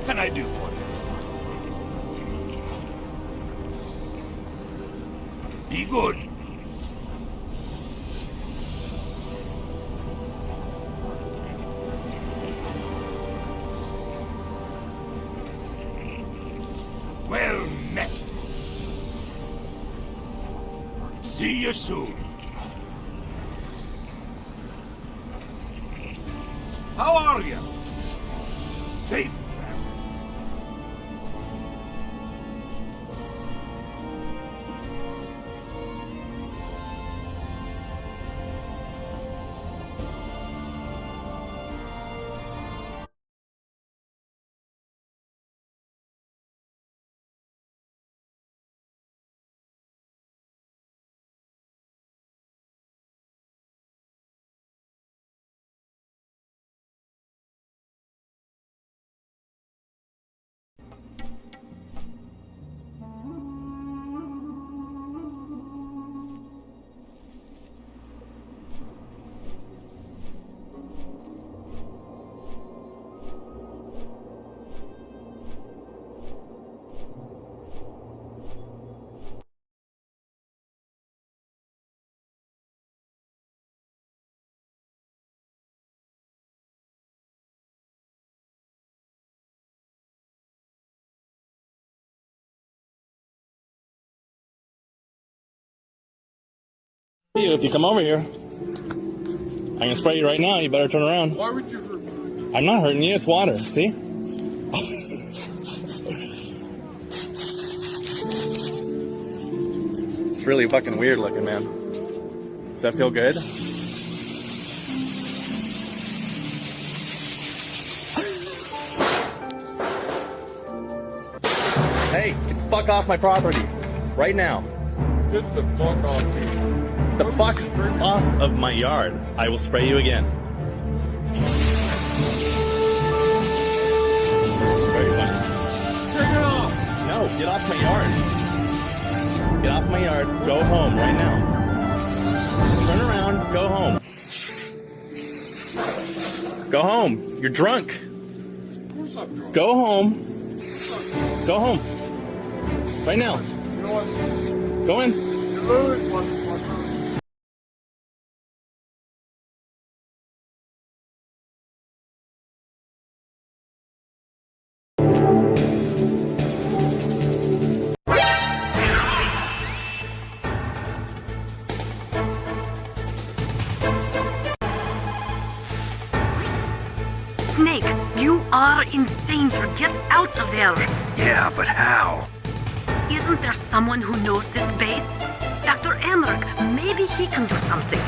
can I do for you? Be good. Well met. See you soon. How are you? Safe. If you come over here, I'm gonna spray you right now. You better turn around. Why would you hurt me? I'm not hurting you. It's water. See? It's really fucking weird looking, man. Does that feel good? Hey, get the fuck off my property. Right now. Get the fuck off me. The fuck off of my yard. I will spray you again. Very fun. Take it off. No, get off my yard. Get off my yard. Go home right now. Turn around. Go home. Go home. You're drunk. Of course I'm drunk. Go home. Go home. Right now. You know what? Go in. You lose, motherfucker. Snake, you are in danger. Get out of there. Yeah, but how? Isn't there someone who knows this base? Dr. Emmerich, maybe he can do something.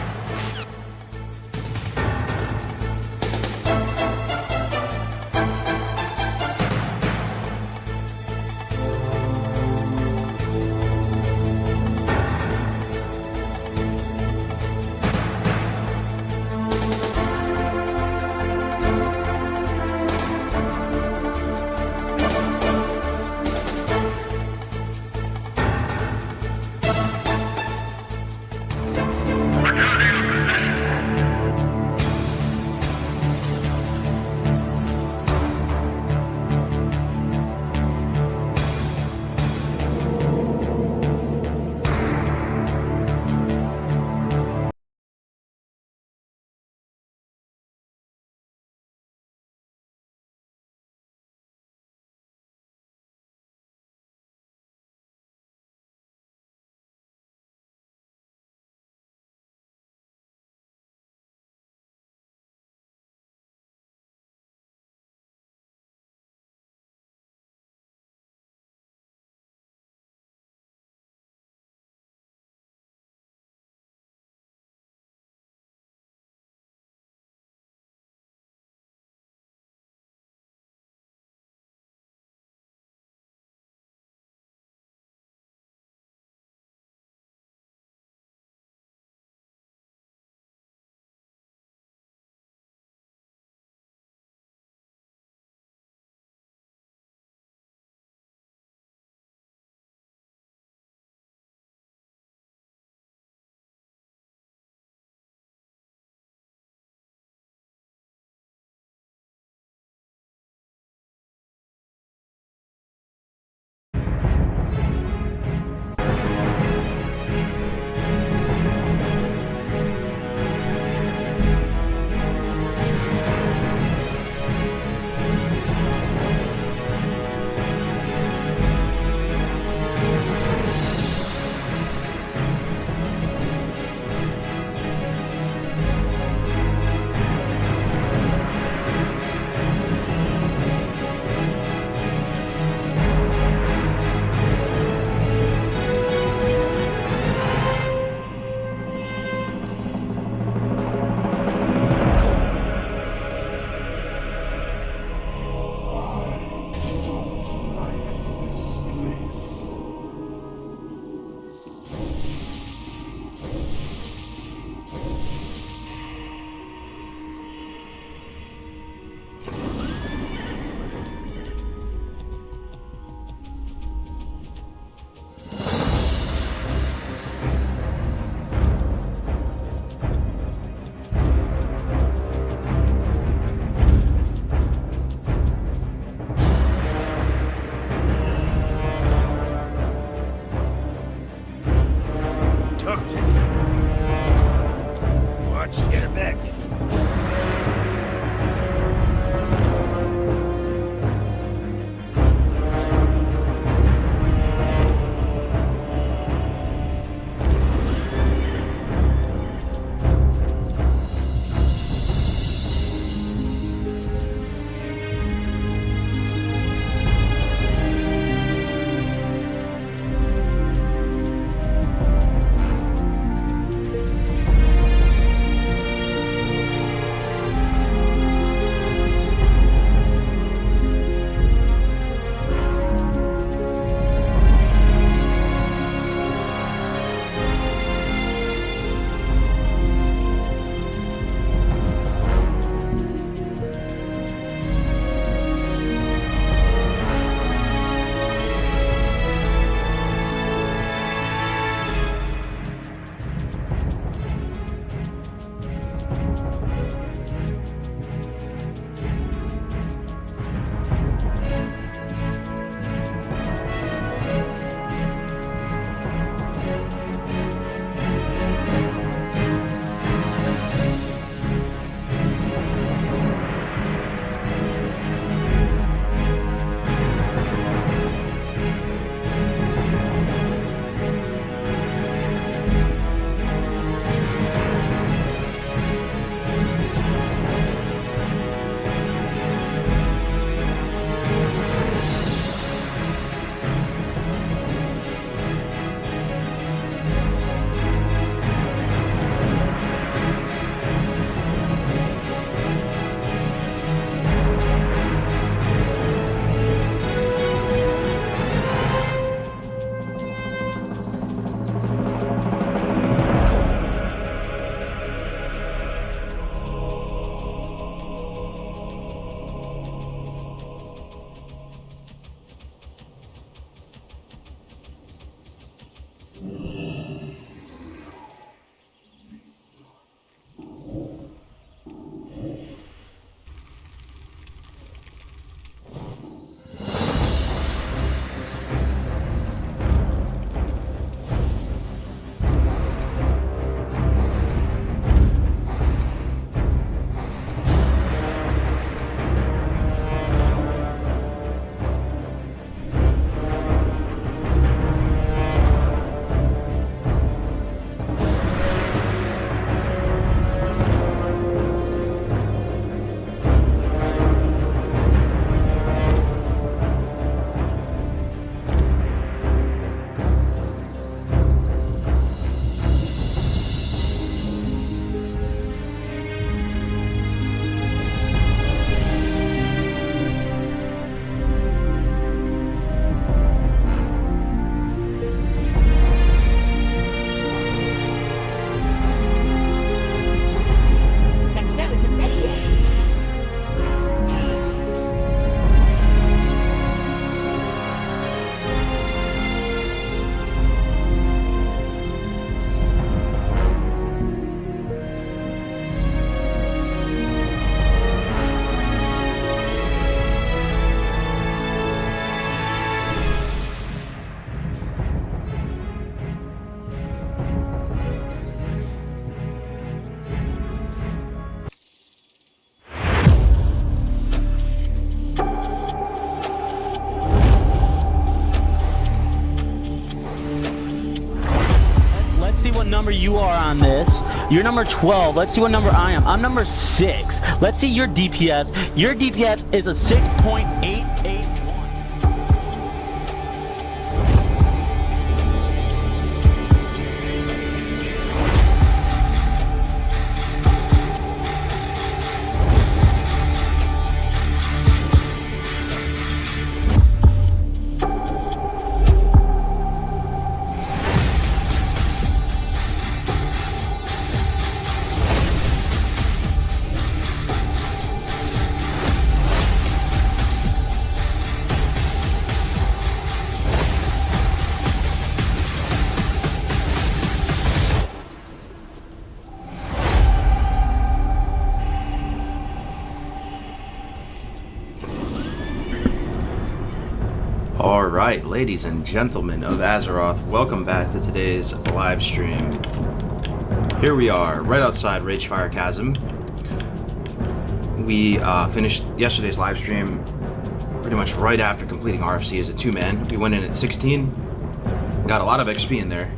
number you are on this. You're number 12. Let's see what number I am. I'm number 6. Let's see your DPS. Your DPS is a 6.881. Alright, ladies and gentlemen of Azeroth, welcome back to today's live stream. Here we are, right outside Ragefire Chasm. We finished yesterday's live stream pretty much right after completing RFC as a 2-man. We went in at 16, got a lot of XP in there.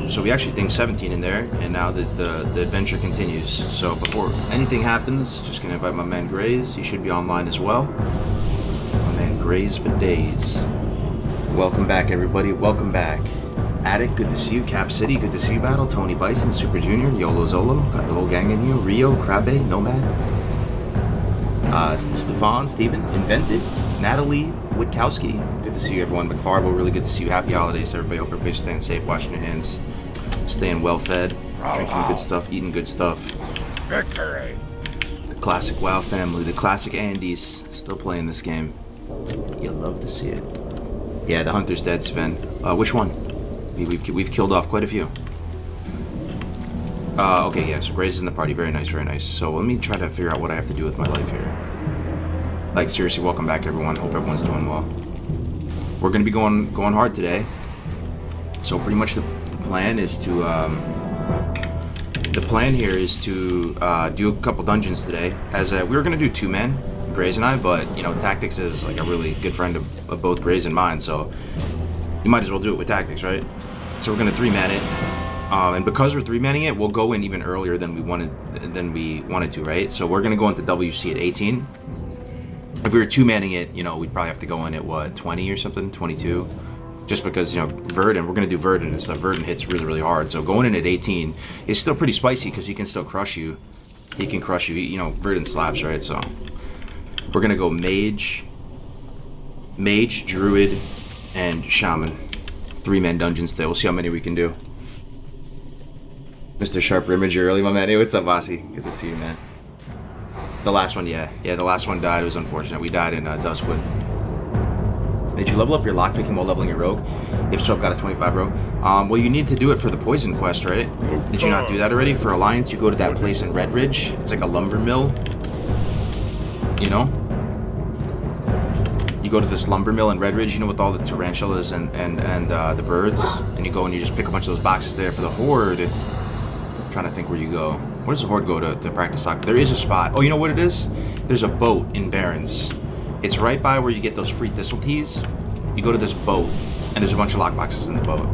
So we actually think 17 in there, and now the adventure continues. So before anything happens, just gonna invite my man Graze. He should be online as well. Graze for days. Welcome back, everybody. Welcome back. Attic, good to see you. Cap City, good to see you. Battle, Tony Bison, Super Junior, Yolo Zolo, got the whole gang in here. Rio, Krabe, Nomad, Stefan, Steven, Invented, Natalie, Witkowski, good to see you, everyone. McFarville, really good to see you. Happy holidays, everybody. Hope everybody's staying safe, washing your hands, staying well fed, drinking good stuff, eating good stuff. Victory. The classic WoW family, the classic Andes, still playing this game. You'll love to see it. Yeah, the hunter's dead, Sven. Which one? We've killed off quite a few. Okay, yeah, so Graze is in the party. Very nice, very nice. So let me try to figure out what I have to do with my life here. Like, seriously, welcome back, everyone. Hope everyone's doing well. We're gonna be going hard today. So pretty much the plan is to do a couple dungeons today. As we were gonna do 2-man, Graze and I, but you know, Tactics is like a really good friend of both Graze and mine, so you might as well do it with Tactics, right? So we're gonna 3-man it, and because we're 3-manning it, we'll go in even earlier than we wanted to, right? So we're gonna go into WC at 18. If we were 2-manning it, you know, we'd probably have to go in at what, 20 or something, 22, just because, you know, Verdun, we're gonna do Verdun and stuff. Verdun hits really, really hard, so going in at 18 is still pretty spicy because he can still crush you. He can crush you. You know, Verdun slaps, right? So we're gonna go Mage, Druid, and Shaman. 3-man dungeons today. We'll see how many we can do. Mr. Sharp Rimager early, my man. Hey, what's up, Vasi? Good to see you, man. The last one, yeah, the last one died. It was unfortunate. We died in Duskwood. Did you level up your lockpicking while leveling your rogue? If so, I've got a 25 rogue. Well, you need to do it for the poison quest, right? Did you not do that already? For Alliance, you go to that place in Red Ridge. It's like a lumber mill. You know? You go to this lumber mill in Red Ridge, you know, with all the tarantulas and the birds, and you go and you just pick a bunch of those boxes there for the Horde. I'm trying to think where you go. Where does the Horde go to practice lock? There is a spot. Oh, you know what it is? There's a boat in Barrens. It's right by where you get those free thistle teas. You go to this boat, and there's a bunch of lock boxes in the boat.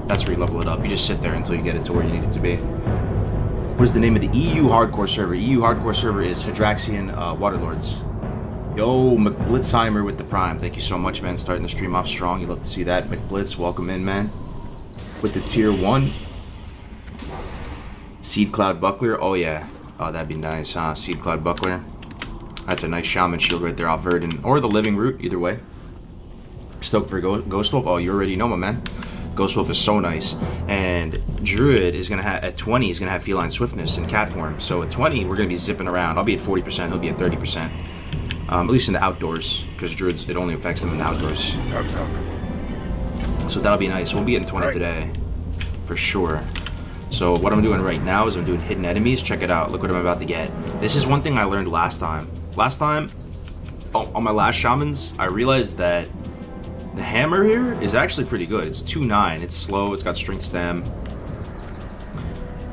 That's where you level it up. You just sit there until you get it to where you need it to be. What is the name of the EU hardcore server? EU hardcore server is Hadraxian Waterlords. Yo, McBlitzheimer with the Prime. Thank you so much, man. Starting the stream off strong. You love to see that. McBlitz, welcome in, man. With the tier 1. Seed Cloud Buckler. Oh, yeah. Oh, that'd be nice, huh? Seed Cloud Buckler. That's a nice Shaman shield right there off Verdun. Or the Living Root, either way. Stoked for Ghost Wolf. Oh, you already know, my man. Ghost Wolf is so nice. And Druid is going to have, at 20, he's going to have Feline Swiftness in cat form. So at 20, we're going to be zipping around. I'll be at 40%, he'll be at 30%. At least in the outdoors, because Druids, it only affects them in the outdoors. So that'll be nice. We'll be getting 20 today, for sure. So what I'm doing right now is I'm doing hidden enemies. Check it out. Look what I'm about to get. This is one thing I learned last time. Last time, on my last Shamans, I realized that the hammer here is actually pretty good. It's 2-9. It's slow. It's got strength stem.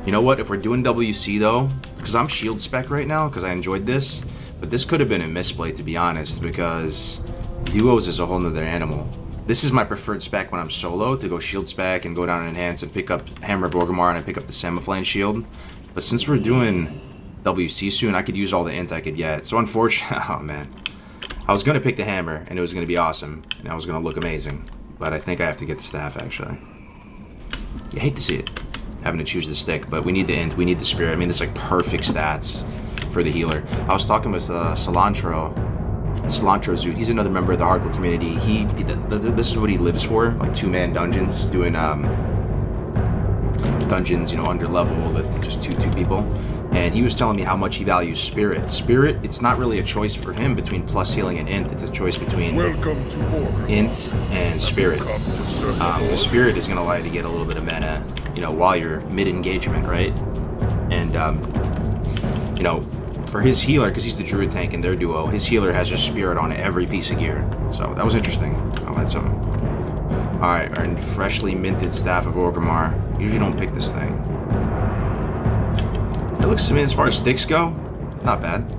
You know what? If we're doing WC, though, because I'm shield spec right now, because I enjoyed this, but this could have been a misplay, to be honest, because duos is a whole nother animal. This is my preferred spec when I'm solo, to go shield spec and go down and enhance and pick up Hammer of Orgrimmar and I pick up the Semiflame shield. But since we're doing WC soon, I could use all the int I could get. So unfortunately, oh man. I was going to pick the Hammer and it was going to be awesome. And I was going to look amazing. But I think I have to get the staff actually. You hate to see it, having to choose the stick, but we need the int, we need the spirit. I mean, this is like perfect stats for the healer. I was talking with Cilantro Zoot. He's another member of the hardcore community. This is what he lives for, like 2-man dungeons, doing dungeons, you know, under level with just two people. And he was telling me how much he values spirit. Spirit, it's not really a choice for him between plus healing and int. It's a choice between int and spirit. The spirit is going to allow you to get a little bit of mana, you know, while you're mid-engagement, right? And, you know, for his healer, because he's the druid tank in their duo, his healer has just spirit on every piece of gear. So that was interesting. I learned something. Alright, our freshly minted Staff of Orgrimmar. Usually don't pick this thing. It looks to me, as far as sticks go, not bad.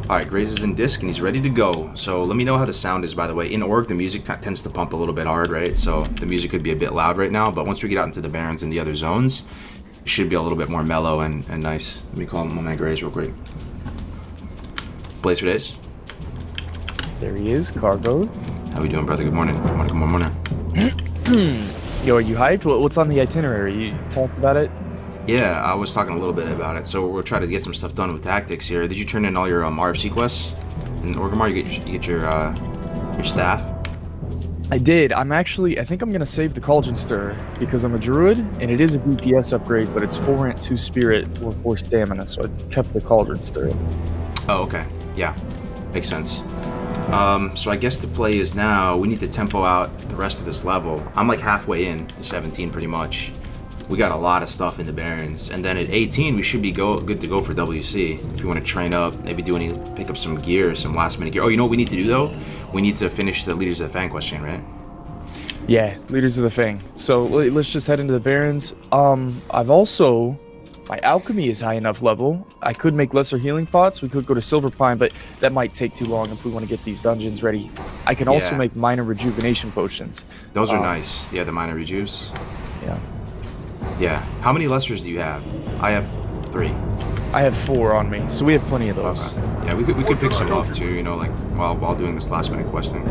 Alright, Graze is in disc and he's ready to go. So let me know how the sound is, by the way. In Org, the music tends to pump a little bit hard, right? So the music could be a bit loud right now, but once we get out into the Barrens and the other zones, it should be a little bit more mellow and nice. Let me call my man Graze real quick. Blaze for days. There he is, Cargo. How we doing, brother? Good morning. Good morning, good morning. Yo, are you hyped? What's on the itinerary? You talked about it? Yeah, I was talking a little bit about it. So we're trying to get some stuff done with tactics here. Did you turn in all your RFC quests in Orgrimmar? You get your staff. I did. I think I'm gonna save the Cauldron Stir because I'm a druid and it is a BPS upgrade, but it's 4 int 2 spirit or 4 stamina, so I kept the Cauldron Stir. Oh, okay. Yeah, makes sense. So I guess the play is now we need to tempo out the rest of this level. I'm like halfway in to 17 pretty much. We got a lot of stuff in the Barrens, and then at 18 we should be good to go for WC. If you want to train up, maybe pick up some gear, some last minute gear. Oh, you know what we need to do though? We need to finish the Leaders of the Fang quest chain, right? Yeah, Leaders of the Fang. So let's just head into the Barrens. I've also, my alchemy is high enough level. I could make lesser healing pots. We could go to Silver Pine, but that might take too long if we want to get these dungeons ready. I can also make minor rejuvenation potions. Those are nice. Yeah, the minor rejuves. Yeah. Yeah. How many lessers do you have? I have 3. I have 4 on me, so we have plenty of those. Okay. Yeah, we could pick some up too, you know, like while doing this last minute questing.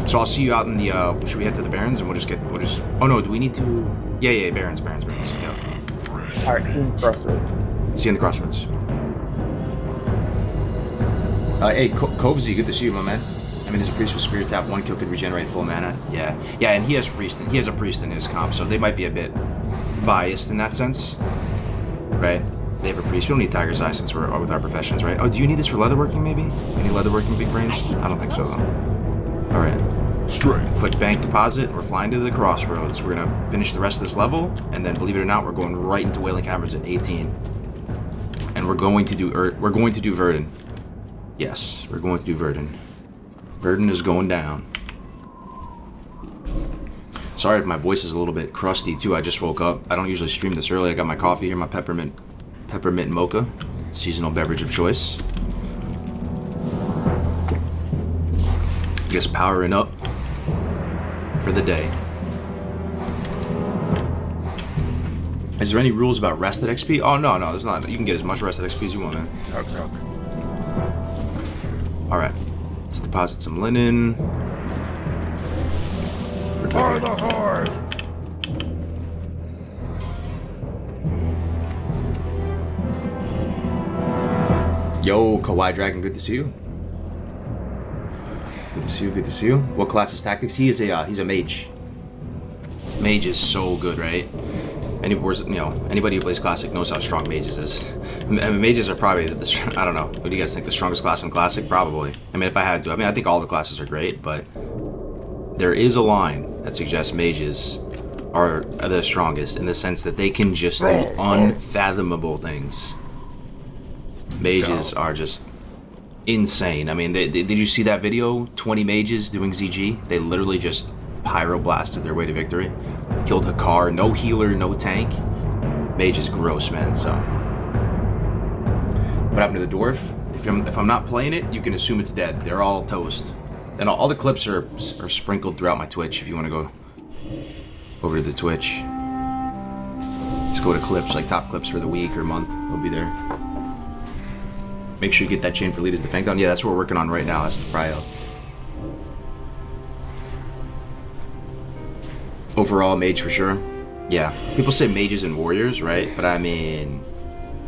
So I'll see you out in the should we head to the Barrens and we'll just oh no, do we need to Yeah, Barrens. Yeah. Alright, see you in the crossroads. See you in the crossroads. Hey, Kovzy, good to see you, my man. I mean, there's a priest with spirit tap. 1 kill could regenerate full mana. Yeah, and he has priest. He has a priest in his comp, so they might be a bit biased in that sense, right? They have a priest. We don't need Tiger's Eye since we're with our professions, right? Oh, do you need this for leatherworking, maybe? Any leatherworking, big brains? I don't think so, though. All right. Straight. Quick bank deposit. We're flying to the crossroads. We're gonna finish the rest of this level, and then, believe it or not, we're going right into Wailing Caverns at 18, and we're going to do Verdun. Yes, we're going to do Verdun. Verdun is going down. Sorry if my voice is a little bit crusty too. I just woke up. I don't usually stream this early. I got my coffee here, my peppermint mocha, seasonal beverage of choice. Just powering up for the day. Is there any rules about rested XP? Oh no, there's not. You can get as much rested XP as you want, man. Okay. All right. Let's deposit some linen. For the Horde! Yo, Kawaii Dragon, good to see you. Good to see you. What class is tactics? He's a mage. Mage is so good, right? Anybody who plays Classic knows how strong mages is. Mages are probably I don't know. What do you guys think? The strongest class in Classic? Probably. I mean, if I had to. I mean, I think all the classes are great, but there is a line that suggests mages are the strongest in the sense that they can just do unfathomable things. Mages are just insane. I mean, did you see that video? 20 mages doing ZG? They literally just pyroblasted their way to victory. Killed Hakar, no healer, no tank. Mage is gross, man, so. What happened to the dwarf? If I'm not playing it, you can assume it's dead. They're all toast. And all the clips are sprinkled throughout my Twitch. If you want to go over to the Twitch, just go to clips, like top clips for the week or month. They'll be there. Make sure you get that chain for leaders to Fang down. Yeah, that's what we're working on right now. That's the prio. Overall, mage for sure. Yeah, people say mages and warriors, right? But I mean,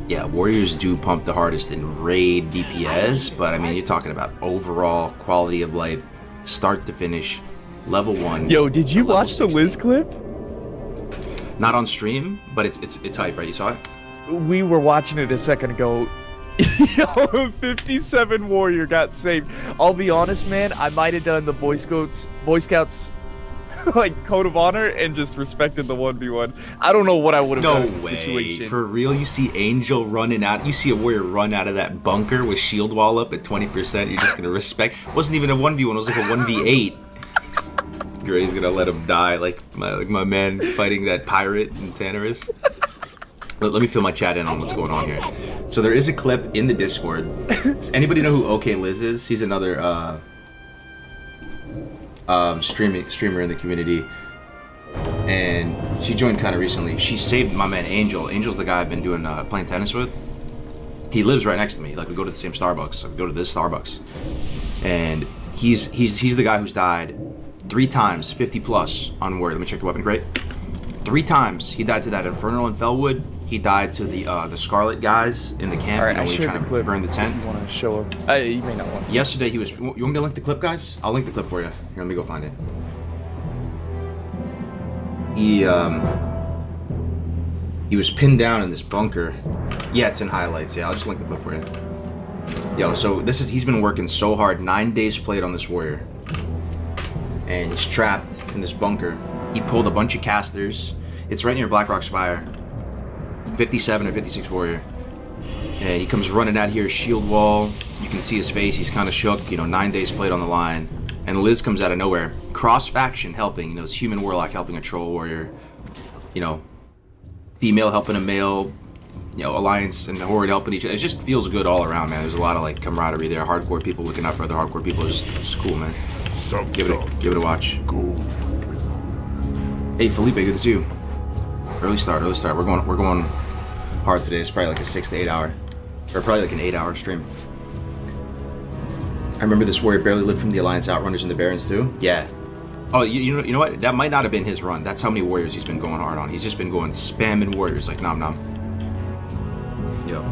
yeah, warriors do pump the hardest in raid DPS. But I mean, you're talking about overall quality of life, start to finish, level 1. Yo, did you watch the Liz clip? Not on stream, but it's hype, right? You saw it? We were watching it a second ago. Yo, 57 warrior got saved. I'll be honest, man. I might have done the Boy Scouts like code of honor and just respected the 1v1. I don't know what I would have done in the situation. For real, you see Angel running out. You see a warrior run out of that bunker with shield wall up at 20%. You're just gonna respect. It wasn't even a 1v1. It was like a 1v8. Gray's gonna let him die like my man fighting that pirate in Tannerus. Let me fill my chat in on what's going on here. So there is a clip in the Discord. Does anybody know who OK Liz is? He's another streamer in the community, and she joined kind of recently. She saved my man Angel. Angel's the guy I've been doing playing tennis with. He lives right next to me. Like, we go to the same Starbucks. We go to this Starbucks, and he's the guy who's died 3 times, 50 plus on Warrior. Let me check the weapon crate. 3 times he died to that Infernal in Fellwood. He died to the Scarlet guys in the camp. Alright, when we were trying to burn the tent. You want to show him? You may not want to. Yesterday he was. You want me to link the clip, guys? I'll link the clip for you. Here, let me go find it. He was pinned down in this bunker. Yeah, it's in highlights. Yeah, I'll just link the clip for you. Yo, so he's been working so hard. 9 days played on this warrior, and he's trapped in this bunker. He pulled a bunch of casters. It's right near Blackrock Spire. 57 or 56 warrior, and he comes running out here, shield wall. You can see his face. He's kind of shook. 9 days played on the line, and Liz comes out of nowhere. Cross faction helping. It's human warlock helping a troll warrior. Female helping a male. Alliance and horde helping each other. It just feels good all around, man. There's a lot of like camaraderie there. Hardcore people looking out for other hardcore people. It's just cool, man. Give it a watch. Cool. Hey Felipe, good to see you. Early start. We're going hard today. It's probably like a 6 to 8 hour, or probably like an 8-hour stream. I remember this warrior barely lived from the Alliance Outrunners and the Barons too. Yeah. Oh, you know what? That might not have been his run. That's how many warriors he's been going hard on. He's just been going spamming warriors like nom nom. Yo.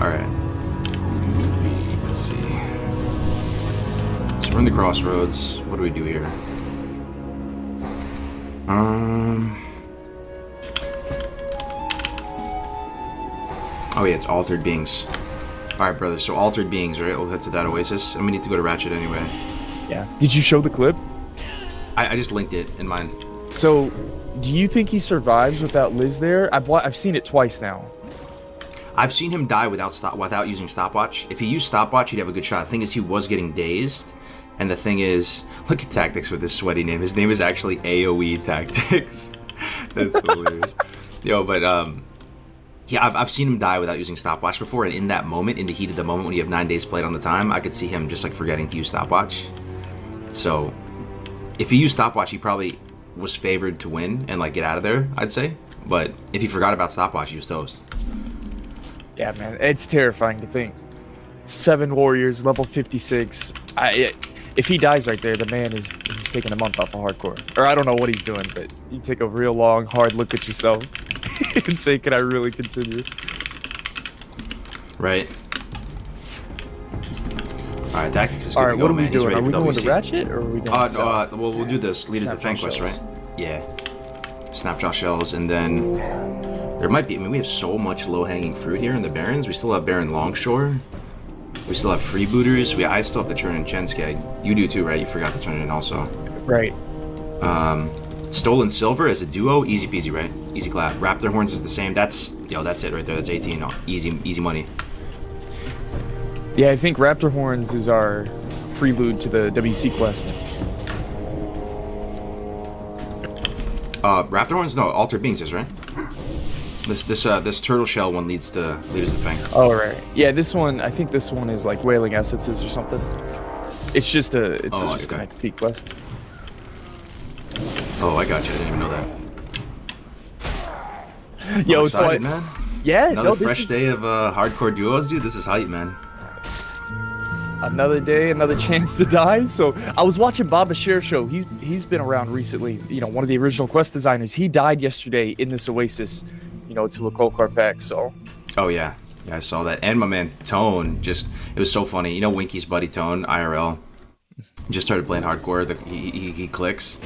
All right. Let's see. So we're in the crossroads. What do we do here? Oh yeah, it's altered beings. Alright, brother, so altered beings, right? We'll head to that oasis, and we need to go to Ratchet anyway. Yeah. Did you show the clip? I just linked it in mine. So, do you think he survives without Liz there? I've seen it twice now. I've seen him die without using stopwatch. If he used stopwatch, he'd have a good shot. The thing is, he was getting dazed. And the thing is, look at Tactics with his sweaty name. His name is actually AoE Tactics. That's hilarious. Yo, but yeah, I've seen him die without using stopwatch before, and in that moment, in the heat of the moment, when you have 9 days played on the time, I could see him just like forgetting to use stopwatch. So, if he used stopwatch, he probably was favored to win and like get out of there, I'd say. But if he forgot about stopwatch, he was toast. Yeah, man, it's terrifying to think. 7 warriors, level 56. If he dies right there, the man he's taking a month off of hardcore. Or I don't know what he's doing, but you take a real long, hard look at yourself and say, can I really continue? Right. Alright, Tactics is good Alright, to go, what are man. we doing? Are we going to WC. Ratchet, or are we going to well, we'll do this. Lead us to the Fang Quest, right? Yeah. Snapshot shells, and then there might be, we have so much low-hanging fruit here in the Barrens. We still have Baron Longshore. We still have freebooters. I still have to turn in Chenskeg. You do too, right? You forgot to turn it in also. Right. Stolen Silver as a duo, easy peasy, right? Easy clap. Raptor Horns is the same. That's it right there. That's 18. Easy money. Yeah, I think Raptor Horns is our prelude to the WC quest. Raptor Horns? No, Altered Beings is, right? This turtle shell one leads to Fang. Oh, right. Yeah, this one, I think this one is like Wailing Essences or something. It's just a it's Oh, just okay. an XP quest. Oh, I got you. I didn't even know that. Yo, I'm so excited, man. yeah, Another no, this fresh is day of hardcore duos, dude. This is hype, man. another day, another chance to die. So I was watching Bob Bashir show. He's been around recently. You know, one of the original quest designers. He died yesterday in this oasis. You know, to a cold car pack. So Oh yeah, yeah, I saw that. And my man Tone, just it was so funny. You know, Winky's buddy Tone, IRL, just started playing hardcore. He clicks.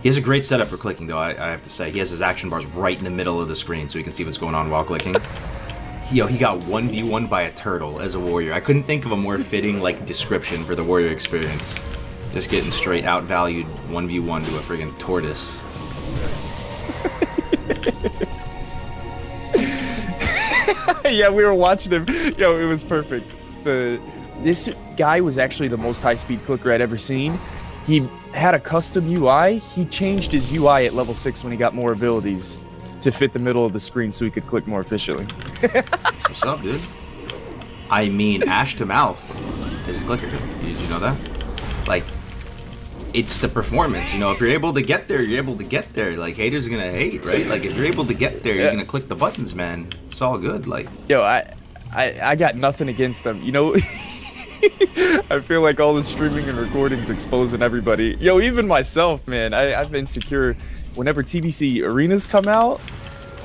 He has a great setup for clicking, though. I have to say, he has his action bars right in the middle of the screen, so he can see what's going on while clicking. Yo, he got 1v1 by a turtle as a warrior. I couldn't think of a more fitting description for the warrior experience. Just getting straight outvalued 1v1 to a friggin' tortoise. yeah, we were watching him. Yo, it was perfect. This guy was actually the most high-speed clicker I'd ever seen. He had a custom UI. He changed his UI at level 6 when he got more abilities to fit the middle of the screen so he could click more efficiently. That's what's up, dude. I mean, Ash to mouth is a clicker. Did you know that? Like, it's the performance. You know, if you're able to get there, you're able to get there. Like, haters are gonna hate, right? Like, if you're able to get there, you're gonna click the buttons, man. It's all good. Like, Yo, I got nothing against them. You know, I feel like all the streaming and recordings exposing everybody. Yo, even myself, man. I've been insecure. Whenever TBC arenas come out,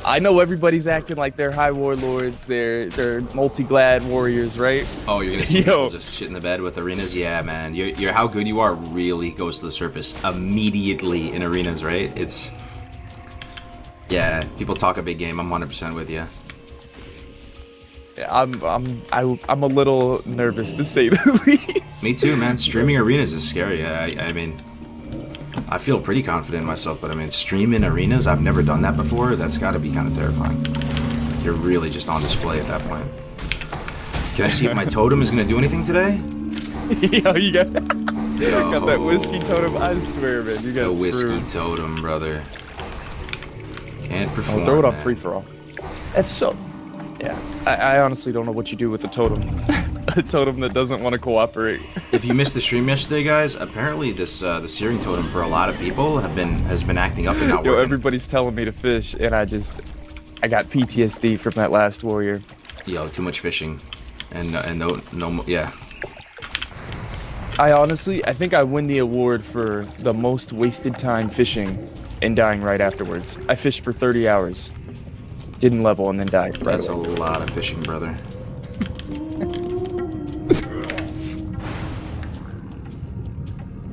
I know everybody's acting like they're high warlords, they're multi-glad warriors, right? oh, you're gonna see people just shit in the bed with arenas. Yeah, man. You're how good you are really goes to the surface immediately in arenas, right? It's yeah. People talk a big game. I'm 100% with you. I'm a little nervous to say the least. Me too, man. Streaming arenas is scary. I mean, I feel pretty confident in myself, but I mean, streaming arenas, I've never done that before. That's got to be kind of terrifying. You're really just on display at that point. Can I see if my totem is going to do anything today? Yo, you got that whiskey totem. I swear, man, you got The whiskey screwed. totem, brother. Can't perform. I'll throw it on man. free for all. That's so. Yeah, I honestly don't know what you do with a totem. A totem that doesn't want to cooperate. If you missed the stream yesterday, guys, apparently this the searing totem for a lot of people has been acting up and not Yo, working. everybody's telling me to fish, and I got PTSD from that last warrior. Yo, too much fishing, and no, yeah. I think I win the award for the most wasted time fishing and dying right afterwards. I fished for 30 hours, didn't level, and then died. Right That's a away. lot of fishing, brother.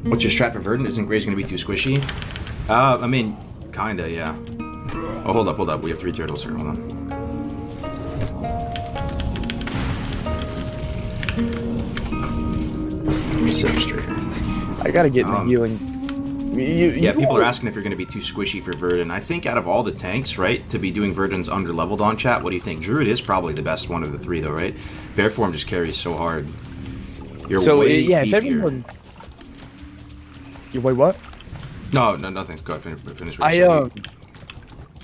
What's your strat for Verdant? Isn't Graze gonna be too squishy? I mean, kinda, yeah. Oh, hold up. We have 3 turtles here. Hold on. Let me sit up straight. I gotta get in the healing. Yeah, people are asking if you're going to be too squishy for Verdant. I think out of all the tanks, right, to be doing Verdant's under-leveled on chat, what do you think? Druid is probably the best one of the 3, though, right? Bear form just carries so hard. You're So way yeah, if beefier. everyone. You wait, what? No, nothing. Go ahead, finish what you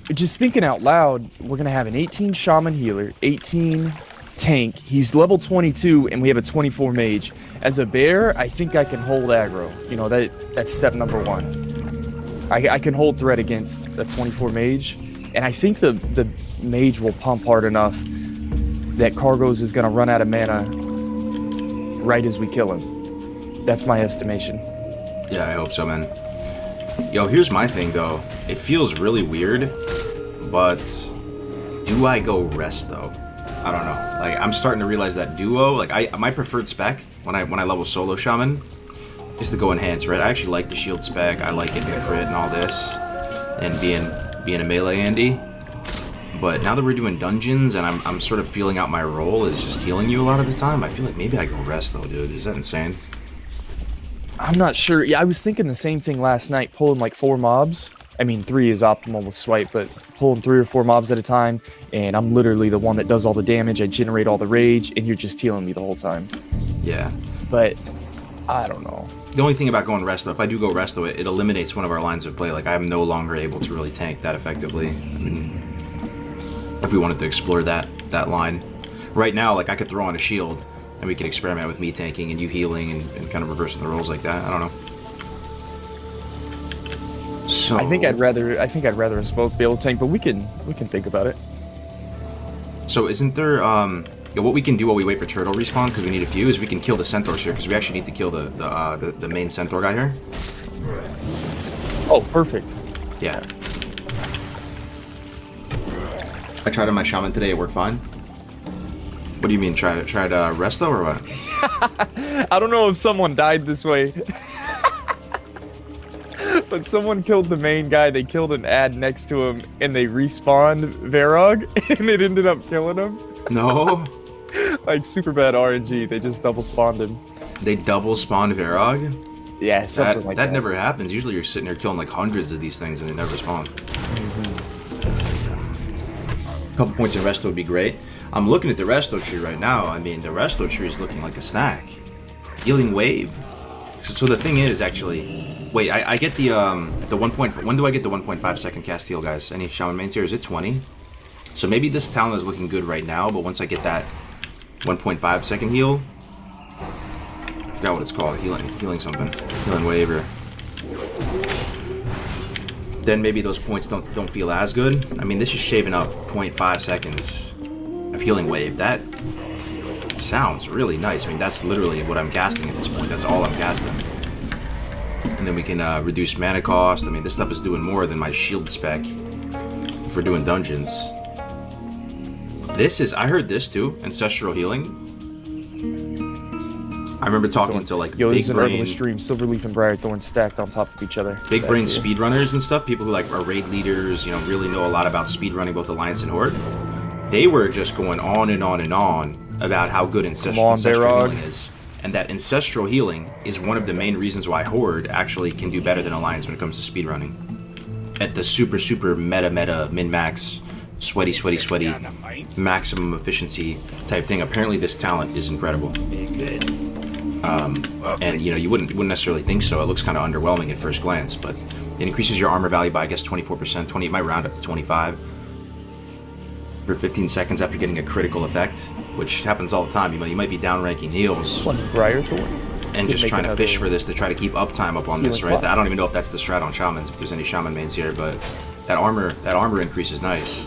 said. Just thinking out loud, we're gonna have an 18 shaman healer, 18 tank. He's level 22, and we have a 24 mage. As a bear, I think I can hold aggro. You know, that's step number 1. I can hold threat against a 24 mage, and I think the mage will pump hard enough that Cargos is gonna run out of mana right as we kill him. That's my estimation. Yeah, I hope so, man. Yo, here's my thing, though. It feels really weird, but do I go rest, though? I don't know. Like, I'm starting to realize that duo, like, my preferred spec when I level solo shaman is to go enhance, right? I actually like the shield spec. I like getting the crit and all this, and being a melee Andy. But now that we're doing dungeons and I'm sort of feeling out my role as just healing you a lot of the time, I feel like maybe I go rest, though, dude. Is that insane? I'm not sure. Yeah, I was thinking the same thing last night, pulling like 4 mobs. I mean, 3 is optimal with swipe, but pulling 3 or 4 mobs at a time, and I'm literally the one that does all the damage. I generate all the rage, and you're just healing me the whole time. Yeah. But I don't know. The only thing about going rest, though, if I do go rest, though, it eliminates one of our lines of play. Like, I'm no longer able to really tank that effectively. I mean, if we wanted to explore that line. Right now, like, I could throw on a shield and we can experiment with me tanking and you healing and kind of reversing the roles like that. I don't know. So I think I'd rather us both be able to tank, but we can think about it. So isn't there what we can do while we wait for turtle respawn, because we need a few, is we can kill the centaurs here, because we actually need to kill the main centaur guy here. Oh, perfect. Yeah. I tried on my shaman today, it worked fine. What do you mean, tried rest though, or what? I don't know if someone died this way. But someone killed the main guy, they killed an ad next to him, and they respawned Varog, and it ended up killing him. No. Like, super bad RNG, they just double spawned him. They double spawned Varog? Yeah, something like that. That never happens. Usually you're sitting there killing like hundreds of these things and it never spawns. A couple points in resto would be great. I'm looking at the resto tree right now. I mean, the resto tree is looking like a snack. Healing wave. So the thing is, actually... Wait, I get the 1 point... When do I get the 1.5 second cast heal, guys? Any shaman mains here? Is it 20? So maybe this talent is looking good right now, but once I get that 1.5 second heal... I forgot what it's called. Healing something. Healing wave or... Then maybe those points don't feel as good. I mean, this is shaving up 0.5 seconds of healing wave. That sounds really nice. I mean, that's literally what I'm casting at this point. That's all I'm casting. And then we can reduce mana cost. I mean, this stuff is doing more than my shield spec for doing dungeons. This is... I heard this too. Ancestral healing. I remember talking to like Yo, big this is an brain Herbalist stream. Silverleaf and Briarthorn stacked on top of each other. big brain speedrunners and stuff, people who like are raid leaders, you know, really know a lot about speedrunning both Alliance and Horde. They were just going on and on and on about how good ancestral healing is. And that ancestral healing is one of the main reasons why Horde actually can do better than Alliance when it comes to speedrunning. At the super meta min-max, sweaty, maximum efficiency type thing. Apparently this talent is incredible. And you know, you wouldn't necessarily think so. It looks kind of underwhelming at first glance, but it increases your armor value by, I guess, 24%. 20, it might round up to 25 for 15 seconds after getting a critical effect, which happens all the time. You might be downranking heals and just trying to fish for this to try to keep uptime up on this, right? I don't even know if that's the strat on shamans, if there's any shaman mains here, but that armor increase is nice.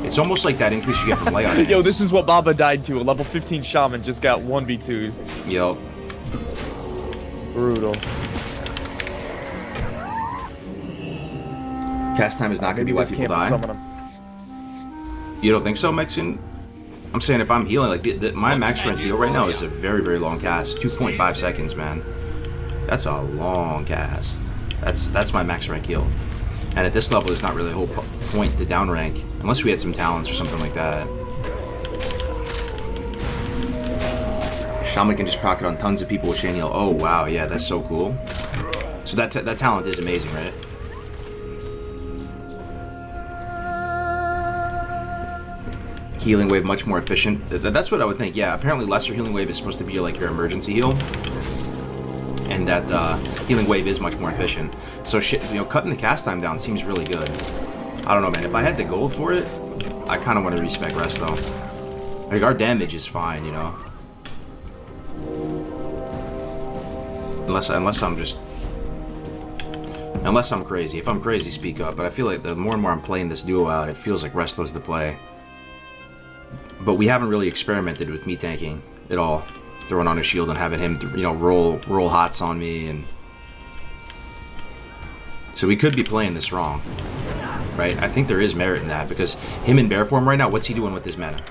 It's almost like that increase you get from lay on hands. Yo, this is what Baba died to. A level 15 shaman just got 1v2. Yo. Brutal. Cast time is not going to be why people die. You don't think so, Mexican? I'm saying if I'm healing, like my max rank heal right now is a very long cast. 2.5 seconds, man. That's a long cast. That's my max rank heal. And at this level, there's not really a whole point to downrank, unless we had some talents or something like that. Shaman can just proc it on tons of people with chain heal. Oh wow, yeah, that's so cool. So that talent is amazing, right? Healing wave much more efficient. That's what I would think. Yeah, apparently lesser healing wave is supposed to be like your emergency heal, and that healing wave is much more efficient. So shit, you know, cutting the cast time down seems really good. I don't know, man. If I had the gold for it, I kind of want to respec rest though. Like our damage is fine, you know. Unless I'm crazy. If I'm crazy, speak up. But I feel like the more and more I'm playing this duo out, it feels like resto's the play. But we haven't really experimented with me tanking at all. Throwing on a shield and having him, you know, roll hots on me, and so we could be playing this wrong, right? I think there is merit in that, because him in bear form right now, what's he doing with his mana?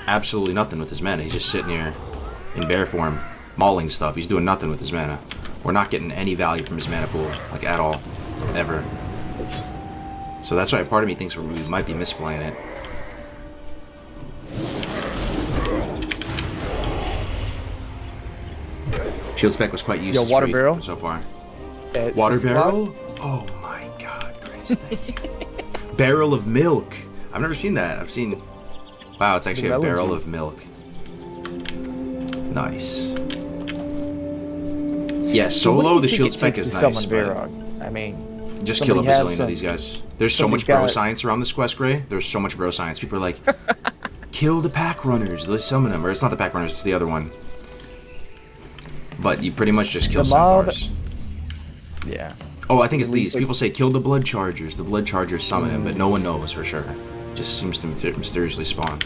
Absolutely nothing with his mana. He's just sitting here in bear form, mauling stuff. He's doing nothing with his mana. We're not getting any value from his mana pool, like at all, ever. So that's why part of me thinks we might be misplaying it. Shield spec was quite useful. Yo, water barrel so far. Water barrel? Oh my god, crazy. Barrel of milk. I've never seen that. I've seen... Wow, it's actually a barrel of milk. Nice. Yeah, solo, the shield spec is nice, but... I mean... Just kill a bazillion of these guys. There's so much bro science around this quest, Gray. There's so much bro science. People are like... kill the pack runners. They summon them, or it's not the pack runners, it's the other one. But you pretty much just kill The mob- centaurs. Yeah. Oh, I think it's At these. least, like- People say kill the blood chargers. The blood chargers summon him, but no one knows for sure. Just seems to mysteriously spawn.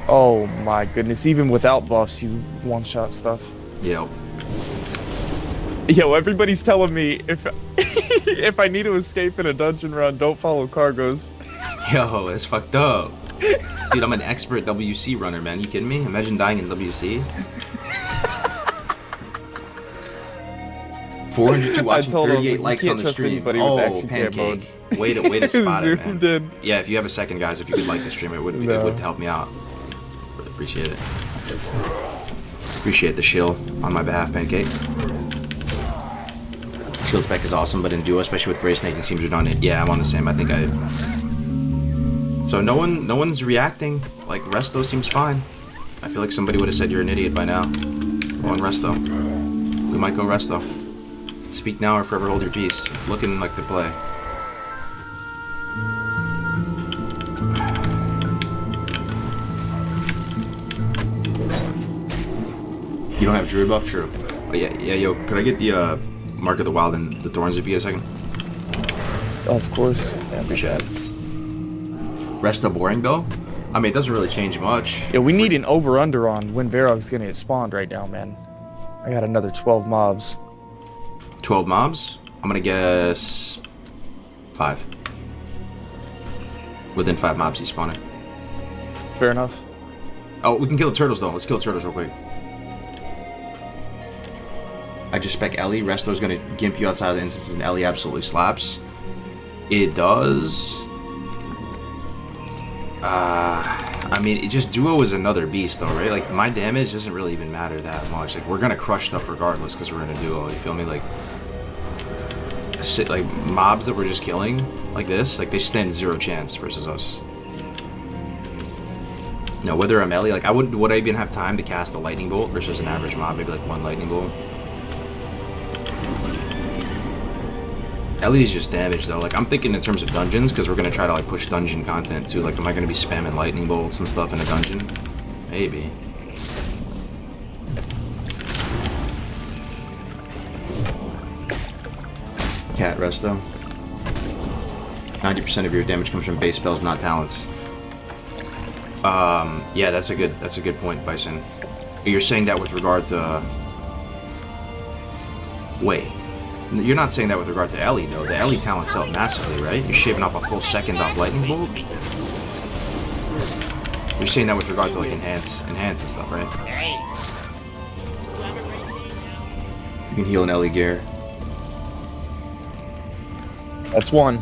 Oh my goodness, even without buffs, you one-shot stuff. Yep. Yo, everybody's telling me if if I need to escape in a dungeon run, don't follow cargoes. Yo, that's fucked up. Dude, I'm an expert WC runner, man. You kidding me? Imagine dying in WC. 402 watching, told him, I was 38 like, likes you on can't the trust stream. anybody with Oh, action cam pancake. Way to spot it, man. Zoomed in. Yeah, if you have a second, guys, if you could like the stream, it would help me out. Really appreciate it. Appreciate the shield on my behalf, pancake. Shield spec is awesome, but in duo, especially with Gray Snake, it seems redundant. Yeah, I'm on the same. I think I. So no one's reacting. Like Resto seems fine. I feel like somebody would have said you're an idiot by now. Go on Resto. We might go Resto. Speak now or forever hold your peace. It's looking like the play. You don't have Druid buff? True. Oh, yeah, yo, could I get the Mark of the Wild and the Thorns if you get a second? Of course. Appreciate it. Resto boring though? I mean, it doesn't really change much. Yeah, we need an over-under on when Varog's gonna get spawned right now, man. I got another 12 mobs. 12 mobs? I'm gonna guess 5. Within 5 mobs he's spawning. Fair enough. Oh, we can kill the turtles though. Let's kill the turtles real quick. I just spec Ellie. Resto's gonna gimp you outside of the instances and Ellie absolutely slaps. It does. I mean, it just duo is another beast though, right? Like my damage doesn't really even matter that much. Like we're gonna crush stuff regardless because we're in a duo. You feel me? Like mobs that we're just killing like this, like they stand 0 chance versus us. No, whether I'm Ellie, like would I even have time to cast a lightning bolt versus an average mob? Maybe like 1 lightning bolt. Ellie's just damage though. Like I'm thinking in terms of dungeons because we're gonna try to like push dungeon content too. Like, am I gonna be spamming lightning bolts and stuff in a dungeon? Maybe. Cat rest though. 90% of your damage comes from base spells, not talents. Yeah, that's a good point, Bison. You're saying that with regard to. Wait. You're not saying that with regard to Ellie, though. The Ellie talents out massively, right? You're shaving off a full second off Lightning Bolt? You're saying that with regard to, like, enhance and stuff, right? You can heal an Ellie gear. That's 1.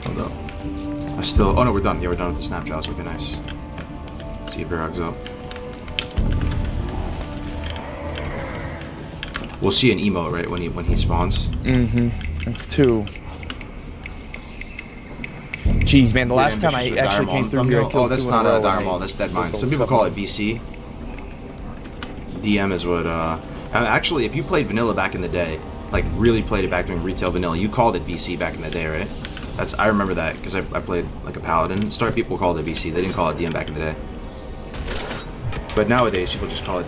Hold up. I still... Oh, no, we're done. Yeah, we're done with the snapshots. Okay, nice. See if Varog's up. We'll see an emo, right, when he spawns. Mm-hmm. That's 2. Jeez, man, the last time I actually came through here, I killed 2 that's in not a row. a Dire Maul, that's Dead Mind. Some people call it VC. DM is what, actually, if you played Vanilla back in the day, like, really played it back during retail Vanilla, you called it VC back in the day, right? I remember that, because I played, like, a Paladin. People called it VC, they didn't call it DM back in the day. But nowadays, people just call it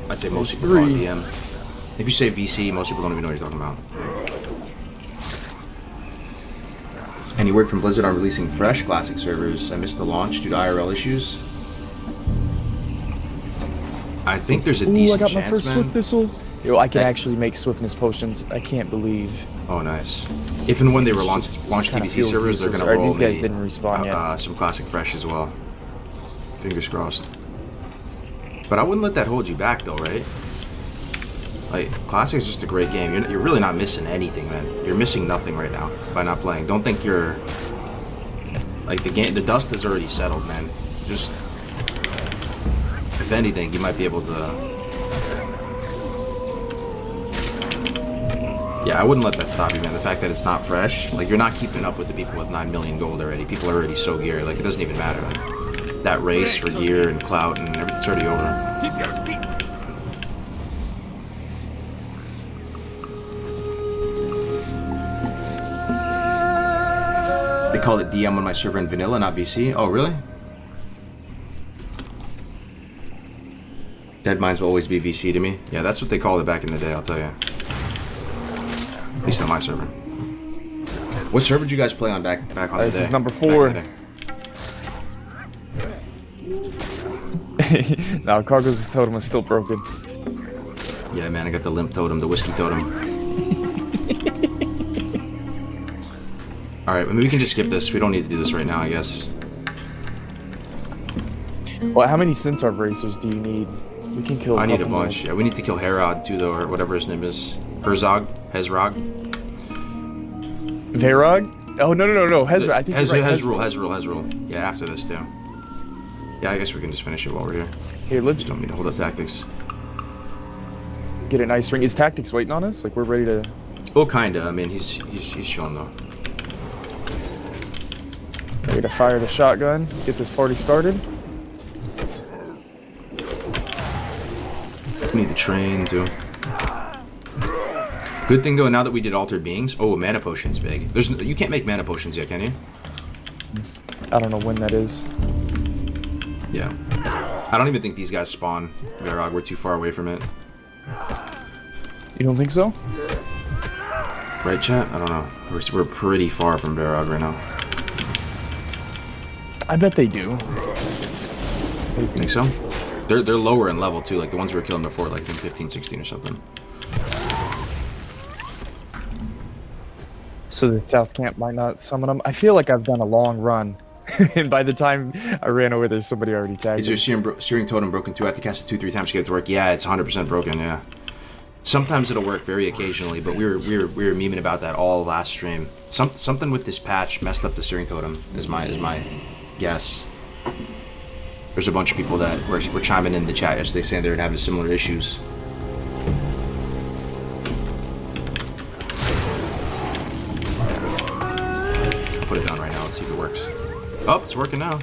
I'd say most people call it DM. If you say VC, most people don't even know what you're talking about. Any word from Blizzard on releasing fresh classic servers? I missed the launch due to IRL issues. I think there's a decent I got my chance, first man. Swift Thistle. Yo, I can actually make swiftness potions. I can't believe. Oh, nice. If and when they were launch PBC servers, they're gonna roll these guys me, didn't respawn yet. some classic fresh as well. Fingers crossed. But I wouldn't let that hold you back, though, right? Like, Classic is just a great game. You're really not missing anything, man. You're missing nothing right now by not playing. Don't think you're... Like, the dust is already settled, man. Just... If anything, you might be able to... Yeah, I wouldn't let that stop you, man. The fact that it's not fresh, like, you're not keeping up with the people with 9 million gold already. People are already so geared. Like, it doesn't even matter. That race for gear and clout and everything's already over. Keep your feet. called it DM on my server in vanilla, not VC. Oh, really? Dead Mines will always be VC to me. Yeah, that's what they called it back in the day, I'll tell you. At least on my server. What server did you guys play on back on the day? This is number 4. No, Cargo's totem is still broken. Yeah, man, I got the limp totem, the whiskey totem. Alright, maybe we can just skip this. We don't need to do this right now, I guess. Well, how many Centaur bracers do you need? We can kill I need a couple more. bunch. Yeah, we need to kill Herod too, though, or whatever his name is. Hezrog? Verog? Oh, no. Hezra, I think you're right. Hezrul. Yeah, after this, too. Yeah, I guess we can just finish it while we're here. Here, let's Just don't need to hold up tactics. get a nice ring. Is Tactics waiting on us? Like, we're ready to... Well, kinda. I mean, he's chilling, though. Ready to fire the shotgun, get this party started. We need the train, too. Good thing, though, now that we did Altered Beings... Oh, mana potion's big. You can't make mana potions yet, can you? I don't know when that is. Yeah. I don't even think these guys spawn Verog. We're too far away from it. You don't think so? Right, chat? I don't know. We're pretty far from Verog right now. I bet they do. Think so? They're lower in level, too. Like, the ones we were killing before, like, in 15, 16 or something. So the South Camp might not summon them. I feel like I've done a long run. And by the time I ran over there, somebody already tagged Is your searing totem broken too? I have to cast it 2-3 times to get it to work. Yeah, it's 100% broken. Yeah. Sometimes it'll work very occasionally, but we were memeing about that all last stream. Something with this patch messed up the searing totem. Is my guess. There's a bunch of people that were chiming in the chat yesterday saying they're having similar issues. I'll put it down right now. Let's see if it works. Oh, it's working now.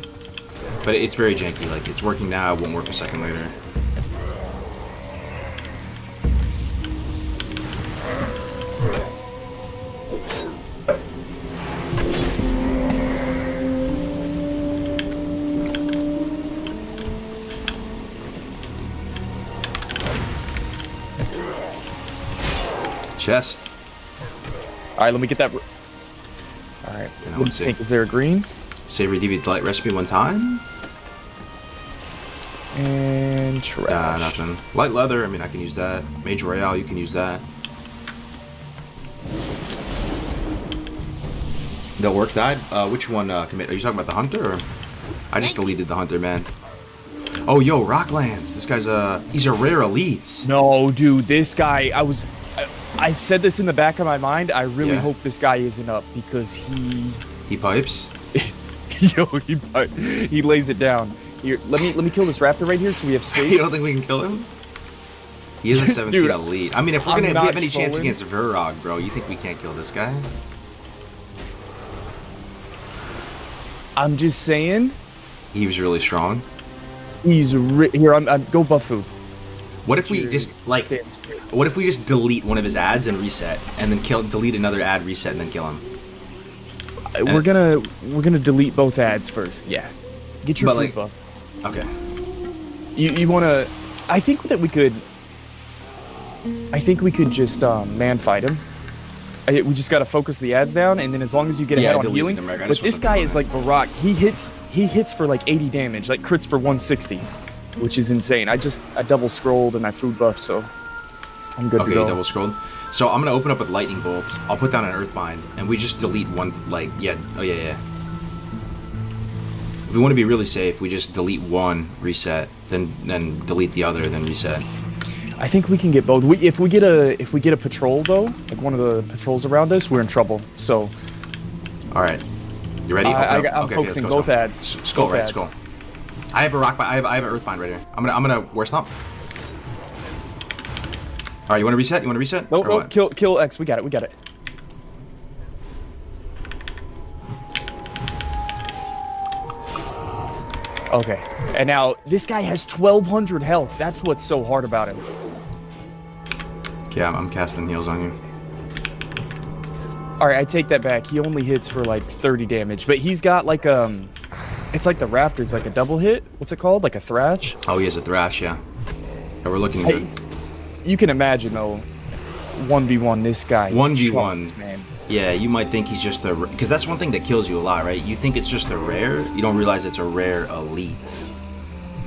But it's very janky. Like, it's working now, it won't work a second later. Chest. Alright, let me get that. Alright, Let's see. is there a green? Savory deviant delight recipe one time. And trash. Nothing. Light leather, I mean, I can use that. Mage Royale, you can use that. The orc died? Which one, commit? Are you talking about the hunter, or? I just deleted the hunter, man. Oh, yo, Rocklands. This guy's he's a rare elite. No, dude, this guy, I said this in the back of my mind. I really hope this guy isn't up because He pipes? Yo, he lays it down. Here, let me kill this raptor right here so we have space. You don't think we can kill him? He is a 17 Dude, elite. I mean, if we have any chance trolling. against Verog, bro, you think we can't kill this guy? I'm just saying. He was really strong. He's here. I'm go Buffu. What if we just like? What if we just delete one of his ads and reset, and then delete another ad, reset, and then kill him? We're gonna delete both ads first. Yeah, get your food buff. Okay. You wanna? I think that we could. I think we could just man fight him. We just gotta focus the ads down, and then as long as you get ahead on healing. But this guy is like Barack. He hits for like 80 damage, like crits for 160, which is insane. I double scrolled and I food buffed, so I'm good to go. Okay, double scrolled. So I'm gonna open up with lightning bolt. I'll put down an earthbind, and we just delete one. Like, yeah, oh yeah. If we want to be really safe, we just delete one, reset, then delete the other, then reset. I think we can get both. If we get a patrol though, like one of the patrols around us, we're in trouble. So, all right, you ready? I'm focusing both ads. Skull, both right? ads. Skull. I have a rock. I have an earthbind right here. I'm gonna war stomp. All right, you want to reset? Nope. Kill X. We got it. Okay. And now this guy has 1,200 health. That's what's so hard about him. Okay, I'm casting heals on you. All right, I take that back. He only hits for like 30 damage, but he's got like it's like the Raptors, like a double hit. What's it called? Like a thrash? Oh, he has a thrash, yeah. Yeah, we're looking good. You can imagine though, 1v1 this guy. 1v1, chunks, man. yeah, you might think he's just a... Because that's one thing that kills you a lot, right? You think it's just a rare, you don't realize it's a rare elite.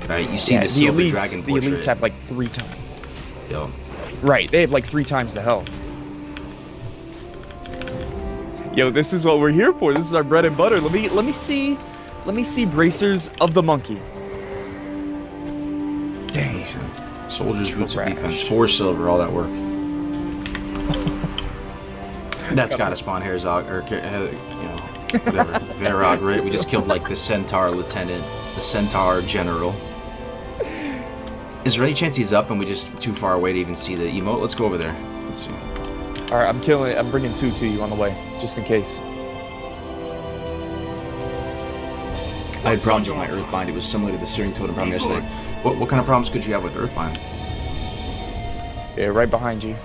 Right? You see the Silver Dragon portrait. The elites have like 3 times. Yo. Right, they have like 3 times the health. Yo, this is what we're here for. This is our bread and butter. Let me see bracers of the monkey. Dang. Soldiers, boots of Thrash. defense, 4 silver, all that work. That's gotta spawn Herzog, or, you know, whatever. Verog, right? We just killed, like, the Centaur Lieutenant, the Centaur General. Is there any chance he's up and we just too far away to even see the emote? Let's go over there. Let's see. Alright, I'm killing it. I'm bringing 2 to you on the way, just in case. I had problems with my Earthbind. It was similar to the Searing Totem problem yesterday. What kind of problems could you have with Earthbind? Yeah, right behind you.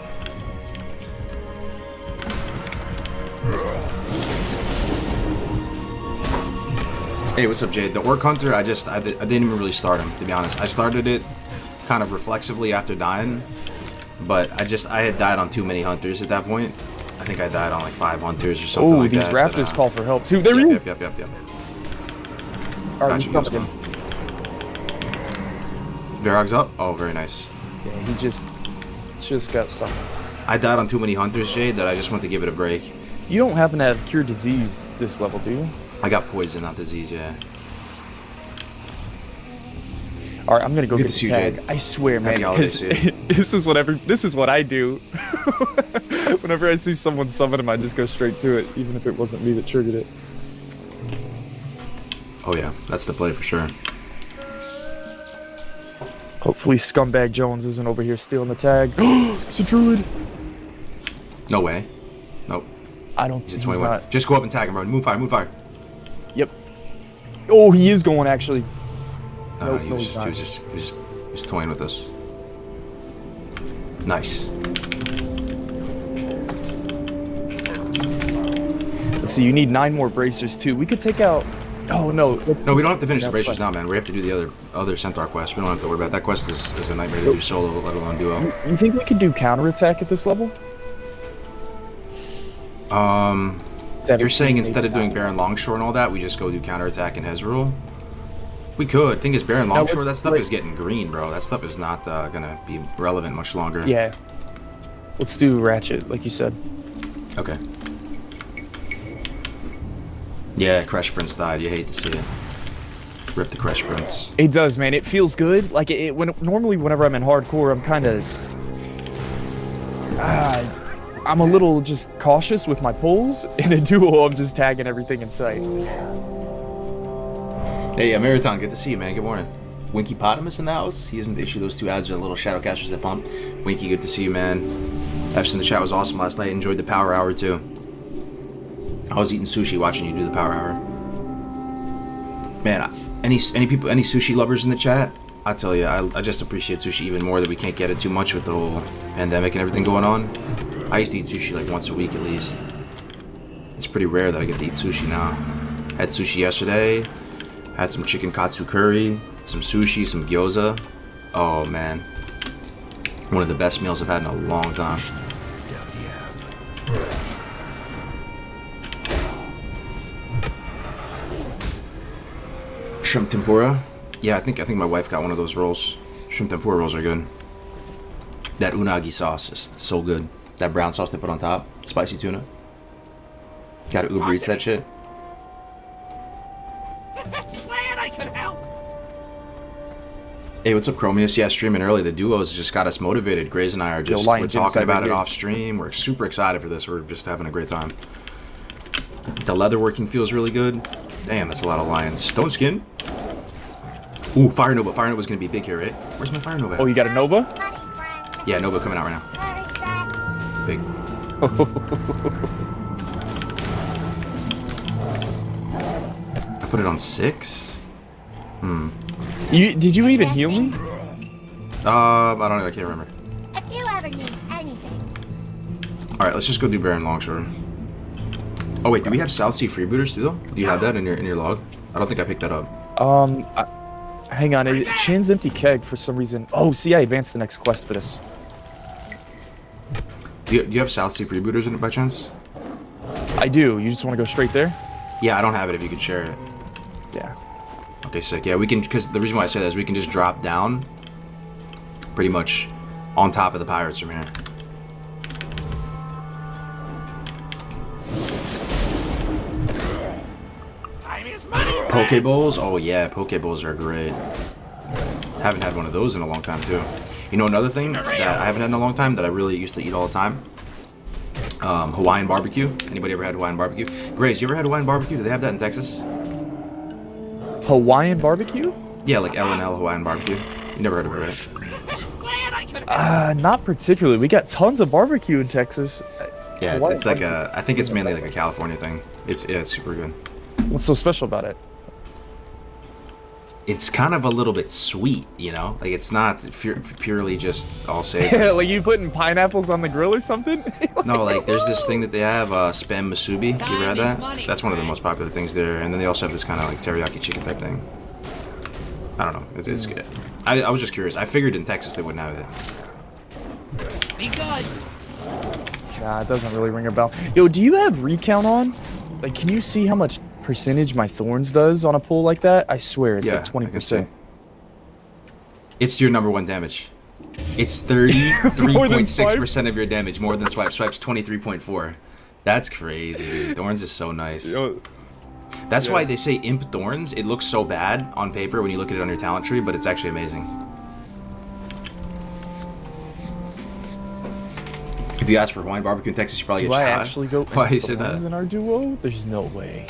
Hey, what's up, Jade? The Orc Hunter, I didn't even really start him, to be honest. I started it kind of reflexively after dying, but I had died on too many hunters at that point. I think I died on like 5 hunters or something like that. Oh, these raptors call for help too. There we go. Yep. Alright, Gotcha, he's coming in. Verog's up? Oh, very nice. Yeah, he just got something. I died on too many hunters, Jade, that I just want to give it a break. You don't happen to have cure disease this level, do you? I got poison, not disease, yeah. Alright, I'm gonna go Good get to the see you, tag. Jade. I swear, man, Happy holidays, because this is what I do. Whenever I see someone summon him, I just go straight to it, even if it wasn't me that triggered it. Oh yeah, that's the play for sure. Hopefully Scumbag Jones isn't over here stealing the tag. It's a druid! No way. Nope. I don't He's think a he's 21. not. Just go up and tag him, bro. Move fire. Yep. Oh, he is going, actually. No, Nope, he no, was he's just toying with us. Nice. Let's see, you need 9 more bracers, too. We could take out... Oh, no. No, we don't have to finish the Yeah, bracers but- now, man. We have to do the other Centaur quest. We don't have to worry about that. Quest is a nightmare to do solo, let alone duo. You think we could do counterattack at this level? You're saying instead of doing Baron Longshore and all that, we just go do counterattack and Hezrul? We could. Thing is, Baron Longshore, that stuff is getting green, bro. That stuff is not gonna be relevant much longer. Yeah. Let's do Ratchet, like you said. Okay. Yeah, Crash Prince died. You hate to see it. Rip the Crash Prince. It does, man. It feels good. Like, normally whenever I'm in hardcore, I'm kind of... I'm a little just cautious with my pulls. In a duo, I'm just tagging everything in sight. Hey, Marathon, good to see you, man. Good morning. Winky Potamus in the house. He isn't the issue. Those 2 ads are little shadow casters that pump. Winky, good to see you, man. F's in the chat was awesome last night. Enjoyed the power hour, too. I was eating sushi watching you do the power hour. Man, any sushi lovers in the chat? I tell you, I just appreciate sushi even more that we can't get it too much with the whole pandemic and everything going on. I used to eat sushi like once a week at least. It's pretty rare that I get to eat sushi now. Had sushi yesterday. Had some chicken katsu curry, some sushi, some gyoza. Oh man, one of the best meals I've had in a long time. Shrimp tempura. Yeah, I think my wife got one of those rolls. Shrimp tempura rolls are good. That unagi sauce is so good. That brown sauce they put on top, spicy tuna. Gotta Uber Eats that shit. Glad I could help. Hey, what's up, Chromius? Yeah, streaming early. The duos just got us motivated. Graze and I are just Lion we're Jim talking Cyber about it Gig. off stream. We're super excited for this. We're just having a great time. The leather working feels really good. Damn, that's a lot of lions. Stone skin. Ooh, Fire Nova. Fire Nova's gonna be big here, right? Where's my Fire Nova at? Oh, you got a Nova? Yeah, Nova coming out right now. Big. I put it on 6? Did you even heal me? I don't know. I can't remember. If you ever need anything. Alright, let's just go do Baron Longshore. Oh wait, do we have South Sea freebooters too? Though? Do you have that in your log? I don't think I picked that up. Hang on. Chin's empty keg for some reason. Oh, see, I advanced the next quest for this. Do you have South Sea freebooters in it by chance? I do. You just want to go straight there? Yeah, I don't have it. If you could share it. Yeah. Okay, sick. Yeah, we can, because the reason why I say that is we can just drop down pretty much on top of the pirates from here. Time is money. Pokeballs? Oh yeah, Pokeballs are great. Haven't had one of those in a long time too. You know another thing that I haven't had in a long time that I really used to eat all the time? Hawaiian barbecue. Anybody ever had Hawaiian barbecue? Grace, you ever had Hawaiian barbecue? Do they have that in Texas? Hawaiian barbecue? Yeah, like L&L Hawaiian barbecue. You never heard of it, right? Glad I could help. Not particularly. We got tons of barbecue in Texas. Yeah, Hawaiian it's like barbecue. I think it's mainly like a California thing. It's super good. What's so special about it? It's kind of a little bit sweet, you know? Like, it's not purely just all savory. Like you putting pineapples on the grill or something? No, like, there's this thing that they have, spam musubi. You ever had that? That's one of the most popular things there. And then they also have this kind of, like, teriyaki chicken type thing. I don't know. It's good. I was just curious. I figured in Texas they wouldn't have it. Be good. Nah, it doesn't really ring a bell. Yo, do you have recount on? Like, can you see how much percentage my thorns does on a pull like that? I swear, it's like I can see. 20%. It's your number one damage. It's 33.6% of your damage, more than Swipe. Swipe's 23.4. That's crazy, dude. Thorns is so nice. That's why they say Imp Thorns. It looks so bad on paper when you look at it on your talent tree, but it's actually amazing. If you ask for Hawaiian barbecue in Texas, you probably Do get I shot. actually go Why you say thorns that? in our duo? There's no way.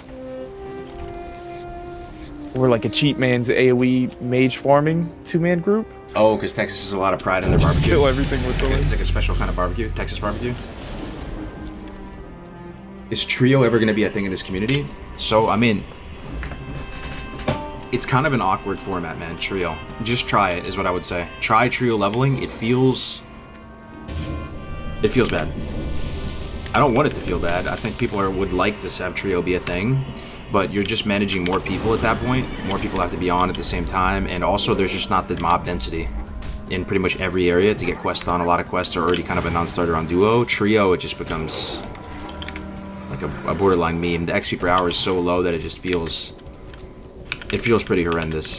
We're like a cheap man's AoE mage farming two-man group. Oh, because Texas has a lot of pride in their Just barbecue. kill everything with It's thorns. like a special kind of barbecue, Texas barbecue. Is trio ever going to be a thing in this community? So, I mean, it's kind of an awkward format, man, trio. Just try it, is what I would say. Try trio leveling. It feels bad. I don't want it to feel bad. I think people would like to have trio be a thing, but you're just managing more people at that point. More people have to be on at the same time, and also there's just not the mob density in pretty much every area to get quests on. A lot of quests are already kind of a non-starter on duo. Trio, it just becomes like a borderline meme. The XP per hour is so low that it just feels pretty horrendous.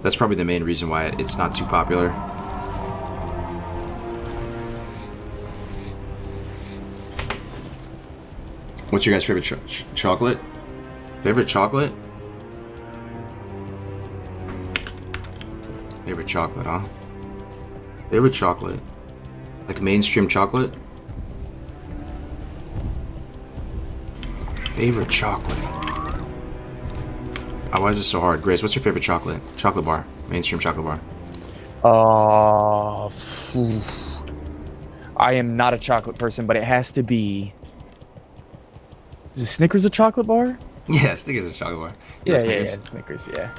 That's probably the main reason why it's not too popular. What's your guys' favorite chocolate? Favorite chocolate? Favorite chocolate, huh? Favorite chocolate? Like mainstream chocolate? Favorite chocolate? Oh, why is this so hard? Grace, what's your favorite chocolate? Chocolate bar. Mainstream chocolate bar. I am not a chocolate person, but it has to be. Is a Snickers a chocolate bar? Yeah, Snickers is a chocolate bar. Yeah, Snickers? Snickers, yeah.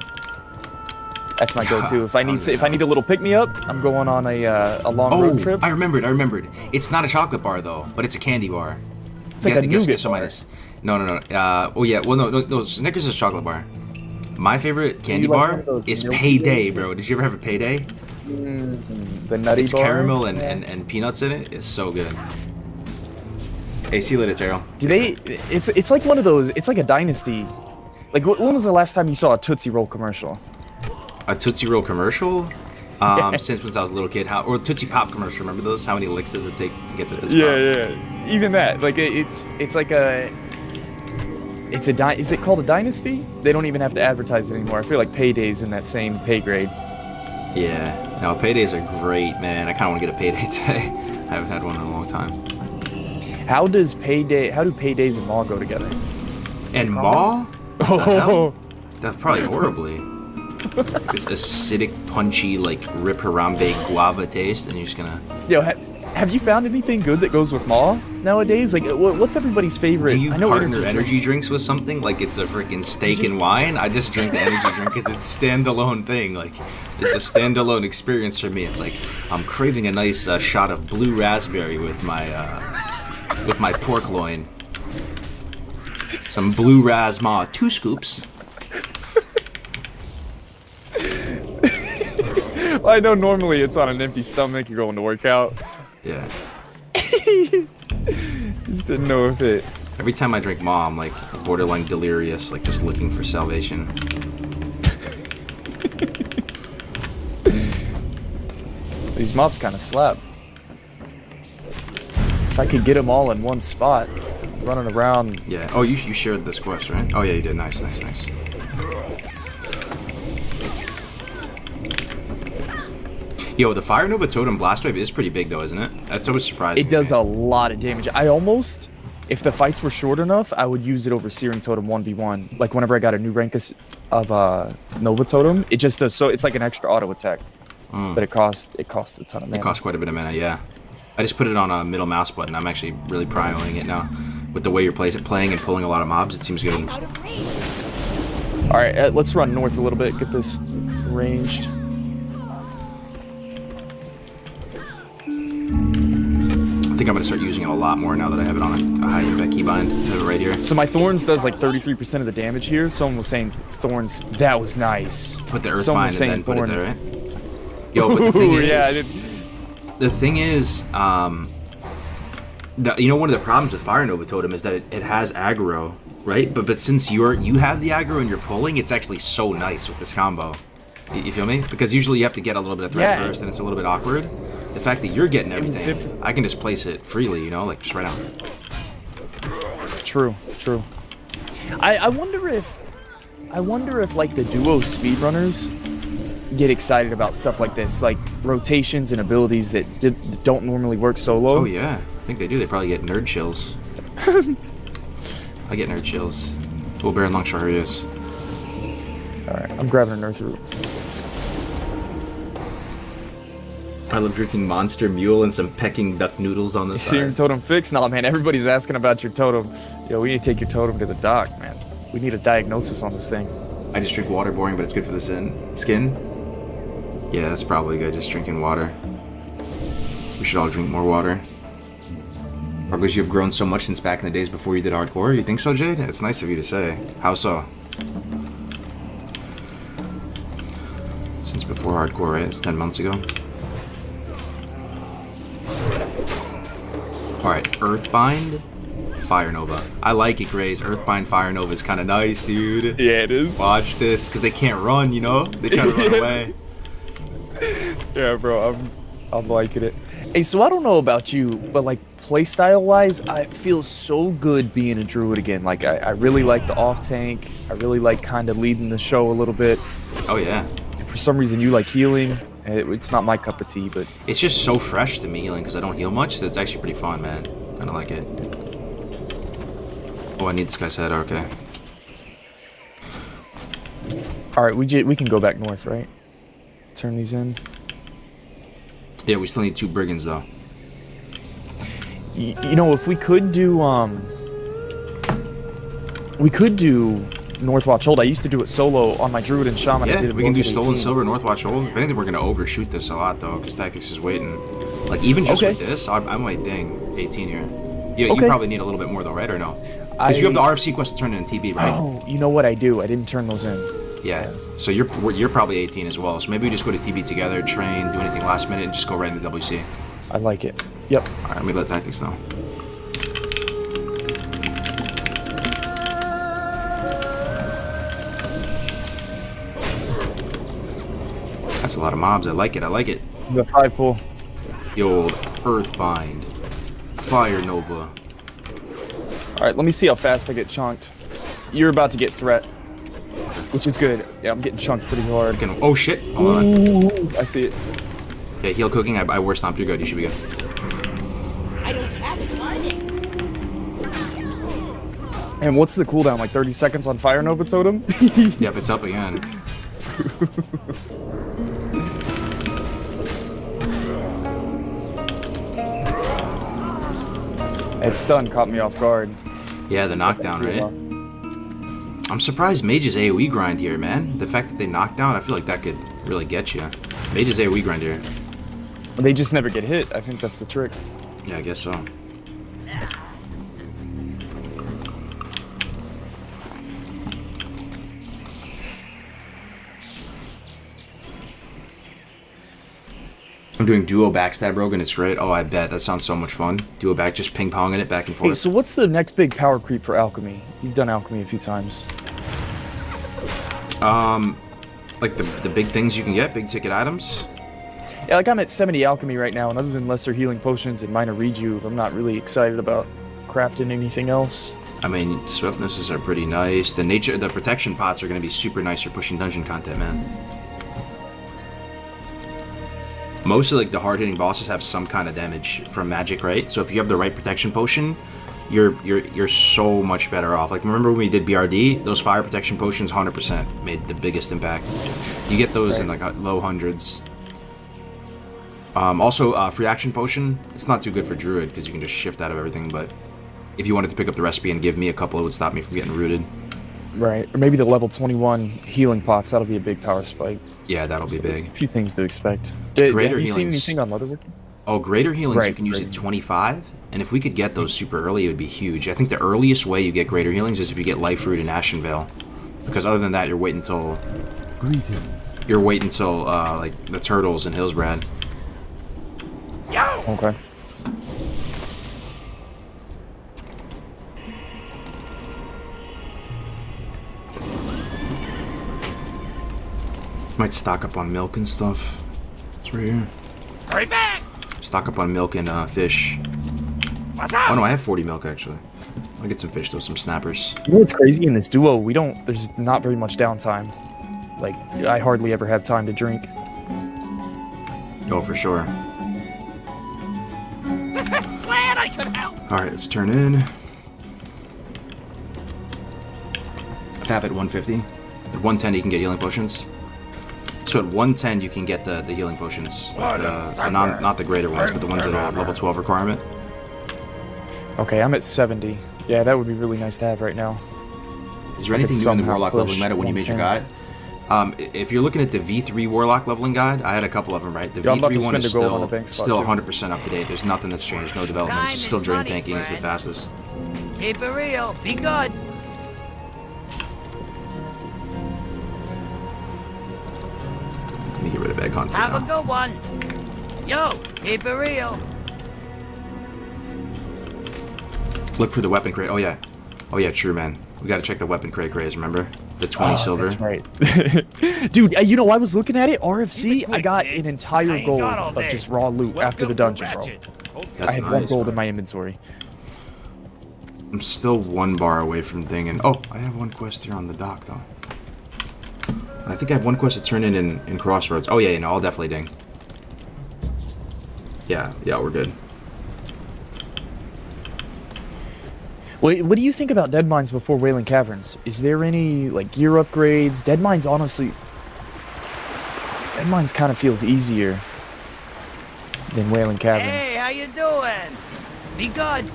That's my go-to. If I need a little pick-me-up, I'm going on a long road trip. I remembered. It's not a chocolate bar though, but it's a candy bar. It's like a nougat bar. No. Snickers is a chocolate bar. My favorite candy like bar one of those is milky Payday, ones? bro. Did you ever have a Payday? The nutty It's bar. caramel and peanuts in it. It's so good. Hey, see you later, Terrell. Do they? It's like one of those. It's like a dynasty. Like when was the last time you saw a Tootsie Roll commercial? A Tootsie Roll commercial? Since when I was a little kid. Or Tootsie Pop commercial. Remember those? How many licks does it take to get to Tootsie Pop? Yeah. Even that. Like it's like a. Is it called a dynasty? They don't even have to advertise it anymore. I feel like Payday's in that same pay grade. Yeah. No, Paydays are great, man. I kind of want to get a Payday today. I haven't had one in a long time. How do Paydays and Maw go together? And Maw? Oh, That's probably horribly. This acidic, punchy, like Rip Harambe guava taste, and you're just gonna. yo, have you found anything good that goes with Maw nowadays? Like, what's everybody's favorite? Do you I know partner energy drinks with something? Like it's a freaking steak and wine? I just drink the energy drink because it's standalone thing. Like, it's a standalone experience for me. It's like I'm craving a nice shot of blue raspberry with my pork loin. Some blue Razma, 2 scoops. Well, I know normally it's on an empty stomach. You're going to work out. Yeah. Just didn't know if it. Every time I drink Maw, I'm like borderline delirious, like just looking for salvation. These mobs kind of slap. If I could get them all in one spot, running around. Yeah. Oh, you shared this quest, right? Oh yeah, you did. Nice, nice, nice. Yo, the Fire Nova Totem Blast Wave is pretty big though, isn't it? That's always surprising. It does me. a lot of damage. I almost, if the fights were short enough, I would use it over Searing Totem 1v1. Like whenever I got a new rank of Nova Totem, it just does so. It's like an extra auto attack, but it costs a ton of mana. It costs quite a bit of mana, yeah. I just put it on a middle mouse button. I'm actually really prioing it now. With the way you're playing and pulling a lot of mobs, it seems good. All right, let's run north a little bit. Get this ranged. I think I'm gonna start using it a lot more now that I have it on a high impact keybind. I have it right here. So my Thorns does like 33% of the damage here. Someone was saying Thorns, that was nice. Put the Someone Earthbind was and then put it Thorns. there, right? Yo, but the thing Ooh, is, yeah, I did. the thing is, you know, one of the problems with Fire Nova Totem is that it has aggro, right? But since you have the aggro and you're pulling, it's actually so nice with this combo. You feel me? Because usually you have to get a little bit of threat first, and it's a little bit awkward. The fact that you're getting everything, I can just place it freely, you know, like just right now. True. I wonder if like the duo speedrunners get excited about stuff like this, like rotations and abilities that don't normally work solo. Oh yeah, I think they do. They probably get nerd chills. I get nerd chills. Full Baron Longshore, here he is. Alright, I'm grabbing an Earth Root. I love drinking Monster Mule and some pecking duck noodles on the Searing side. Totem fix? Nah, man, everybody's asking about your totem. Yo, we need to take your totem to the doc, man. We need a diagnosis on this thing. I just drink water, boring, but it's good for the skin. Yeah, that's probably good, just drinking water. We should all drink more water. Because you've grown so much since back in the days before you did hardcore. You think so, Jade? It's nice of you to say. How so? Since before hardcore, right? It's 10 months ago. Alright, Earthbind, Fire Nova. I like it, Grays. Earthbind, Fire Nova is kind of nice, dude. Yeah, it is. Watch this, because they can't run, you know? They try to run away. Yeah, bro, I'm liking it. Hey, so I don't know about you, but like playstyle wise, I feel so good being a druid again. Like I really like the off tank. I really like kind of leading the show a little bit. Oh yeah. And for some reason, you like healing. It's not my cup of tea, but It's just so fresh to me healing because I don't heal much, so it's actually pretty fun, man. Kind of like it. Oh, I need this guy's head. Okay. all right, we can go back north, right? Turn these in. Yeah, we still need 2 brigands though. You know, if we could do Northwatch Hold. I used to do it solo on my Druid and Shaman. I Yeah, did it we can both do at Stolen 18. Silver, Northwatch Hold. If anything, we're gonna overshoot this a lot though, because Tactics is waiting. Like even just Okay. with this, I might ding 18 here. Yeah, Okay. you probably need a little bit more though, right? Or no? Because you have the RFC quest to turn in TB, right? Oh, you know what I do? I didn't turn those in. Yeah. So you're probably 18 as well. So maybe we just go to TB together, train, do anything last minute, and just go right into WC. I like it. Yep. All right, let me let Tactics know. That's a lot of mobs. I like it. I like it. The 5 pull. The old Earthbind, Fire Nova. All right, let me see how fast I get chunked. You're about to get threat, which is good. Yeah, I'm getting chunked pretty hard. Oh shit! Hold on. Ooh, I see it. Okay, heal cooking. I war stomped. You're good. You should be good. I don't have it fighting. And what's the cooldown? Like 30 seconds on Fire Nova Totem? Yep, it's up again. That stun caught me off guard. Yeah, the knockdown, right? I'm surprised Mage's AoE grind here, man. The fact that they knock down, I feel like that could really get you. Mage's AoE grind here. They just never get hit. I think that's the trick. Yeah, I guess so. I'm doing duo backstab rogue and it's great. Oh, I bet. That sounds so much fun. Duo back, just ping-ponging it back and forth. Hey, so what's the next big power creep for alchemy? You've done alchemy a few times. Like the big things you can get, big ticket items. Yeah, like I'm at 70 alchemy right now, and other than lesser healing potions and minor rejuve, I'm not really excited about crafting anything else. I mean, swiftnesses are pretty nice. The protection pots are going to be super nice for pushing dungeon content, man. Most of like the hard-hitting bosses have some kind of damage from magic, right? So if you have the right protection potion, you're so much better off. Like remember when we did BRD, those fire protection potions 100% made the biggest impact. You get those in like low hundreds. Also, free action potion. It's not too good for druid because you can just shift out of everything. But if you wanted to pick up the recipe and give me a couple, it would stop me from getting rooted. Right, or maybe the level 21 healing pots. That'll be a big power spike. Yeah, that'll be big. A few things to expect. Greater have you seen healings. anything on Leatherworking? Oh, greater healings Right, you can use greater at 25, and if we could get those super early, it would be huge. I think the earliest way you get greater healings is if you get Life Root and Ashen Veil, because other than that, you're waiting until like the Turtles and Hillsbrad. Okay. Might stock up on milk and stuff. It's right here. Hurry back! Stock up on milk and fish. What's up? Oh no, I have 40 milk actually. I'll get some fish though, some snappers. You know what's crazy in this duo? There's not very much downtime. Like, I hardly ever have time to drink. Oh, for sure. Glad I could help. Alright, let's turn in. Tap at 150. At 110 you can get healing potions. So at 110 you can get the healing potions. Not the greater ones, but the ones that are level 12 requirement. Okay, I'm at 70. Yeah, that would be really nice to have right now. Is there anything new in the somehow Warlock push leveling meta when you made your guide? 110. If you're looking at the V3 Warlock leveling guide, I had a couple of them, right? The Yeah, I'm about to V3 one spend is a gold on the bank slot, still too. 100% up to date. There's nothing that's changed, no developments. Time It's still is drain money, tanking is the friend. fastest. Keep it real. Be good. Let me get rid of Egg Hunt for Have a now. good one. Yo, keep it real. Look for the weapon crate. Oh yeah. Oh yeah, true, man. We gotta check the weapon crate craze, remember? The 20 silver. That's right. Dude, you know, I was looking at it, RFC, Keep it I got quick, an kid. entire I ain't gold got all of day. just raw loot after the dungeon, bro. That's I had nice, 1 gold man. in my inventory. I'm still 1 bar away from dinging. Oh, I have 1 quest here on the dock, though. I think I have 1 quest to turn in Crossroads. Oh, yeah, no, I'll definitely ding. Yeah, we're good. What do you think about Dead Mines before Wailing Caverns? Is there any, like, gear upgrades? Dead Mines, honestly... Dead Mines kind of feels easier than Wailing Caverns. Hey, how you doing? Be good.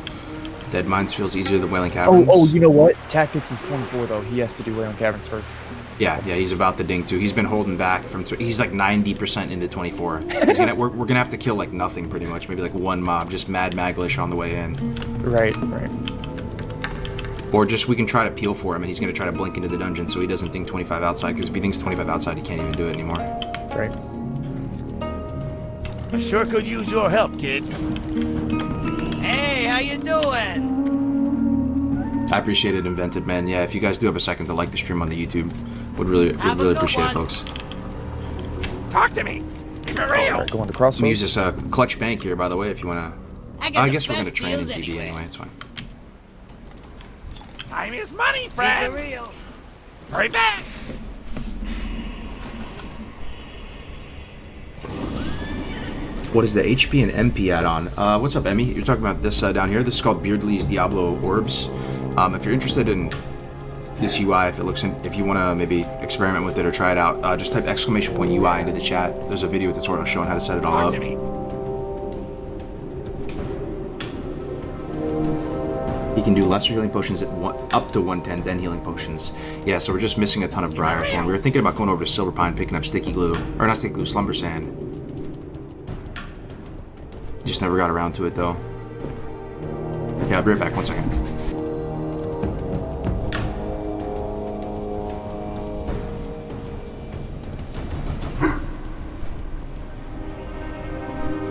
Dead Mines feels easier than Wailing Caverns. Oh, you know what? Tactics is 24, though. He has to do Wailing Caverns first. Yeah, he's about to ding, too. He's been holding back from... He's like 90% into 24. We're gonna have to kill, like, nothing, pretty much. Maybe, like, 1 mob. Just Mad Maglish on the way in. Right. Or just we can try to peel for him, and he's going to try to blink into the dungeon so he doesn't think 25 outside, because if he thinks 25 outside, he can't even do it anymore. Right. I sure could use your help, kid. Hey, how you doing? I appreciate it, Invented, man. Yeah, if you guys do have a second to like the stream on the YouTube, would really Have a good appreciate it, one. folks. Talk to me. Keep it real. Alright, going to I'm Crossroads. going to use this clutch bank here, by the way, if you want to... got I the guess we're going to best train in deals TV anyway. anyway, it's fine. Time is money, friend. Keep it real. Hurry back. What is the HP and MP add-on? What's up, Emmy? You're talking about this down here. This is called Beardley's Diablo Orbs. If you're interested in this UI, if you want to maybe experiment with it or try it out, just type !UI into the chat. There's a video tutorial showing how to set it all Talk up. to me. You can do lesser healing potions at up to 110, then healing potions. Yeah, so we're just missing a ton of Briarthorn. We were thinking about going over to Silverpine, picking up sticky glue, or not sticky glue, slumber sand. Just never got around to it though. Yeah, I'll be right back. 1 second.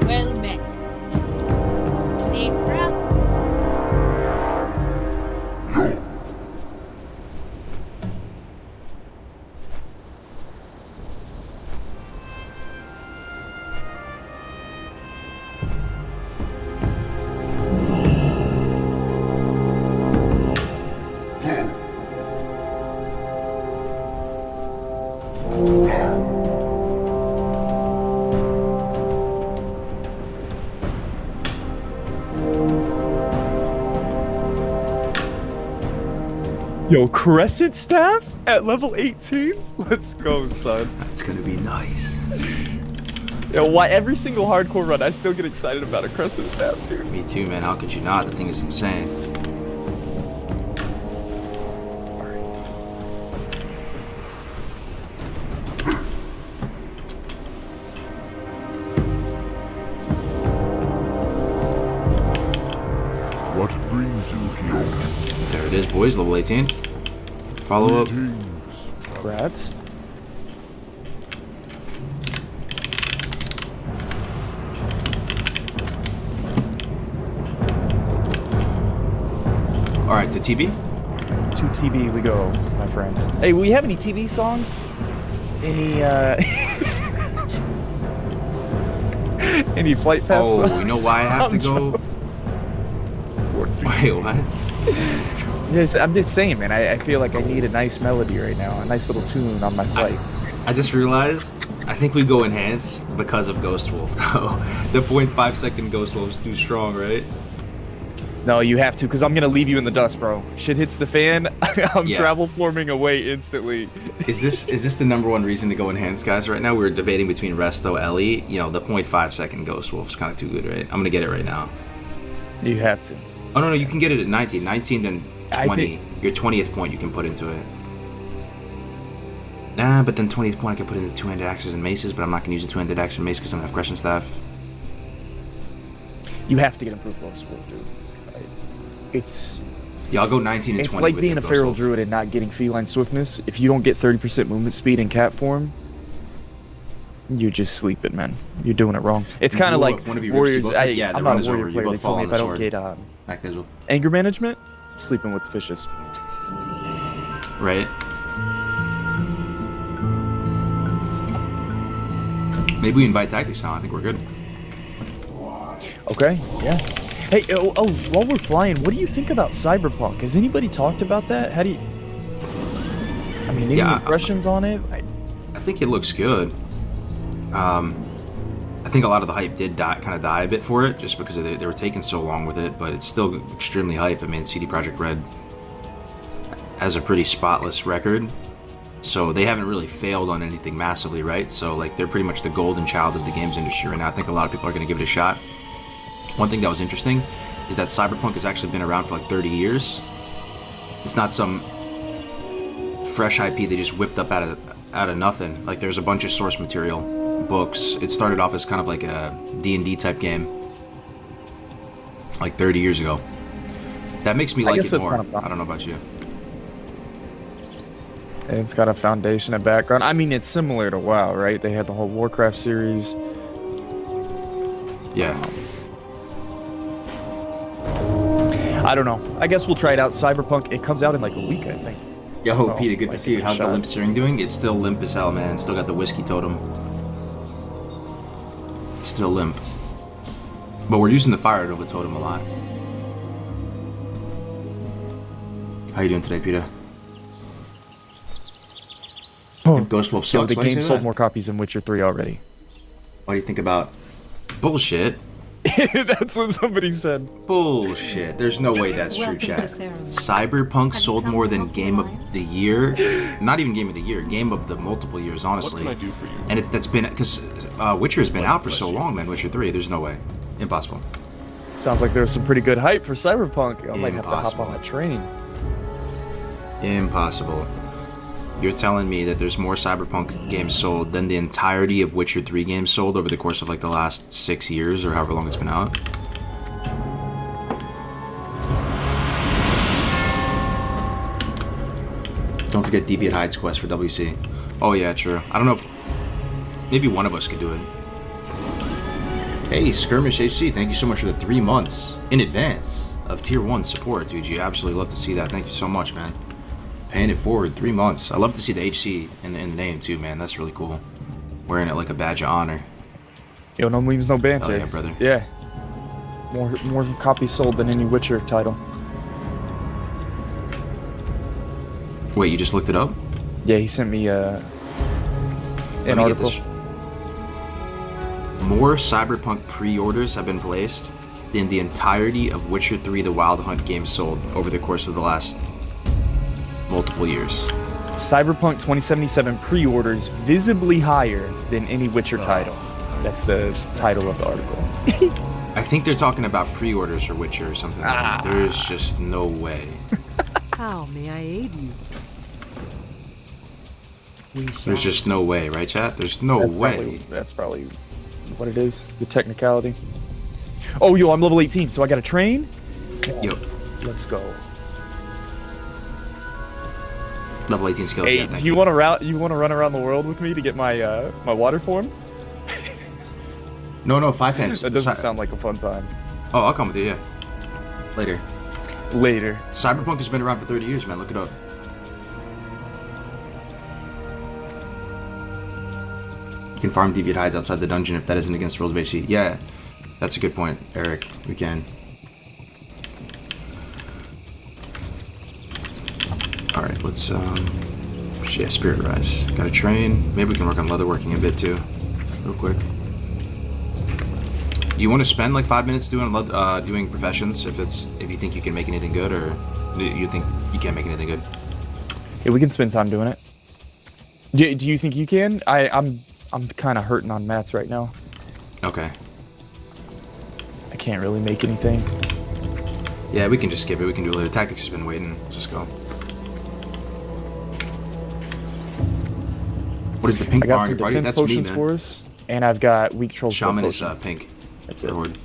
Well met. Safe travels. Yo, Crescent Staff at level 18? Let's go, son. That's gonna be nice. Yo, why every single hardcore run I still get excited about a Crescent Staff, dude. Me too, man. How could you not? The thing is insane. What brings you here? There it is, boys. Level 18. Follow up. Rats. All right, to TB. To TB we go, my friend. Hey, we have any TB songs? Any, any flight path Oh, songs? you know why I have to go? Wait, what? Yes, I'm just saying, man. I feel like I need a nice melody right now, a nice little tune on my flight. I just realized, I think we go enhance because of Ghost Wolf, though. The 0.5 second Ghost Wolf is too strong, right? No, you have to, because I'm going to leave you in the dust, bro. Shit hits the fan, I'm Yeah. travel forming away instantly. Is this the number one reason to go enhance, guys, right now? We were debating between Resto, Ellie. You know, the 0.5 second Ghost Wolf is kind of too good, right? I'm going to get it right now. You have to. Oh, no, you can get it at 19. 19, then I 20. Your 20th point you can put into it. Nah, but then 20th point I can put into two-handed axes and maces, but I'm not going to use a two-handed axe and mace because I don't have Crescent Staff. You have to get improved Ghost Wolf, dude. Right? It's... Yeah, I'll go 19 and 20. It's like with being your a Ghost feral Wolf. druid and not getting feline swiftness. If you don't get 30% movement speed in cat form, you're just sleeping, man. You're doing it wrong. It's kind of Rule like if one of you warriors. rips you both- yeah, the I'm run not is a warrior over. You player. They both told me fall if I on don't the get Back as well. anger management, sleeping with the fishes. Right? Maybe we invite tactics now. I think we're good. Okay, yeah. Hey, while we're flying, what do you think about Cyberpunk? Has anybody talked about that? How do you... I mean, any Yeah, impressions on it? I think it looks good. I think a lot of the hype did kind of die a bit for it, just because they were taking so long with it, but it's still extremely hype. I mean, CD Projekt Red has a pretty spotless record, so they haven't really failed on anything massively, right? So, like, they're pretty much the golden child of the games industry right now. I think a lot of people are going to give it a shot. One thing that was interesting is that Cyberpunk has actually been around for like 30 years. It's not some fresh IP they just whipped up out of nothing. Like, there's a bunch of source material, books. It started off as kind of like a D&D type game like 30 years ago. That makes me like guess it that's more. kind of fun. I don't know about you. It's got a foundation and background. I mean, it's similar to WoW, right? They had the whole Warcraft series. Yeah. I don't know. I guess we'll try it out. Cyberpunk, it comes out in like a week, I think. Yo, Oh, Peter, good to like see you. a How's the shot. limp steering doing? It's still limp as hell, man. Still got the whiskey totem. It's still limp. But we're using the fire Nova totem a lot. How you doing today, Peter? Ghost Wolf So sucks. the Why do you game say sold that? more copies than Witcher 3 already. What do you think about bullshit? That's what somebody said. Bullshit. There's no way that's true, Welcome to chat. Theron. Cyberpunk sold come more to than help Game the of Alliance? the Year. Not even Game of the Year. Game of the multiple years, honestly. What can I do for you? And that's been because Witcher's been out for so long, man. Witcher 3. There's no way. Impossible. Sounds like there's some pretty good hype for Cyberpunk. I might have to hop Impossible. on that train. Impossible. You're telling me that there's more Cyberpunk games sold than the entirety of Witcher 3 games sold over the course of like the last 6 years or however long it's been out? Don't forget Deviant Hide's quest for WC. Oh yeah, true. I don't know if maybe one of us could do it. Hey, Skirmish HC, thank you so much for the 3 months in advance of Tier 1 support, dude. You absolutely love to see that. Thank you so much, man. Paying it forward, 3 months. I love to see the HC in the name, too, man. That's really cool. Wearing it like a badge of honor. Yo, no memes, no banter. Oh, yeah, brother. Yeah. More copies sold than any Witcher title. Wait, you just looked it up? Yeah, he sent me an Let me get article. this. More Cyberpunk pre-orders have been placed than the entirety of Witcher 3 The Wild Hunt games sold over the course of the last multiple years. Cyberpunk 2077 pre-orders visibly higher than any Witcher title. That's the title of the article. I think they're talking about pre-orders for Witcher or something. There's just no way. How may I aid you? There's just no way, right, chat? There's no way. That's probably what it is. The technicality. Oh, yo, I'm level 18, so I got to train. Yep. Let's go. Level 18 skills. Hey, yeah, thank do you want to You want to run around the world with me to get my my water form? No, 5 hands. That doesn't sound like a fun time. Oh, I'll come with you, yeah. Later. Later. Cyberpunk has been around for 30 years, man. Look it up. You can farm deviant hides outside the dungeon if that isn't against rules of HC. Yeah, that's a good point, Eric. We can. Alright, let's, yeah, Spirit Rise. Gotta train. Maybe we can work on leatherworking a bit, too. Real quick. Do you want to spend, like, 5 minutes doing doing professions if you think you can make anything good, or do you think you can't make anything good? Yeah, we can spend time doing it. Do you think you can? I'm kind of hurting on mats right now. Okay. I can't really make anything. Yeah, we can just skip it. We can do it later. Tactics has been waiting. Let's just go. What is the pink I got bar on some your body? defense That's me, potions man. for us, and I've got weak trolls. Shaman is pink. That's it. Horde.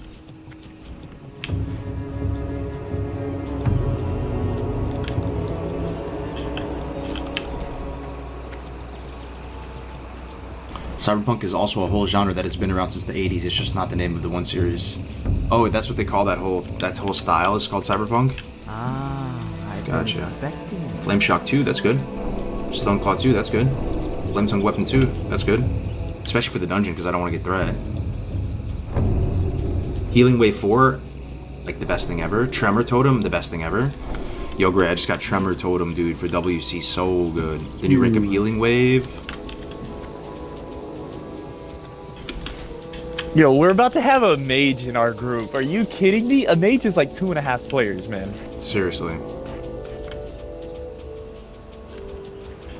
Cyberpunk is also a whole genre that has been around since the 80s. It's just not the name of the one series. Oh, that's what they call that whole style is called Cyberpunk? I've Gotcha. been expecting it. Flame Shock 2, that's good. Stone Claw 2, that's good. Flame Tongue Weapon 2, that's good. Especially for the dungeon, because I don't want to get threat. Healing Wave 4, like the best thing ever. Tremor Totem, the best thing ever. Yo, Gray, I just got Tremor Totem, dude, for WC, so good. The new rank of Healing Wave. Yo, we're about to have a mage in our group. Are you kidding me? A mage is like 2.5 players, man. Seriously.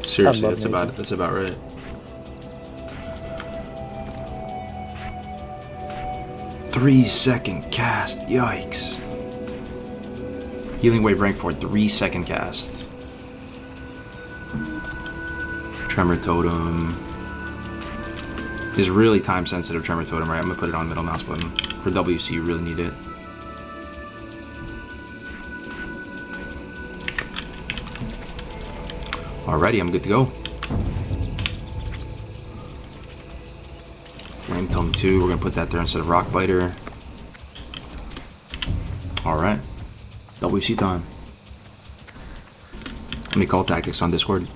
I Seriously, love that's about right. Three-second cast, yikes. Healing Wave rank for 3-second cast. Tremor Totem is really time sensitive. Tremor Totem, right? I'm gonna put it on middle mouse button. For WC, you really need it. Alrighty, I'm good to go. Flame Tongue 2, we're gonna put that there instead of Rock Biter. Alright. WC time. Let me call tactics on Discord.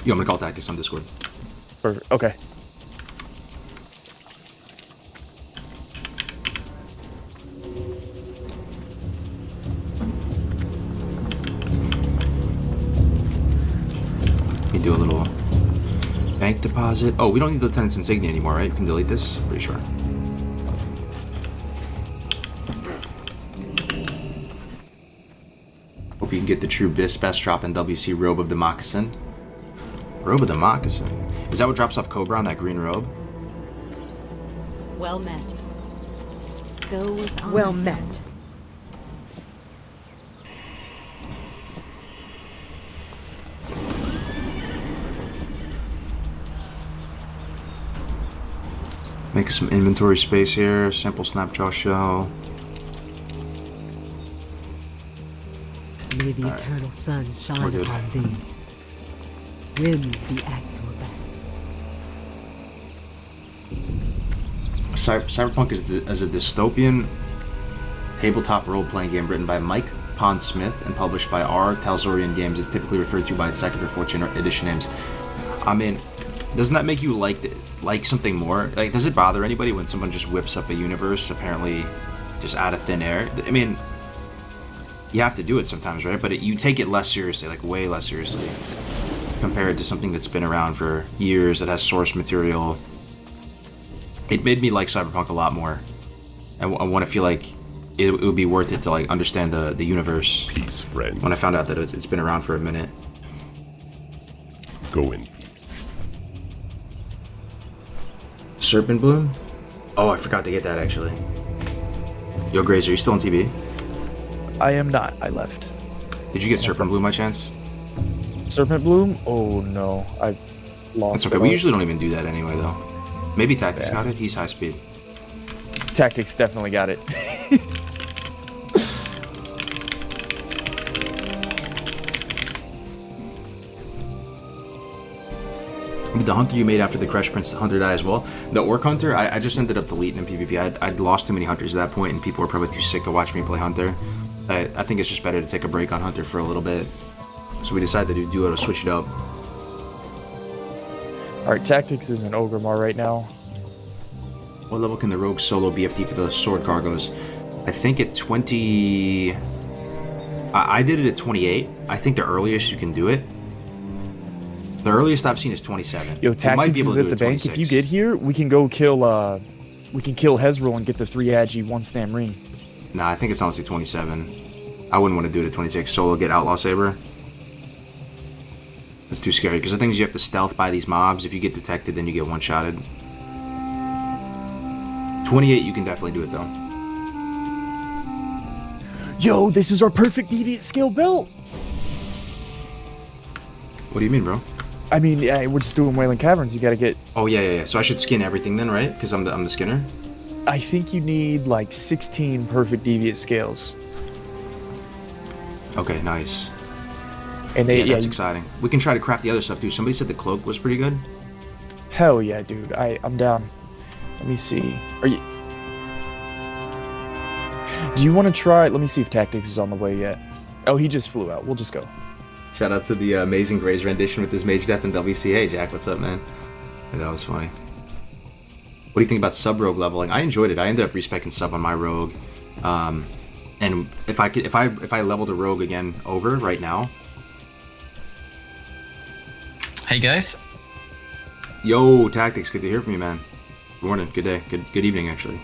Yo, I'm gonna call tactics on Discord. Perfect. Okay. Let me do a little bank deposit. Oh, we don't need the Lieutenant's Insignia anymore, right? We can delete this? Pretty sure. Hope you can get the true best drop in WC Robe of the Moccasin. Robe of the Moccasin. Is that what drops off Cobra on that green robe? Well met. Go with honor. Well met. Make some inventory space here. Simple snapjaw shell. May the eternal sun We're shine good. upon thee. Winds be at your back. Cyberpunk is a dystopian tabletop role-playing game written by Mike Pond Smith and published by R. Talzorian Games, and typically referred to by its second or fourth edition names. I mean, doesn't that make you like something more? Like, does it bother anybody when someone just whips up a universe, apparently just out of thin air? I mean, you have to do it sometimes, right? But you take it less seriously, like way less seriously, compared to something that's been around for years, that has source material. It made me like Cyberpunk a lot more. I want to feel like it would be worth it to like understand the universe. Peace, friend. When I found out that it's been around for a minute. Go in peace. Serpent Bloom? Oh, I forgot to get that actually. Yo, Graze, are you still on TV? I am not. I left. Did you get Serpent Bloom by chance? Serpent Bloom? Oh no, I lost. That's okay. it We all. usually don't even do that anyway, though. Maybe Tactics got it. He's high speed. Tactics definitely got it. The hunter you made after the Crash Prince hunter died as well. The Orc Hunter, I just ended up deleting in PvP. I'd lost too many hunters at that point, and people were probably too sick of watching me play Hunter. I think it's just better to take a break on Hunter for a little bit. So we decided to do it, to switch it up. Alright, Tactics is in Ogrimmar right now. What level can the Rogue solo BFT for the sword cargoes? I think at 20... I did it at 28. I think the earliest you can do it. The earliest I've seen is 27. Yo, You might be Tactics able is to at do the it bank. 26. If you get here, we can go kill Hezril and get the 3 Agi 1 stam ring. Nah, I think it's honestly 27. I wouldn't want to do it at 26. Solo get Outlaw Saber. It's too scary, because the thing is you have to stealth by these mobs. If you get detected, then you get one-shotted. 28, you can definitely do it, though. Yo, this is our perfect deviant scale belt! What do you mean, bro? I mean, yeah, we're just doing Wailing Caverns. You gotta get... Oh, yeah. So I should skin everything then, right? Because I'm the skinner? I think you need, like, 16 perfect deviant scales. Okay, nice. And they, Yeah, that's exciting. We can try to craft the other stuff, too. Somebody said the cloak was pretty good. Hell yeah, dude. I'm down. Let me see. Are you... Do you want to try... Let me see if Tactics is on the way yet. Oh, he just flew out. We'll just go. Shout out to the amazing Graze rendition with his Mage Death and WC. Hey, Jack, what's up, man? Yeah, that was funny. What do you think about sub-rogue leveling? I enjoyed it. I ended up respecing sub on my rogue. And if I leveled a rogue again over right now... Hey, guys. Yo, Tactics, good to hear from you, man. Good morning, good day, good evening, actually.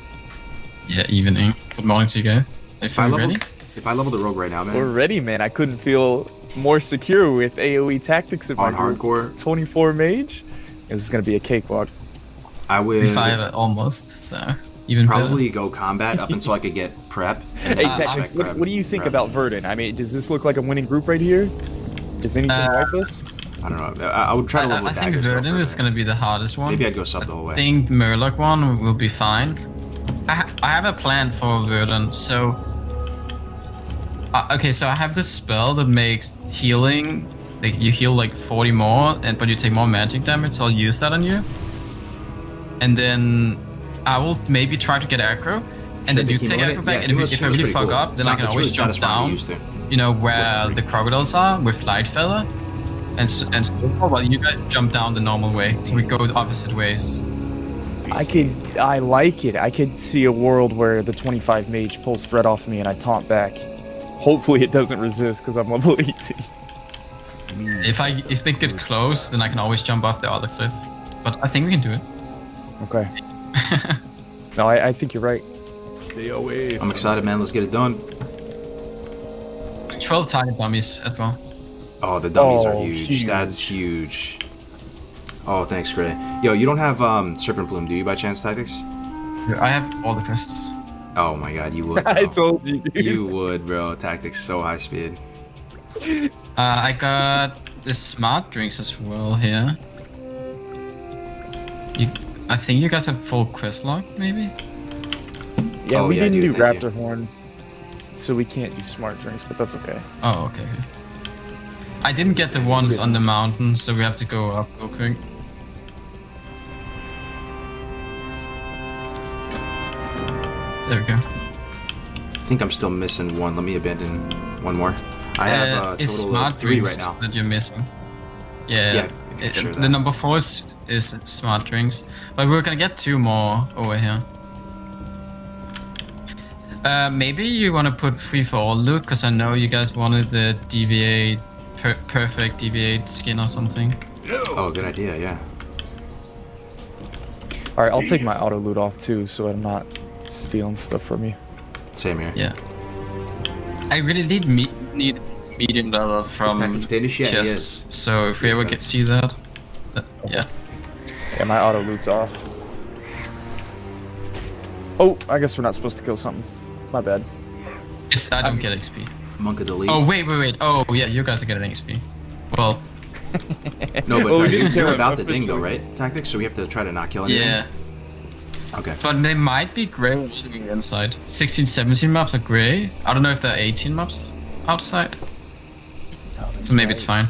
Yeah, evening. Good morning to you guys. If I ready? If I level the rogue right now, man. We're ready, man. I couldn't feel more secure with AoE Tactics in my On group. hardcore. 24 mage. This is gonna be a cakewalk. I would 5 almost, so even probably better. go combat up until I could get prep. And Hey, then Tactics, respect what, prep, what do you think prep. about Verdun? I mean, does this look like a winning group right here? Does anything like this? I don't know. I would try to level I think daggers. though, Verdun for is a gonna be the hardest one. Maybe I'd go sub the whole way. I think the Murloc one will be fine. I have a plan for Verdun, so... okay, so I have this spell that makes healing... Like, you heal like 40 more, but you take more magic damage, so I'll use that on you. And then I will maybe try to get aggro, and then you take aggro back, and if I really fuck up, then I can always jump down, you know, where the crocodiles are, with Light Feather, and so while you guys jump down the normal way, so we go the opposite ways. I like it. I could see a world where the 25 mage pulls thread off me and I taunt back. Hopefully it doesn't resist because I'm level 18. If they get close, then I can always jump off the other cliff. But I think we can do it. Okay. No, I think you're right. Stay away. I'm excited, man. Let's get it done. 12 target dummies as well. Oh, the dummies are Oh, huge. huge. That's huge. Oh, thanks, Gray. Yo, you don't have Serpent Bloom, do you, by chance, Tactics? I have all the quests. Oh my god, you would. I bro. told you, dude. You would, bro. Tactics so high speed. I got the smart drinks as well here. I think you guys have full quest log, maybe? Yeah, Oh, we yeah, didn't dude, do thank raptor horns, so we can't do smart drinks, but that's okay. Oh, okay. I didn't get the ones on the mountain, so we have to go up real quick. There we go. I think I'm still missing one. Let me abandon one more. I have a it's total smart of 3 drinks right now. that you're missing. Yeah, Yeah, if you sure the that. number 4 is smart drinks, but we're gonna get 2 more over here. Maybe you want to put free for all loot, because I know you guys wanted the deviate, perfect deviate skin or something. Oh, good idea, yeah. Alright, I'll take my auto loot off too, so I'm not stealing stuff from you. Same here. Yeah. I really need medium leather from Tactics Danish? Yeah, he chests, is. so if we ever get see that, yeah. Yeah, my auto loot's off. Oh, I guess we're not supposed to kill something. My bad. I don't get XP. Monk of the League. Oh, wait. Oh, yeah, you guys are getting XP. Well, No, but Well, we I didn't think kill we're him about the ding though, officially. right? Tactics, so we have to try to not kill anything? yeah. Okay. But they might be gray on the inside. 16, 17 maps are gray. I don't know if there are 18 maps outside. So maybe it's fine.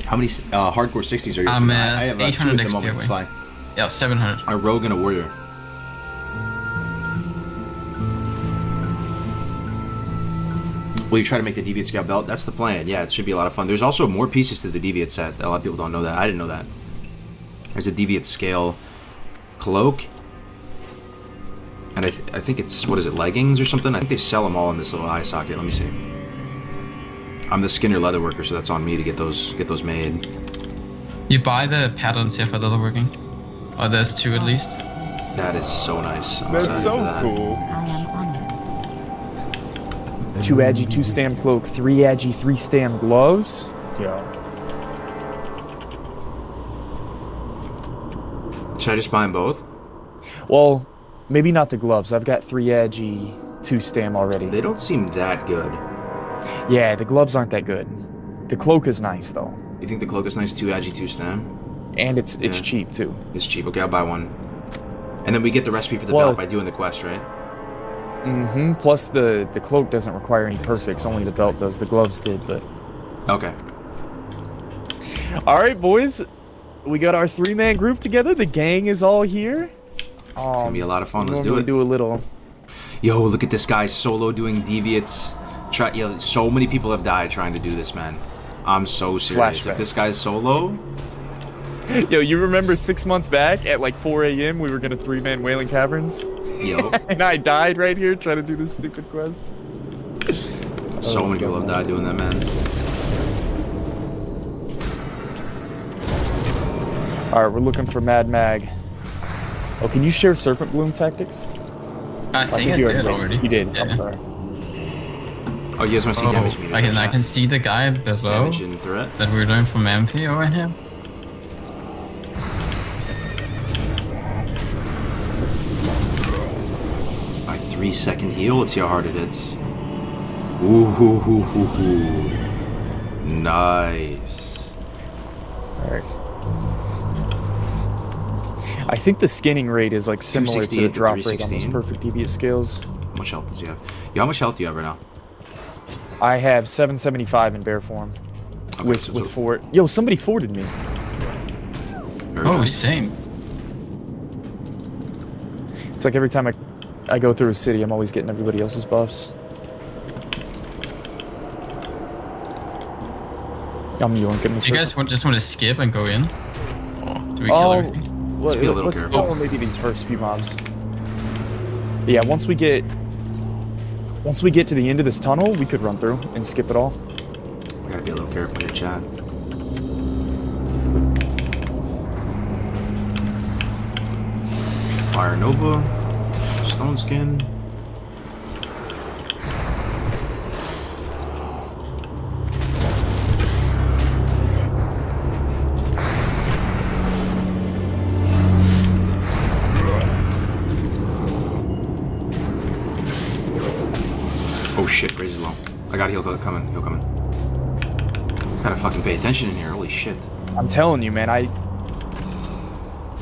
How many hardcore 60s are you? I'm I have 2 at 800 the moment. XP away. Sly. Yeah, 700. A rogue and a warrior. Will you try to make the Deviant Scout belt? That's the plan. Yeah, it should be a lot of fun. There's also more pieces to the Deviant set. A lot of people don't know that. I didn't know that. There's a Deviant Scale cloak. And I think it's, what is it, leggings or something? I think they sell them all in this little eye socket. Let me see. I'm the Skinner leatherworker, so that's on me to get those made. You buy the patterns here for leatherworking. Or there's 2 at least. That is so nice. I'm That's excited so for that. cool. I am honored. 2 agi, 2 stam cloak, 3 agi, 3 stam gloves. Yeah. Should I just buy them both? Well, maybe not the gloves. I've got 3 agi, 2 stam already. They don't seem that good. Yeah, the gloves aren't that good. The cloak is nice though, You think the cloak is nice? 2 agi, 2 stem? and it's Yeah. cheap too. It's cheap. Okay, I'll buy one. And then we get the recipe for the Well, belt by doing the quest, right? Mm-hmm. Plus the cloak doesn't require any perfects. Only the belt does. The gloves did, but. Okay. All right, boys. We got our 3-man group together. The gang is all here. It's gonna be a lot of fun. Let's do Normally it. do a little. Yo, look at this guy solo doing deviates. So many people have died trying to do this, man. I'm so serious. If this Flashbacks. guy's solo, Yo, you remember 6 months back at like 4 a.m. we were gonna 3-man Wailing Caverns, yo, and I died right here trying to do this stupid quest. so many so people have bad. died doing that, man. All right, we're looking for Mad Mag. Oh, can you share Serpent Bloom tactics? I think I you did already. You did. Yeah. I'm sorry. Oh, you guys want to see damage meters? I can see the guy below Damage and threat. that we're doing from Amphi over here. My 3-second heal. Let's see how hard it is. Ooh, hoo, hoo, hoo, hoo. Nice. All right. I think the skinning rate is like similar to the 268 to drop rate on those 316. perfect deviant scales. How much health does he have? Yo, how much health do you have right now? I have 775 in bear form. Okay, with so with it's a- fort. Yo, somebody forted me. Very Oh, nice. same. It's like every time I go through a city, I'm always getting everybody else's buffs. I'm yoinking the Do you guys just want to skip and go in? Or do we kill everything? Let's be a little let's careful. go on maybe these first few mobs. Yeah, once we get to the end of this tunnel, we could run through and skip it all. We gotta be a little careful here, chat. Fire Nova, Stone Skin. Oh shit, Raise is low. I got heal coming, heal coming. Gotta fucking pay attention in here, holy shit. I'm telling you, man,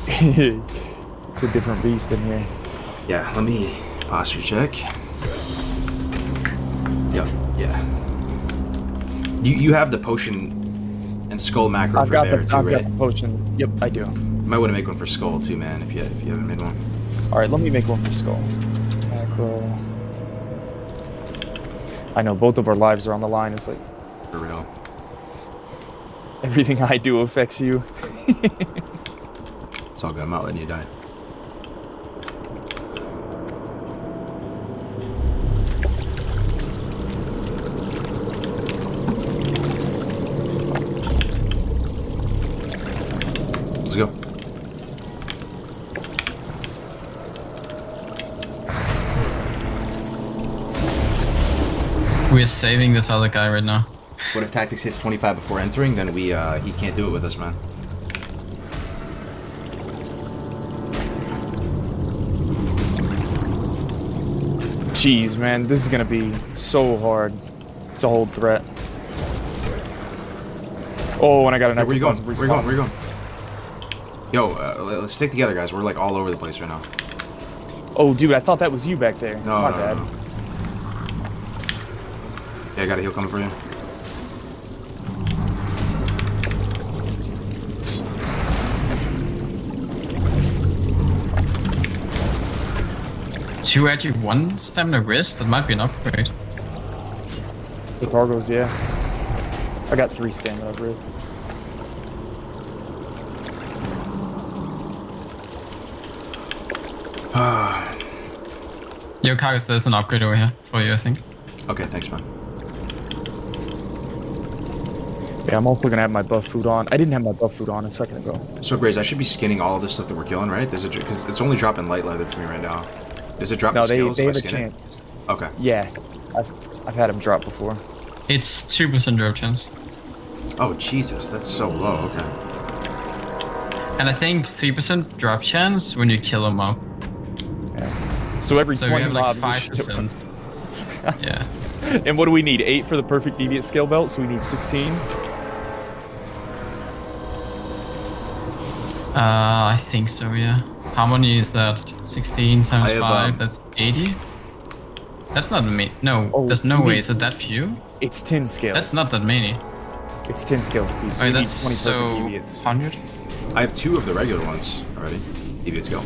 it's a different beast in here. Yeah, let me posture check. Yep, yeah. You have the potion and skull macro I've for got bear the too, right? potion. Yep, I do. Might want to make one for Skull too, man. If you haven't made one. All right, let me make one for Skull. Macro. I know both of our lives are on the line. It's like For real. everything I do affects you. It's all good. I'm not letting you die. Let's go. We're saving this other guy right now. What if Tactics hits 25 before entering? Then he can't do it with us, man. Jeez, man, this is gonna be so hard to hold threat. Oh, and I got an Where you going? respawn. Where you going? Where you going? Yo, let's stick together, guys. We're like all over the place right now. Oh, dude, I thought that was you back there. No, My no, bad. no. Yeah, I got a heal coming for you. Two actually, one stamina wrist. That might be an upgrade. The cargoes, yeah. I got 3 stamina, bro. Yo, Kagos, there's an upgrade over here for you, I think. Okay, thanks, man. Yeah, I'm also gonna have my buff food on. I didn't have my buff food on a second ago. So, Graze, I should be skinning all of this stuff that we're killing, right? Does it? Because it's only dropping light leather for me right now. Does it drop No, the they scales if I have a skin it? chance. Okay. Yeah, I've had them drop before. It's 2% drop chance. Oh, Jesus, that's so low. Okay. And I think 3% drop chance when you kill a mob. Yeah. So every So we 20 have like mobs. 5%. Yeah. And what do we need? 8 for the perfect deviant scale belt, so we need 16. I think so, yeah. How many is that? 16 times I have, 5, that's 80? That's not many. No, Oh, there's no you way. mean- Is it that few? It's 10 scales. That's not that many. It's 10 scales apiece. So Alright, we need that's 20 so perfect deviants. 100? I have 2 of the regular ones already. Deviant skill.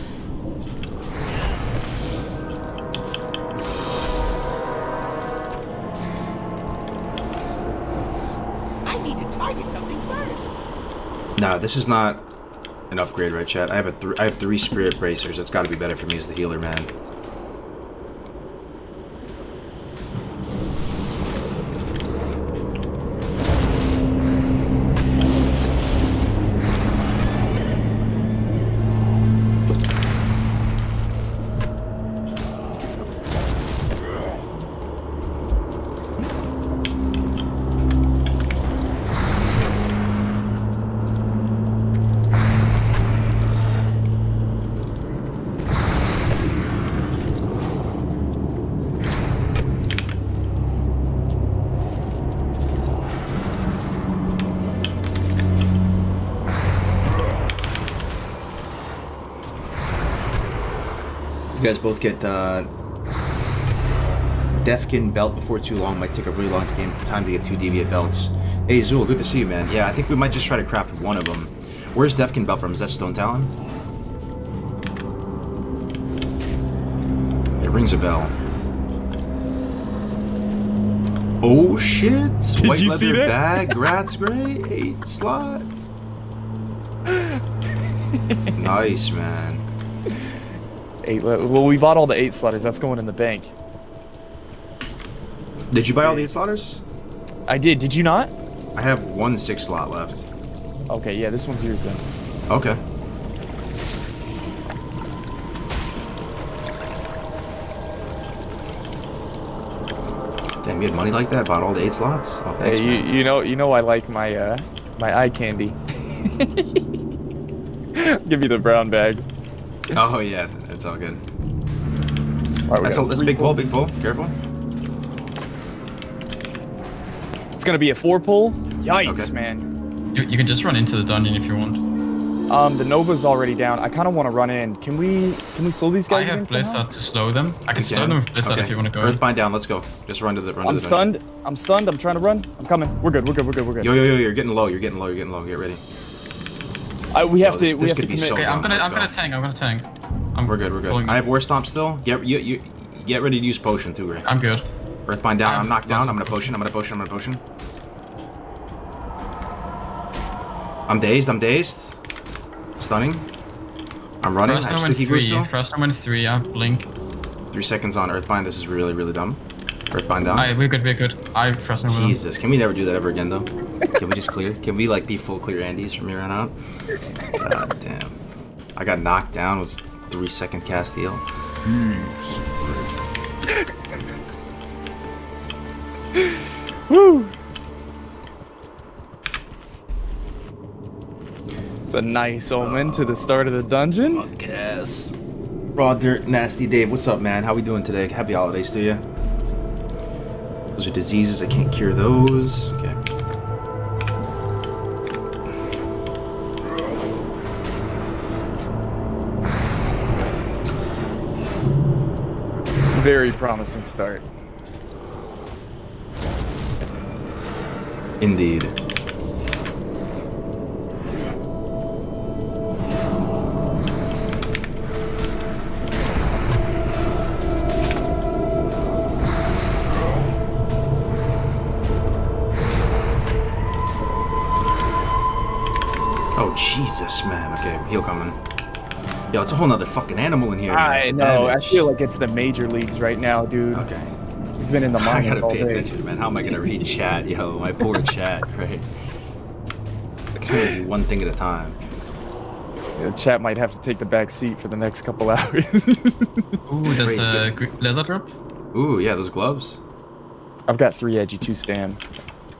I need to target something first. Nah, this is not an upgrade, right, chat? I have 3 spirit bracers. That's got to be better for me as the healer, man. You guys both get Defkin belt before too long. Might take a really long time to get 2 deviant belts. Hey Zool, good to see you, man. Yeah, I think we might just try to craft one of them. Where's Defkin belt from? Is that Stone Talon? It rings a bell. Oh shit! Did White you leather see that? bag, Gratz Gray, 8 slot. Nice, man. 8. Well, we bought all the 8 slotters. That's going in the bank. Did you buy all the 8 slotters? I did. Did you not? I have 1 6 slot left. Okay, yeah, this one's yours then. Okay. Damn, you had money like that? Bought all the 8 slots? Oh, thanks, Hey, man. you know I like my my eye candy. Give you the brown bag. Oh, yeah, it's all good. All right, That's a big pull, big pull. Careful. It's gonna be a 4 pull. Yikes, Okay. man. You can just run into the dungeon if you want. The Nova's already down. I kind of want to run in. Can we slow these I guys have again somehow? Blizzard to slow them. I can You slow can? them with Blizzard Okay. if you want to go. Earthbind down, let's go. Just run to the I'm dungeon. stunned. I'm stunned. I'm trying to run. I'm coming. We're good. We're good. We're good. We're good. Yo, you're getting low. You're getting low. Get ready. We have this to. We have could to be commit. so Okay, I'm dumb. gonna tank. I'm gonna tank. We're good. pulling- I have War Stomp still. You get ready to use potion too, Ray. I'm good. Earthbind down. I'm I'm knocked down. lots I'm of gonna potion. I'm dazed. Stunning. I'm running. First I have one went Sticky Glue 3. still. First one went 3. I have blink. 3 seconds on Earthbind. This is really, really dumb. Earthbind down. We're good. I first one. Jesus, can we never do that ever again, though? Can we just clear? Can we, like, be full clear Andes from here on out? God damn. I got knocked down. It was 3-second cast heal. He's Woo! It's a nice omen to the start of the dungeon. Yes. Raw Dirt Nasty Dave, what's up, man? How we doing today? Happy holidays to you. Those are diseases. I can't cure those. Okay. Very promising start. Indeed. Oh, Jesus, man. Okay, heal coming. Yo, it's a whole nother fucking animal in here. I man. know. I Damage. feel like it's the major leagues right now, dude. Okay. We've been in the I mines gotta all pay day. attention, man. How am I gonna read chat? Yo, my poor chat, right? I can only do one thing at a time. Yeah, chat might have to take the back seat for the next couple hours. Ooh, there's Praise a God. leather drop. Ooh, yeah, those gloves. I've got 3 edgy 2 stam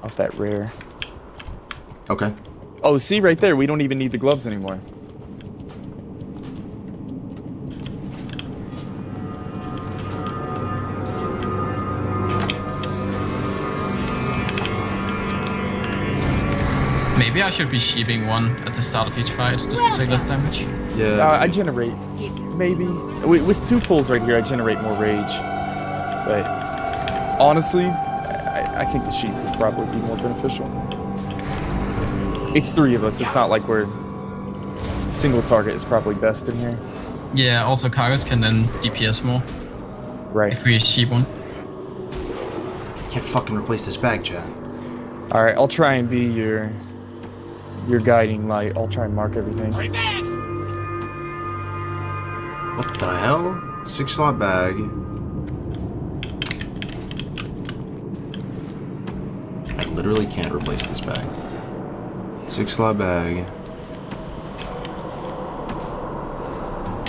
off that rare. Okay. Oh, see right there, we don't even need the gloves anymore. Maybe I should be sheeping one at the start of each fight, just to take less damage. Yeah. I generate, maybe. With 2 pulls right here, I generate more rage. But honestly, I think the sheep would probably be more beneficial. It's 3 of us, it's not like we're... Single target is probably best in here. Yeah, also cargoes can then DPS more Right. if we sheep one. Can't fucking replace this bag, chat. Alright, I'll try and be your guiding light. I'll try and mark everything. What the hell? 6-slot bag. I literally can't replace this bag. 6-slot bag.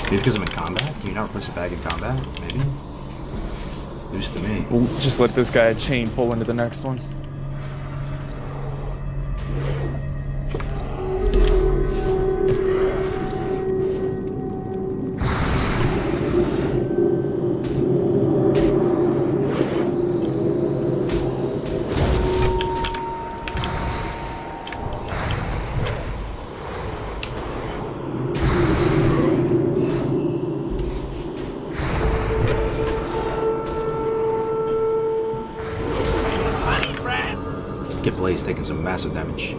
Maybe because I'm in combat? Can you not replace a bag in combat? Maybe? News to me. We'll just let this guy chain pull into the next one. Get Blaze taking some massive damage.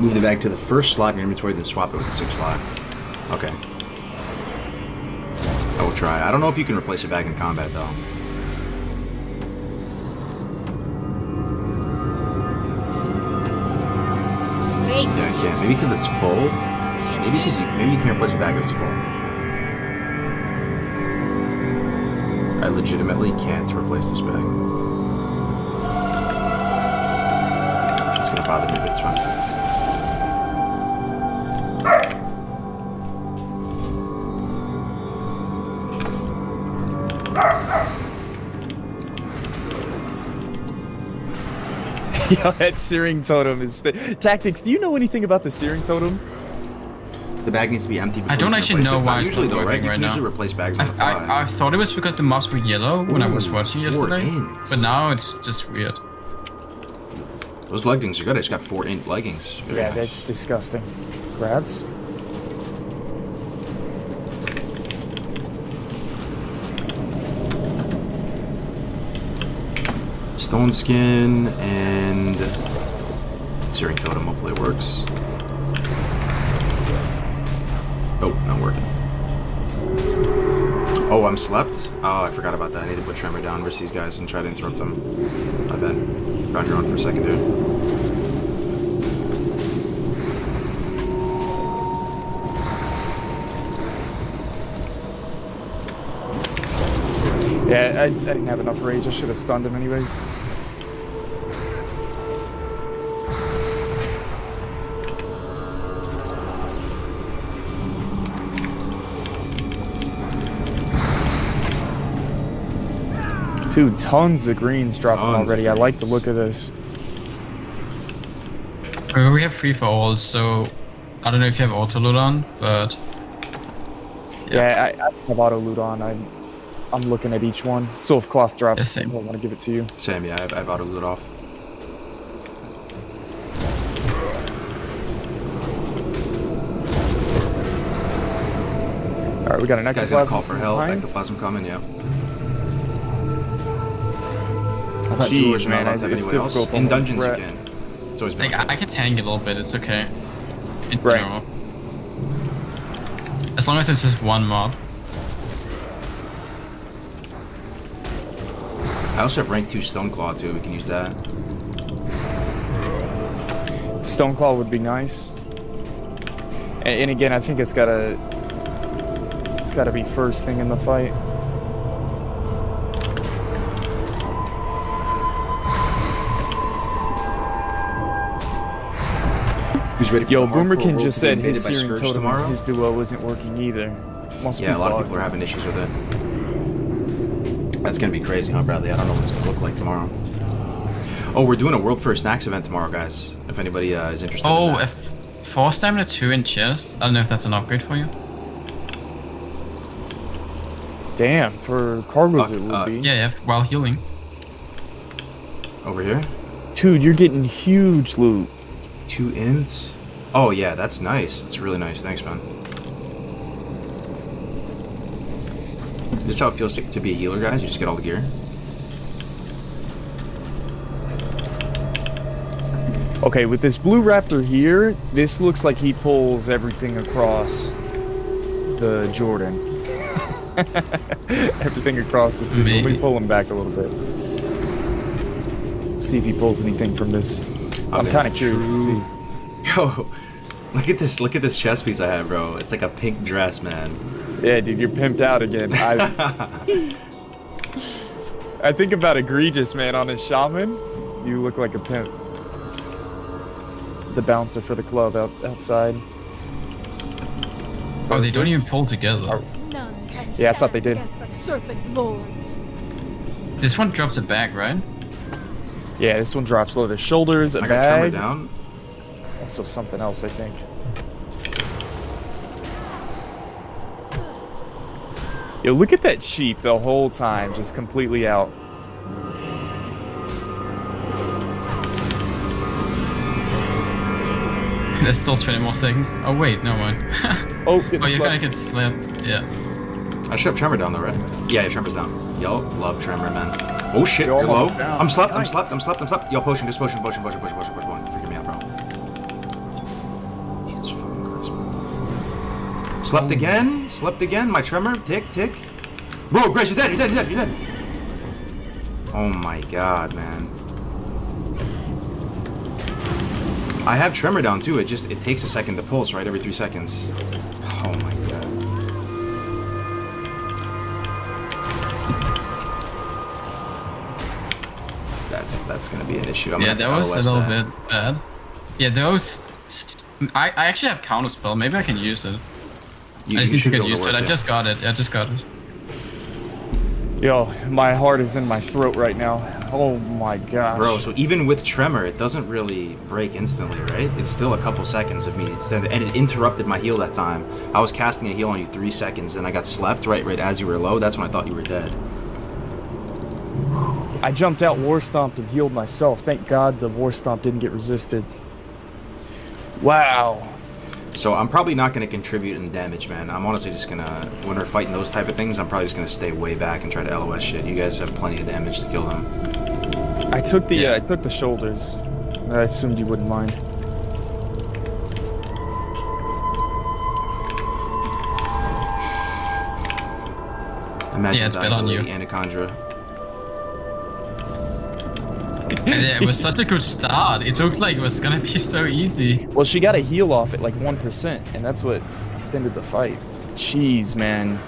Move the bag to the first slot in your inventory, then swap it with the 6th slot. Okay. I will try. I don't know if you can replace a bag in combat, though. Yeah, I can't. Maybe because it's full. Maybe you can't replace a bag if it's full. I legitimately can't replace this bag. It's gonna bother me, but it's fine. Yo, that searing totem is... Tactics, do you know anything about the searing totem? The bag needs to be empty before I don't you can actually replace know it. why Not it's usually not though, right? working You right can now. usually replace bags on the fly. I thought it was because the mobs were yellow when I was Ooh, watching 4 yesterday, ints. but now it's just weird. Those leggings are good. I just got 4 int leggings. Very Yeah, nice. that's disgusting. Grads? Stone skin and searing totem. Hopefully it works. Oh, not working. Oh, I'm slept? Oh, I forgot about that. I need to put Tremor down versus these guys and try to interrupt them. My bad. You're on your own for a second, dude. Yeah, I didn't have enough rage. I should have stunned him anyways. Dude, tons of greens dropping already. I like the look of this. We have free for all, so I don't know if you have auto loot on, but yeah, I have auto loot on. I'm looking at each one. So if cloth drops, I want to give it to you. Same, yeah, I have auto loot off. All right, we got an extra ectoplasm. Call for help. Ectoplasm coming, yeah. Jeez, man, it's difficult in dungeons you can. It's always been like, I can tank it a little bit. It's okay. Right. You know, as long as it's just one mob. I also have rank 2 Stoneclaw too. We can use that. Stoneclaw would be nice. And again, I think it's gotta be first thing in the fight. Who's ready for Yo, the hardcore Boomerkin world just to be said his invaded by searing Scourge totem tomorrow? and his duo isn't working either. Must be Yeah, a lot of bugged. people are having issues with it. That's gonna be crazy, huh, Bradley? I don't know what it's gonna look like tomorrow. Oh, we're doing a World First Snacks event tomorrow, guys. If anybody is interested. Oh, in that. if 4 stamina 2 in chest. I don't know if that's an upgrade for you. Damn, for cargoes it would be. Yeah, while healing. Over here? Dude, you're getting huge loot. 2 ints? Oh yeah, that's nice. That's really nice. Thanks, man. This is how it feels to be a healer, guys. You just get all the gear. Okay, with this blue raptor here, this looks like he pulls everything across the Jordan. Everything across the city. Let me pull him back a little bit. See if he pulls anything from this. I'm kind of curious to see. Yo, look at this! Look at this chest piece I have, bro. It's like a pink dress, man. Yeah, dude, you're pimped out again. I think about egregious, man, on his shaman. You look like a pimp. The bouncer for the club outside. Oh, they don't even pull together. Yeah, I thought they did. The serpent lords. This one drops a bag, right? Yeah, this one drops leather shoulders, a I got bag. Tremor down. Also something else, I think. Yo, look at that sheep the whole time, just completely out. There's still 20 more seconds. Oh wait, no mind. Oh, you're gonna get slapped. Yeah. I should have Tremor down though, right? Yeah, Tremor's down. Yo, love Tremor, man. Oh shit, you're low. almost down. I'm slept. Nice. I'm slept. Yo, potion, just potion. Freaking me out, bro. Jesus fucking Christ, man. Slept again. My Tremor, tick. Bro, Grace, you're dead. Oh my god, man. I have Tremor down too. It takes a second to pulse, right? Every 3 seconds. Oh my god. That's gonna be an issue. Yeah, that was a little bit bad. Yeah, those. I actually have counterspell. Maybe I can use it. I just need to get used to it. I just got it. Yo, my heart is in my throat right now. Oh my gosh. Bro, so even with Tremor, it doesn't really break instantly, right? It's still a couple seconds of me. And it interrupted my heal that time. I was casting a heal on you 3 seconds, and I got slept right as you were low. That's when I thought you were dead. I jumped out, war stomped, and healed myself. Thank God the war stomp didn't get resisted. Wow. So I'm probably not going to contribute in damage, man. I'm honestly just going to, when we're fighting those type of things, I'm probably just going to stay way back and try to LOS shit. You guys have plenty of damage to kill them. I took the shoulders. I assumed you wouldn't mind. Imagine Yeah, it's dying bet on to you. Lady Anacondra. Yeah, it was such a good start. It looked like it was gonna be so easy. Well, she got a heal off at like 1%, and that's what extended the fight. Jeez, man.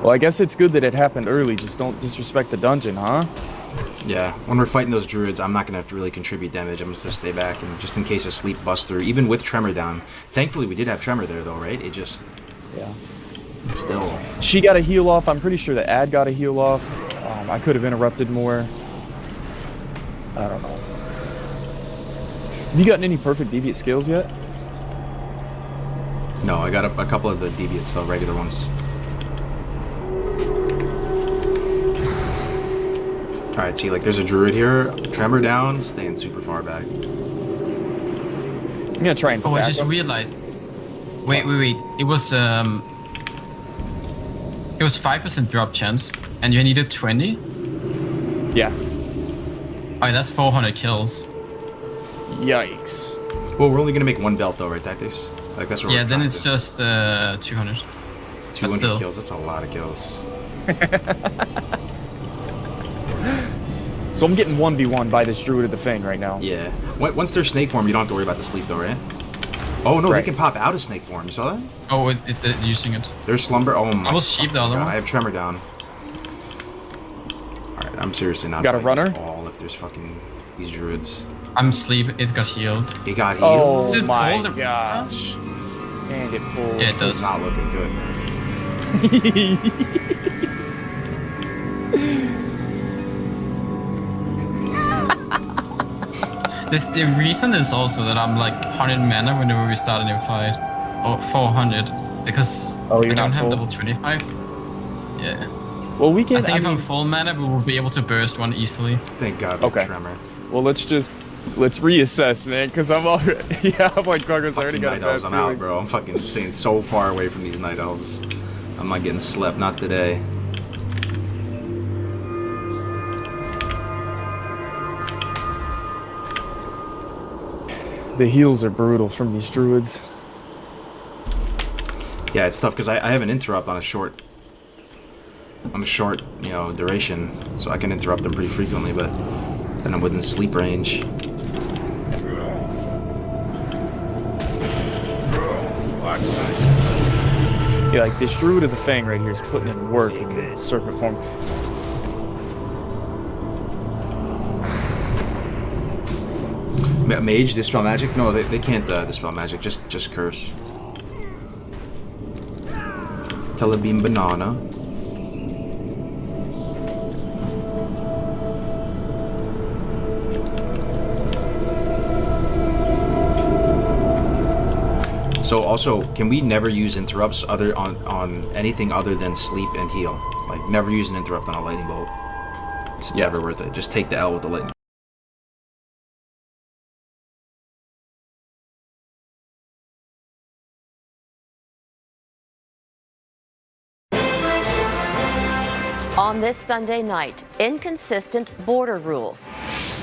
Well, I guess it's good that it happened early. Just don't disrespect the dungeon, huh? Yeah, when we're fighting those druids, I'm not going to have to really contribute damage. I'm just going to stay back, and just in case a sleep busts through, even with Tremor down. Thankfully, we did have Tremor there, though, right? It just... Yeah. Still... She got a heal off. I'm pretty sure the ad got a heal off. I could have interrupted more. I don't know. Have you gotten any perfect deviant skills yet? No, I got a couple of the deviants, though, regular ones. Alright, see, like, there's a druid here. Tremor down, staying super far back. I'm gonna try and stack Oh, I just them. realized. Wait. It was 5% drop chance, and you needed 20. Yeah. Alright, that's 400 kills. Yikes. Well, we're only gonna make one belt, though, right, Tactics? Like, that's what Yeah, we're then trying it's to- just 200. 200 still. kills, that's a lot of kills. So I'm getting 1v1 by this druid of the Fang right now. Yeah. Once they're snake form, you don't have to worry about the sleep, though, right? Oh, no, Right. they can pop out of snake form. You saw that? Oh, it's using it. There's slumber. Oh, my I will sheep the other God, one. I have Tremor down. Alright, I'm seriously not Got a fighting runner? at all if there's fucking these druids. I'm sleep. It got healed. He got healed. Oh Is it my gold or- gosh. And it pulled. Yeah, it It's does. not looking good. The reason is also that I'm like 100 mana whenever we start a new fight. Or 400. Because Oh, I you're don't not have full? level 25. Yeah. Well, we can. I think if mean, I'm full mana, we will be able to burst one easily. Thank God we have Okay. Tremor. well, let's reassess, man, because I'm already. Yeah, I'm like, Cargos, I already Fucking got a night bad elves, I'm out, feeling. bro. I'm fucking staying so far away from these night elves. I'm not getting slept, not today. The heals are brutal from these druids. Yeah, it's tough because I have an interrupt on a short, you know, duration, so I can interrupt them pretty frequently, but then I'm within sleep range. Yeah, like this druid of the Fang right here is putting in work in serpent form. Mage, dispel magic? No, they can't dispel magic. Just curse. Telebeam banana. So also, can we never use interrupts on anything other than sleep and heal? Like never use an interrupt on a lightning bolt. It's never worth it. Just take the L with the lightning. On this Sunday night, inconsistent border rules.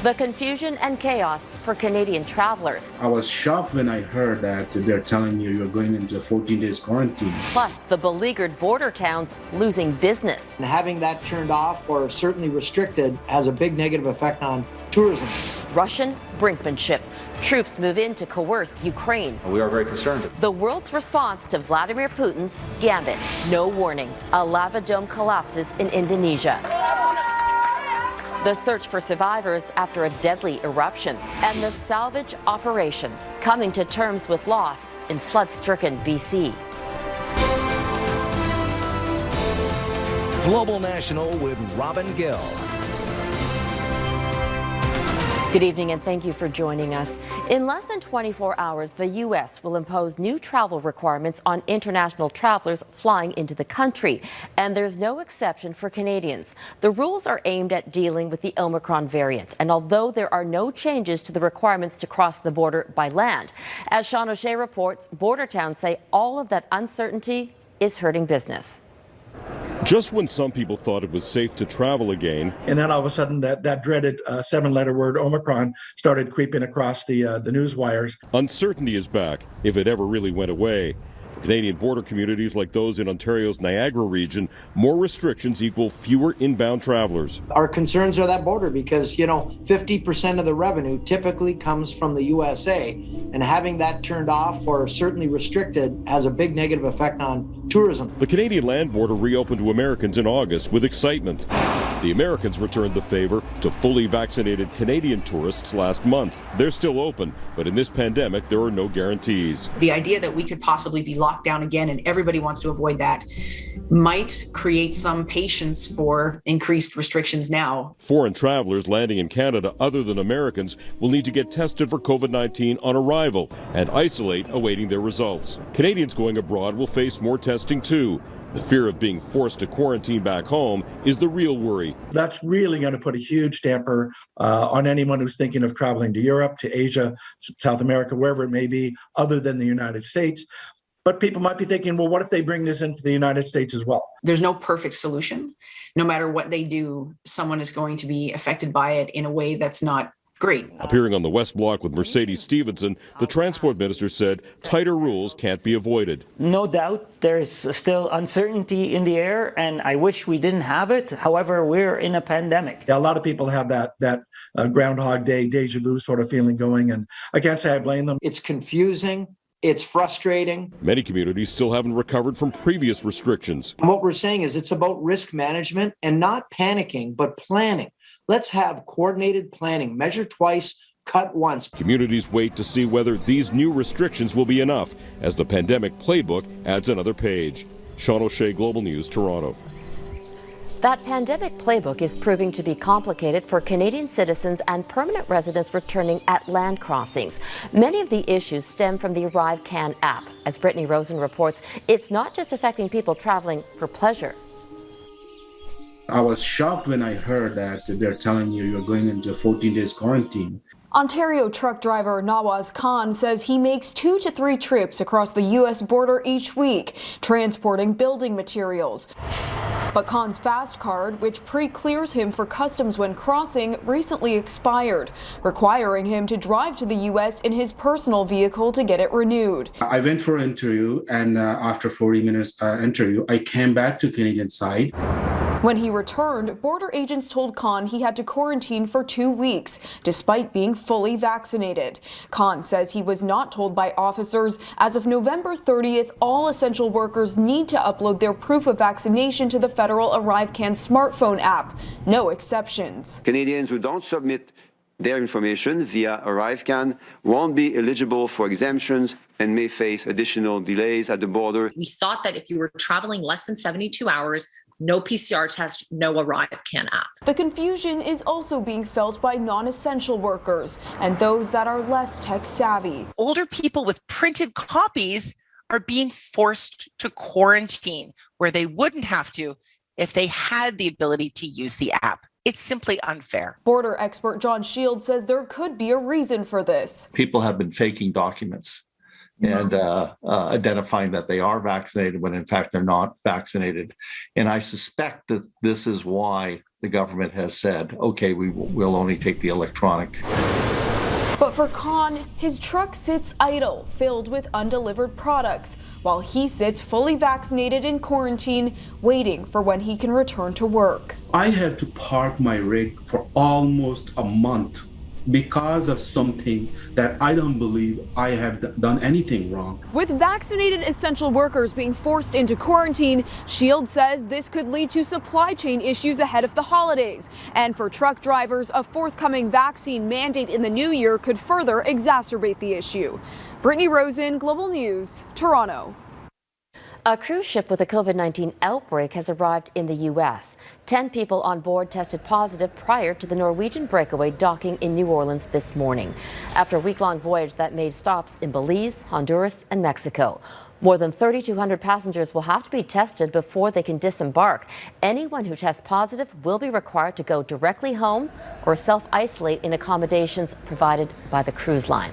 The confusion and chaos for Canadian travelers. I was shocked when I heard that they're telling you you're going into a 14 days quarantine. Plus, the beleaguered border towns losing business. And having that turned off or certainly restricted has a big negative effect on tourism. Russian brinkmanship. Troops move in to coerce Ukraine. We are very concerned. The world's response to Vladimir Putin's gambit. No warning. A lava dome collapses in Indonesia. The search for survivors after a deadly eruption. And the salvage operation. Coming to terms with loss in flood-stricken BC. Global National with Robin Gill. Good evening and thank you for joining us. In less than 24 hours, the U.S. will impose new travel requirements on international travelers flying into the country. And there's no exception for Canadians. The rules are aimed at dealing with the Omicron variant. And although there are no changes to the requirements to cross the border by land, as Sean O'Shea reports, border towns say all of that uncertainty is hurting business. Just when some people thought it was safe to travel again. And then all of a sudden that dreaded 7-letter word Omicron started creeping across the news wires. Uncertainty is back, if it ever really went away. For Canadian border communities like those in Ontario's Niagara region, more restrictions equal fewer inbound travelers. Our concerns are that border because, 50% of the revenue typically comes from the USA, and having that turned off or certainly restricted has a big negative effect on tourism. The Canadian land border reopened to Americans in August with excitement. The Americans returned the favor to fully vaccinated Canadian tourists last month. They're still open, but in this pandemic, there are no guarantees. The idea that we could possibly be locked down again, and everybody wants to avoid that, might create some patience for increased restrictions now. Foreign travelers landing in Canada other than Americans will need to get tested for COVID-19 on arrival and isolate awaiting their results. Canadians going abroad will face more testing too. The fear of being forced to quarantine back home is the real worry. That's really going to put a huge damper on anyone who's thinking of traveling to Europe, to Asia, South America, wherever it may be, other than the United States. But people might be thinking, well, what if they bring this into the United States as well? There's no perfect solution. No matter what they do, someone is going to be affected by it in a way that's not great. Appearing on the West Block with Mercedes Stephenson, the transport minister said tighter rules can't be avoided. No doubt there's still uncertainty in the air, and I wish we didn't have it. However, we're in a pandemic. Yeah, a lot of people have that Groundhog Day, deja vu sort of feeling going, and I can't say I blame them. It's confusing. It's frustrating. Many communities still haven't recovered from previous restrictions. And what we're saying is it's about risk management and not panicking, but planning. Let's have coordinated planning. Measure twice, cut once. Communities wait to see whether these new restrictions will be enough as the pandemic playbook adds another page. Sean O'Shea, Global News, Toronto. That pandemic playbook is proving to be complicated for Canadian citizens and permanent residents returning at land crossings. Many of the issues stem from the ArriveCAN app. As Brittany Rosen reports, it's not just affecting people traveling for pleasure. I was shocked when I heard that they're telling you you're going into 14 days quarantine. Ontario truck driver Nawaz Khan says he makes 2 to 3 trips across the U.S. border each week, transporting building materials. But Khan's Fast Card, which pre-clears him for customs when crossing, recently expired, requiring him to drive to the U.S. in his personal vehicle to get it renewed. I went for an interview, and after 40 minutes interview, I came back to Canadian side. When he returned, border agents told Khan he had to quarantine for 2 weeks, despite being fully vaccinated. Khan says he was not told by officers as of November 30th, all essential workers need to upload their proof of vaccination to the federal ArriveCAN smartphone app. No exceptions. Canadians who don't submit their information via ArriveCAN won't be eligible for exemptions and may face additional delays at the border. We thought that if you were traveling less than 72 hours, no PCR test, no ArriveCAN app. The confusion is also being felt by non-essential workers and those that are less tech savvy. Older people with printed copies are being forced to quarantine where they wouldn't have to if they had the ability to use the app. It's simply unfair. Border expert John Shields says there could be a reason for this. People have been faking documents and identifying that they are vaccinated when in fact they're not vaccinated. And I suspect that this is why the government has said, okay, we'll only take the electronic. But for Khan, his truck sits idle, filled with undelivered products, while he sits fully vaccinated in quarantine, waiting for when he can return to work. I had to park my rig for almost a month because of something that I don't believe I have done anything wrong. With vaccinated essential workers being forced into quarantine, Shields says this could lead to supply chain issues ahead of the holidays. And for truck drivers, a forthcoming vaccine mandate in the new year could further exacerbate the issue. Brittany Rosen, Global News, Toronto. A cruise ship with a COVID-19 outbreak has arrived in the U.S. 10 people on board tested positive prior to the Norwegian breakaway docking in New Orleans this morning. After a week-long voyage that made stops in Belize, Honduras, and Mexico. More than 3,200 passengers will have to be tested before they can disembark. Anyone who tests positive will be required to go directly home or self-isolate in accommodations provided by the cruise line.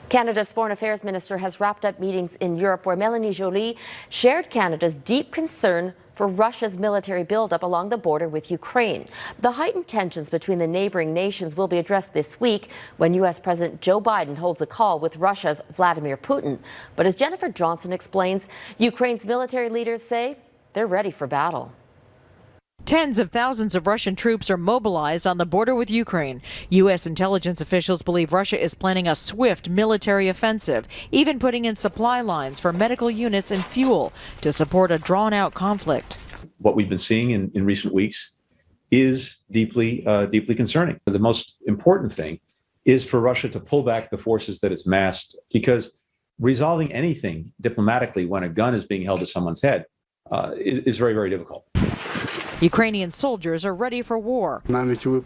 Canada's Foreign Affairs Minister has wrapped up meetings in Europe where Mélanie Joly shared Canada's deep concern for Russia's military buildup along the border with Ukraine. The heightened tensions between the neighboring nations will be addressed this week when U.S. President Joe Biden holds a call with Russia's Vladimir Putin. But as Jennifer Johnson explains, Ukraine's military leaders say they're ready for battle. Tens of thousands of Russian troops are mobilized on the border with Ukraine. U.S. intelligence officials believe Russia is planning a swift military offensive, even putting in supply lines for medical units and fuel to support a drawn-out conflict. What we've been seeing in recent weeks is deeply concerning. The most important thing is for Russia to pull back the forces that it's massed, because resolving anything diplomatically when a gun is being held to someone's head is very, very difficult. Ukrainian soldiers are ready for war.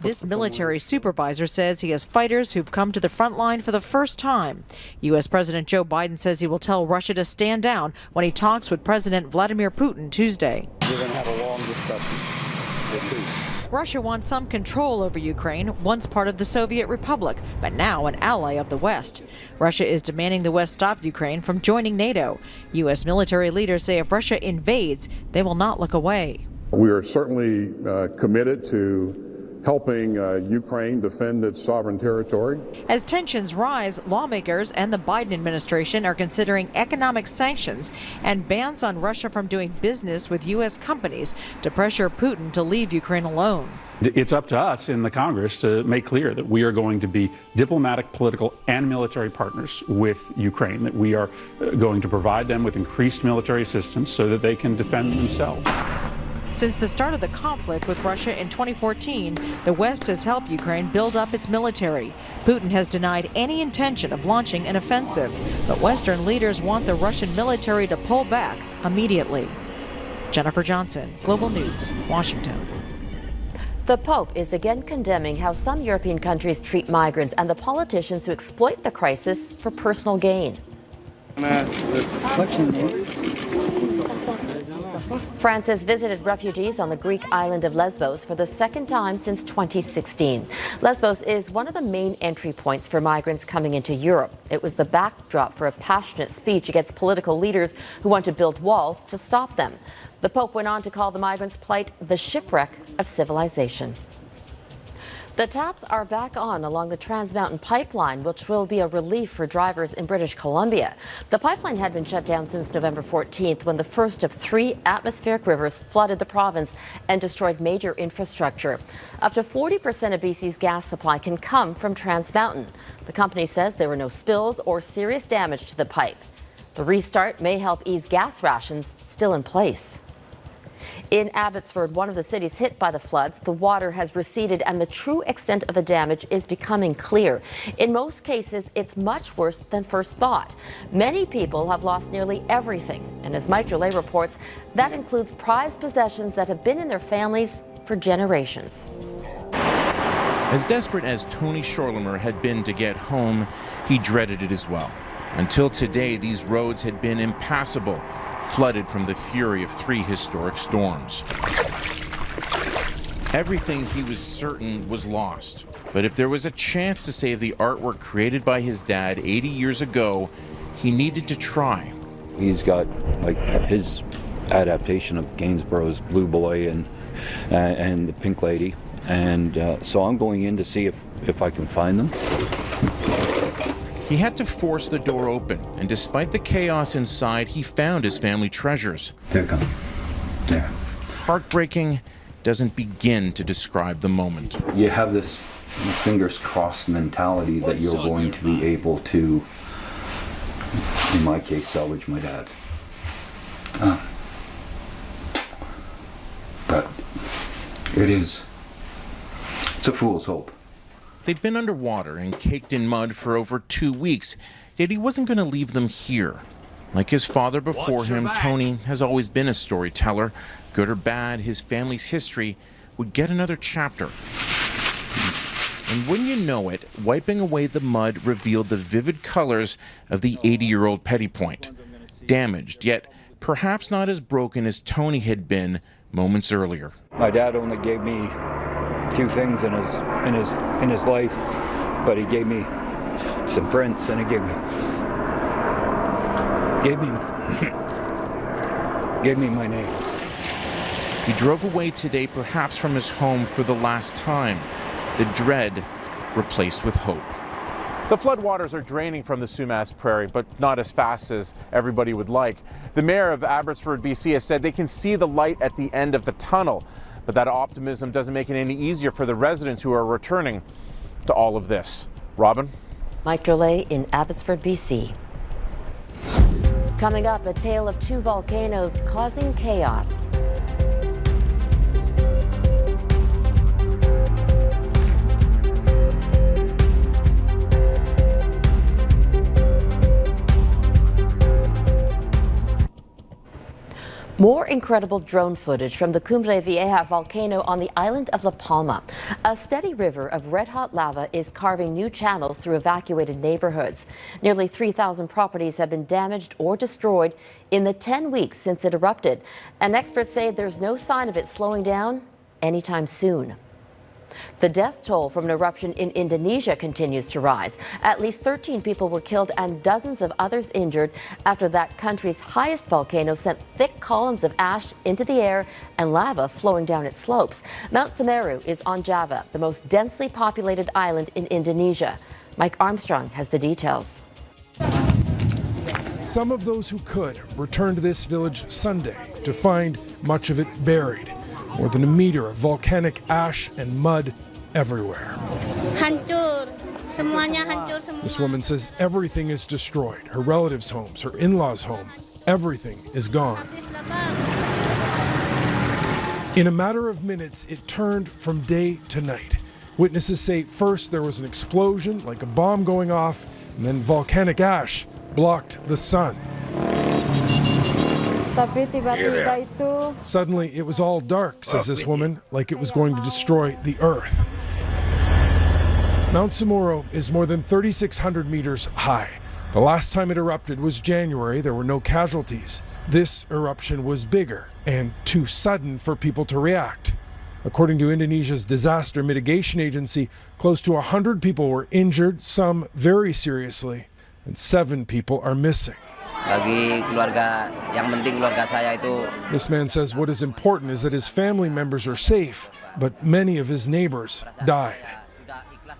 This military supervisor says he has fighters who've come to the front line for the first time. U.S. President Joe Biden says he will tell Russia to stand down when he talks with President Vladimir Putin Tuesday. We're going to have a long discussion. Russia wants some control over Ukraine, once part of the Soviet Republic, but now an ally of the West. Russia is demanding the West stop Ukraine from joining NATO. U.S. military leaders say if Russia invades, they will not look away. We are certainly committed to helping Ukraine defend its sovereign territory. As tensions rise, lawmakers and the Biden administration are considering economic sanctions and bans on Russia from doing business with U.S. companies to pressure Putin to leave Ukraine alone. It's up to us in the Congress to make clear that we are going to be diplomatic, political, and military partners with Ukraine, that we are going to provide them with increased military assistance so that they can defend themselves. Since the start of the conflict with Russia in 2014, the West has helped Ukraine build up its military. Putin has denied any intention of launching an offensive, but Western leaders want the Russian military to pull back immediately. Jennifer Johnson, Global News, Washington. The Pope is again condemning how some European countries treat migrants and the politicians who exploit the crisis for personal gain. Francis visited refugees on the Greek island of Lesbos for the second time since 2016. Lesbos is one of the main entry points for migrants coming into Europe. It was the backdrop for a passionate speech against political leaders who want to build walls to stop them. The Pope went on to call the migrants' plight the shipwreck of civilization. The taps are back on along the Trans Mountain Pipeline, which will be a relief for drivers in British Columbia. The pipeline had been shut down since November 14th when the first of 3 atmospheric rivers flooded the province and destroyed major infrastructure. Up to 40% of BC's gas supply can come from Trans Mountain. The company says there were no spills or serious damage to the pipe. The restart may help ease gas rations still in place. In Abbotsford, one of the cities hit by the floods, the water has receded and the true extent of the damage is becoming clear. In most cases, it's much worse than first thought. Many people have lost nearly everything. And as Mike Delay reports, that includes prized possessions that have been in their families for generations. As desperate as Tony Shorlimer had been to get home, he dreaded it as well. Until today, these roads had been impassable, flooded from the fury of 3 historic storms. Everything he was certain was lost. But if there was a chance to save the artwork created by his dad 80 years ago, he needed to try. He's got like his adaptation of Gainsborough's Blue Boy and the Pink Lady. And so I'm going in to see if I can find them. He had to force the door open, and despite the chaos inside, he found his family treasures. They're gone. There. Heartbreaking doesn't begin to describe the moment. You have this fingers crossed mentality that you're going to be able to, in my case, salvage my dad. But it's a fool's hope. They'd been underwater and caked in mud for over 2 weeks, yet he wasn't going to leave them here. Like his father before him, Tony has always been a storyteller. Good or bad, his family's history would get another chapter. And when you know it, wiping away the mud revealed the vivid colors of the 80-year-old Petty Point. Damaged, yet perhaps not as broken as Tony had been moments earlier. My dad only gave me 2 things in his life, but he gave me some prints and he gave me my name. He drove away today, perhaps from his home for the last time. The dread replaced with hope. The floodwaters are draining from the Sumas Prairie, but not as fast as everybody would like. The mayor of Abbotsford, BC, has said they can see the light at the end of the tunnel, but that optimism doesn't make it any easier for the residents who are returning to all of this. Robin? Mike Drolet in Abbotsford, BC. Coming up, a tale of two volcanoes causing chaos. More incredible drone footage from the Cumbre Vieja volcano on the island of La Palma. A steady river of red-hot lava is carving new channels through evacuated neighborhoods. Nearly 3,000 properties have been damaged or destroyed in the 10 weeks since it erupted. And experts say there's no sign of it slowing down anytime soon. The death toll from an eruption in Indonesia continues to rise. At least 13 people were killed and dozens of others injured after that country's highest volcano sent thick columns of ash into the air and lava flowing down its slopes. Mount Semeru is on Java, the most densely populated island in Indonesia. Mike Armstrong has the details. Some of those who could returned to this village Sunday to find much of it buried. More than a meter of volcanic ash and mud everywhere. This woman says everything is destroyed. Her relatives' homes, her in-laws' home, everything is gone. In a matter of minutes, it turned from day to night. Witnesses say first there was an explosion, like a bomb going off, and then volcanic ash blocked the sun. Suddenly, it was all dark, says this woman, like it was going to destroy the earth. Mount Semeru is more than 3,600 meters high. The last time it erupted was January. There were no casualties. This eruption was bigger and too sudden for people to react. According to Indonesia's disaster mitigation agency, close to 100 people were injured, some very seriously, and 7 people are missing. This man says what is important is that his family members are safe, but many of his neighbors died.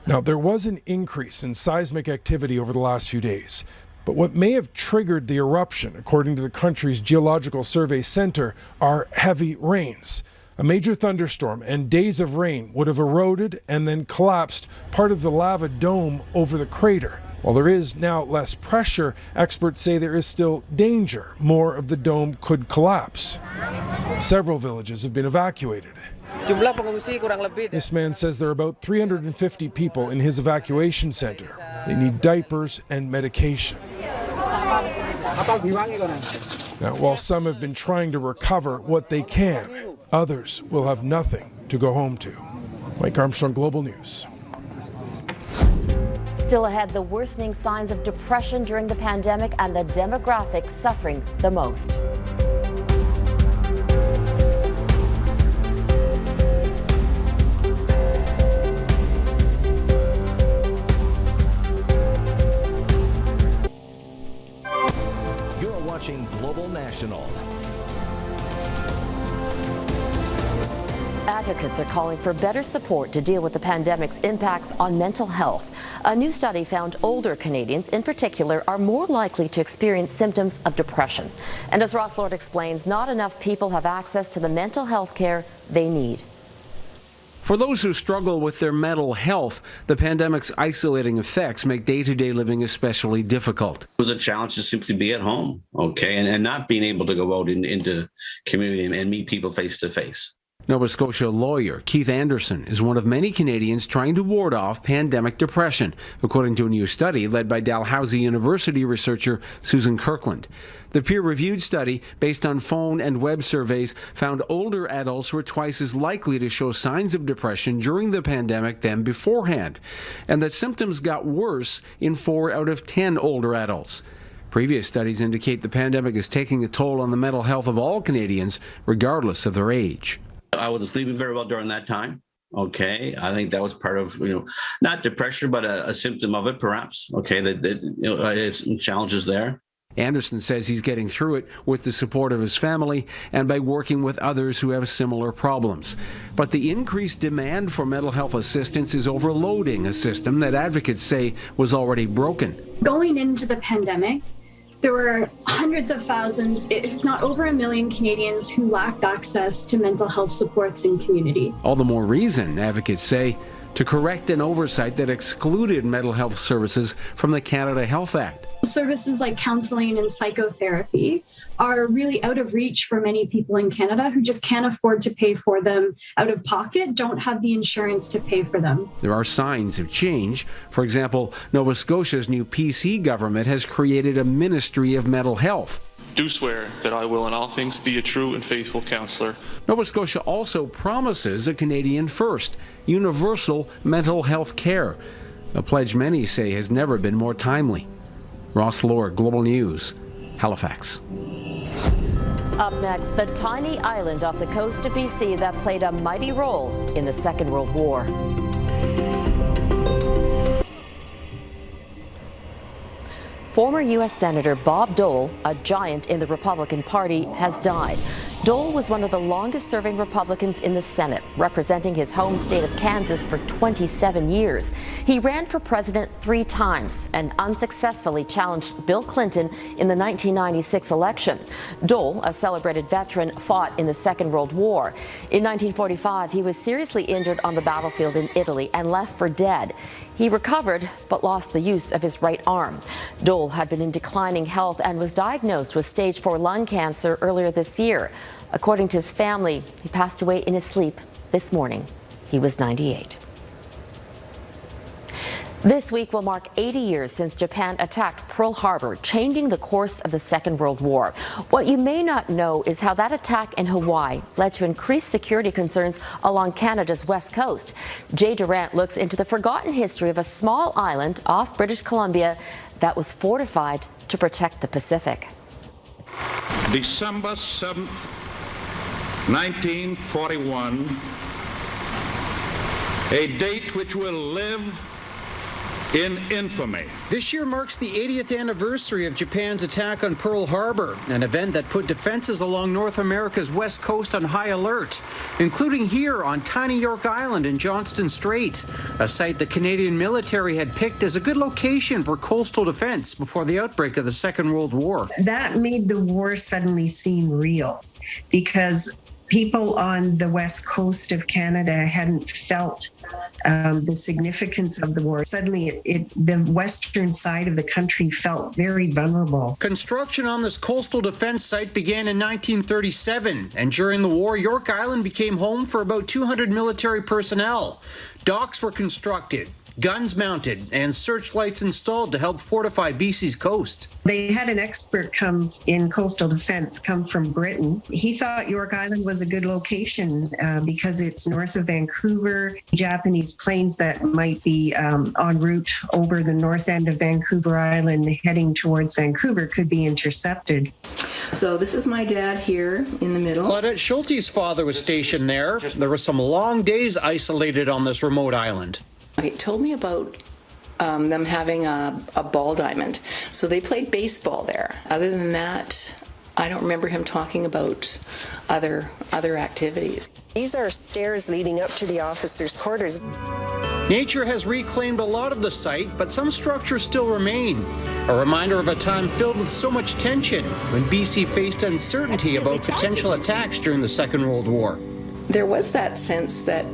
Now, there was an increase in seismic activity over the last few days, but what may have triggered the eruption, according to the country's Geological Survey Center, are heavy rains. A major thunderstorm and days of rain would have eroded and then collapsed part of the lava dome over the crater. While there is now less pressure, experts say there is still danger. More of the dome could collapse. Several villages have been evacuated. This man says there are about 350 people in his evacuation center. They need diapers and medication. Now, while some have been trying to recover what they can, others will have nothing to go home to. Mike Armstrong, Global News. Still ahead, the worsening signs of depression during the pandemic and the demographics suffering the most. You're watching Global National. Advocates are calling for better support to deal with the pandemic's impacts on mental health. A new study found older Canadians in particular are more likely to experience symptoms of depression. And as Ross Lord explains, not enough people have access to the mental health care they need. For those who struggle with their mental health, the pandemic's isolating effects make day-to-day living especially difficult. It was a challenge to simply be at home, okay, and not being able to go out into community and meet people face to face. Nova Scotia lawyer Keith Anderson is one of many Canadians trying to ward off pandemic depression, according to a new study led by Dalhousie University researcher Susan Kirkland. The peer-reviewed study, based on phone and web surveys, found older adults were twice as likely to show signs of depression during the pandemic than beforehand, and that symptoms got worse in 4 out of 10 older adults. Previous studies indicate the pandemic is taking a toll on the mental health of all Canadians, regardless of their age. I wasn't sleeping very well during that time. Okay, I think that was part of, not depression, but a symptom of it, perhaps. Okay, it's some challenges there. Anderson says he's getting through it with the support of his family and by working with others who have similar problems. But the increased demand for mental health assistance is overloading a system that advocates say was already broken. Going into the pandemic, there were hundreds of thousands, if not over 1 million Canadians who lacked access to mental health supports in community. All the more reason, advocates say, to correct an oversight that excluded mental health services from the Canada Health Act. Services like counseling and psychotherapy are really out of reach for many people in Canada who just can't afford to pay for them out of pocket, don't have the insurance to pay for them. There are signs of change. For example, Nova Scotia's new PC government has created a Ministry of Mental Health. Do swear that I will in all things be a true and faithful counsellor. Nova Scotia also promises a Canadian first, universal mental health care, a pledge many say has never been more timely. Ross Lord, Global News, Halifax. Up next, the tiny island off the coast of BC that played a mighty role in the Second World War. Former U.S. Senator Bob Dole, a giant in the Republican Party, has died. Dole was one of the longest-serving Republicans in the Senate, representing his home state of Kansas for 27 years. He ran for president 3 times and unsuccessfully challenged Bill Clinton in the 1996 election. Dole, a celebrated veteran, fought in the Second World War. In 1945, he was seriously injured on the battlefield in Italy and left for dead. He recovered, but lost the use of his right arm. Dole had been in declining health and was diagnosed with stage 4 lung cancer earlier this year. According to his family, he passed away in his sleep this morning. He was 98. This week will mark 80 years since Japan attacked Pearl Harbor, changing the course of the Second World War. What you may not know is how that attack in Hawaii led to increased security concerns along Canada's west coast. Jay Durant looks into the forgotten history of a small island off British Columbia that was fortified to protect the Pacific. December 7th, 1941, a date which will live in infamy. This year marks the 80th anniversary of Japan's attack on Pearl Harbor, an event that put defenses along North America's west coast on high alert, including here on tiny York Island in Johnston Strait, a site the Canadian military had picked as a good location for coastal defense before the outbreak of the Second World War. That made the war suddenly seem real because people on the west coast of Canada hadn't felt the significance of the war. Suddenly, the western side of the country felt very vulnerable. Construction on this coastal defense site began in 1937, and during the war, York Island became home for about 200 military personnel. Docks were constructed, guns mounted, and searchlights installed to help fortify BC's coast. They had an expert come in coastal defense come from Britain. He thought York Island was a good location because it's north of Vancouver. Japanese planes that might be en route over the north end of Vancouver Island heading towards Vancouver could be intercepted. So this is my dad here in the middle. Claudette Schulte's father was stationed there. There were some long days isolated on this remote island. It told me about them having a ball diamond. So they played baseball there. Other than that, I don't remember him talking about other activities. These are stairs leading up to the officers' quarters. Nature has reclaimed a lot of the site, but some structures still remain. A reminder of a time filled with so much tension when BC faced uncertainty about potential attacks during the Second World War. There was that sense that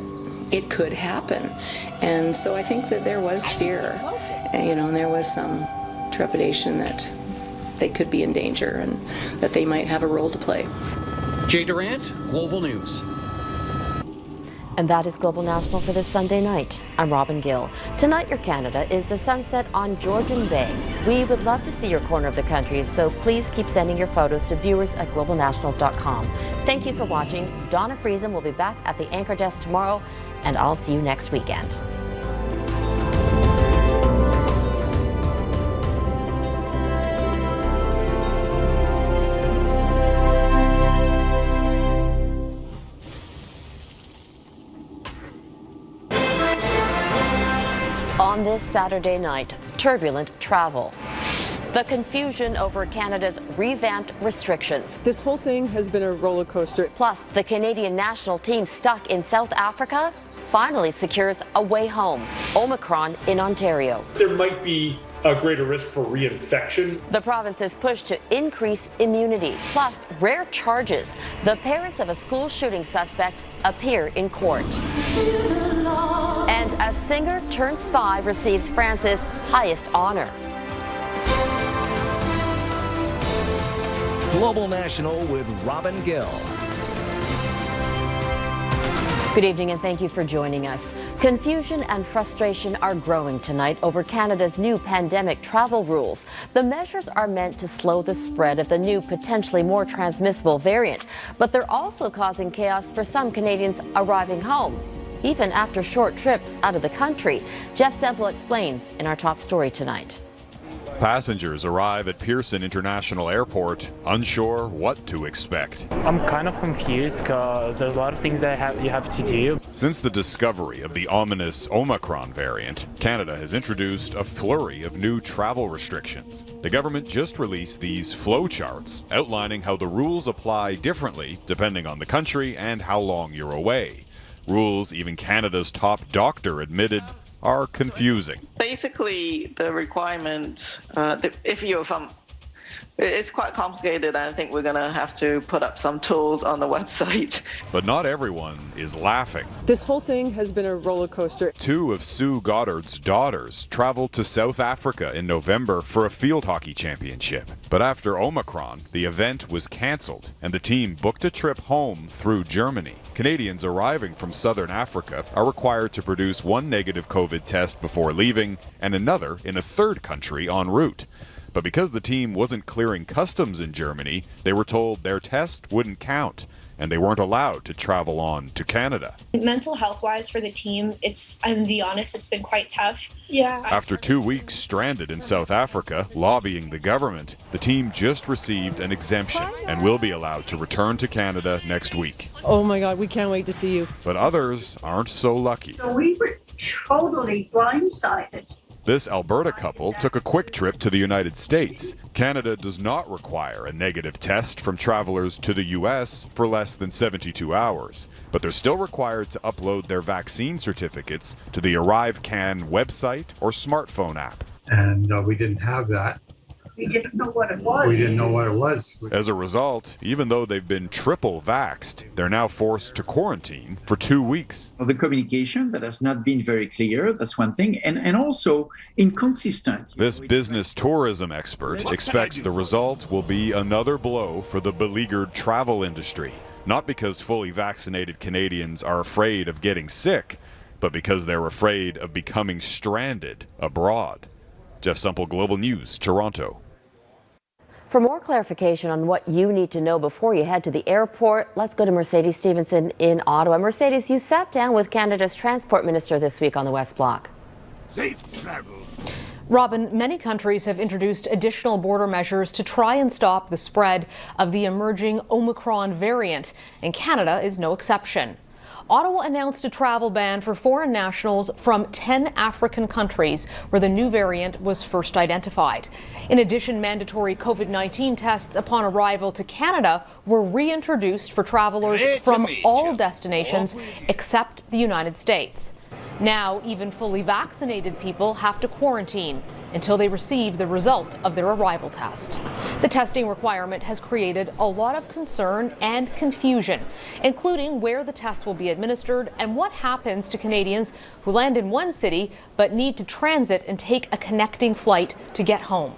it could happen. And so I think that there was fear, and there was some trepidation that they could be in danger and that they might have a role to play. Jay Durant, Global News. And that is Global National for this Sunday night. I'm Robin Gill. Tonight, your Canada is the sunset on Georgian Bay. We would love to see your corner of the country, so please keep sending your photos to viewers at globalnational.com. Thank you for watching. Donna Friesen will be back at the anchor desk tomorrow, and I'll see you next weekend. On this Saturday night, turbulent travel. the confusion over Canada's revamped restrictions. This whole thing has been a roller coaster. Plus, the Canadian national team stuck in South Africa finally secures a way home. Omicron in Ontario. There might be a greater risk for reinfection. The province's push to increase immunity, plus rare charges. The parents of a school shooting suspect appear in court. And a singer turned spy receives France's highest honor. Global National with Robin Gill. Good evening and thank you for joining us. Confusion and frustration are growing tonight over Canada's new pandemic travel rules. The measures are meant to slow the spread of the new, potentially more transmissible variant, but they're also causing chaos for some Canadians arriving home, even after short trips out of the country. Jeff Semple explains in our top story tonight. Passengers arrive at Pearson International Airport, unsure what to expect. I'm kind of confused because there's a lot of things that you have to do. Since the discovery of the ominous Omicron variant, Canada has introduced a flurry of new travel restrictions. The government just released these flow charts outlining how the rules apply differently depending on the country and how long you're away. Rules even Canada's top doctor admitted are confusing. Basically, the requirement, if you're from, it's quite complicated. I think we're going to have to put up some tools on the website. But not everyone is laughing. This whole thing has been a roller coaster. Two of Sue Goddard's daughters traveled to South Africa in November for a field hockey championship. But after Omicron, the event was cancelled and the team booked a trip home through Germany. Canadians arriving from Southern Africa are required to produce one negative COVID test before leaving and another in a third country en route. But because the team wasn't clearing customs in Germany, they were told their test wouldn't count, and they weren't allowed to travel on to Canada. Mental health-wise for the team, I'm gonna be honest, it's been quite tough. Yeah. After 2 weeks stranded in South Africa, lobbying the government, the team just received an exemption and will be allowed to return to Canada next week. Oh my God, we can't wait to see you. But others aren't so lucky. So we were totally blindsided. This Alberta couple took a quick trip to the United States. Canada does not require a negative test from travelers to the U.S. for less than 72 hours, but they're still required to upload their vaccine certificates to the ArriveCan website or smartphone app. And we didn't have that. We didn't know what it was. We didn't know what it was. As a result, even though they've been triple vaxxed, they're now forced to quarantine for 2 weeks. The communication that has not been very clear, that's one thing, and also inconsistent. This business tourism expert expects the result will be another blow for the beleaguered travel industry. Not because fully vaccinated Canadians are afraid of getting sick, but because they're afraid of becoming stranded abroad. Jeff Semple, Global News, Toronto. For more clarification on what you need to know before you head to the airport, let's go to Mercedes Stevenson in Ottawa. Mercedes, you sat down with Canada's Transport Minister this week on the West Block. Safe travels. Robin, many countries have introduced additional border measures to try and stop the spread of the emerging Omicron variant, and Canada is no exception. Ottawa announced a travel ban for foreign nationals from 10 African countries where the new variant was first identified. In addition, mandatory COVID-19 tests upon arrival to Canada were reintroduced for travelers from all destinations except the United States. Now, even fully vaccinated people have to quarantine until they receive the result of their arrival test. The testing requirement has created a lot of concern and confusion, including where the test will be administered and what happens to Canadians who land in one city but need to transit and take a connecting flight to get home.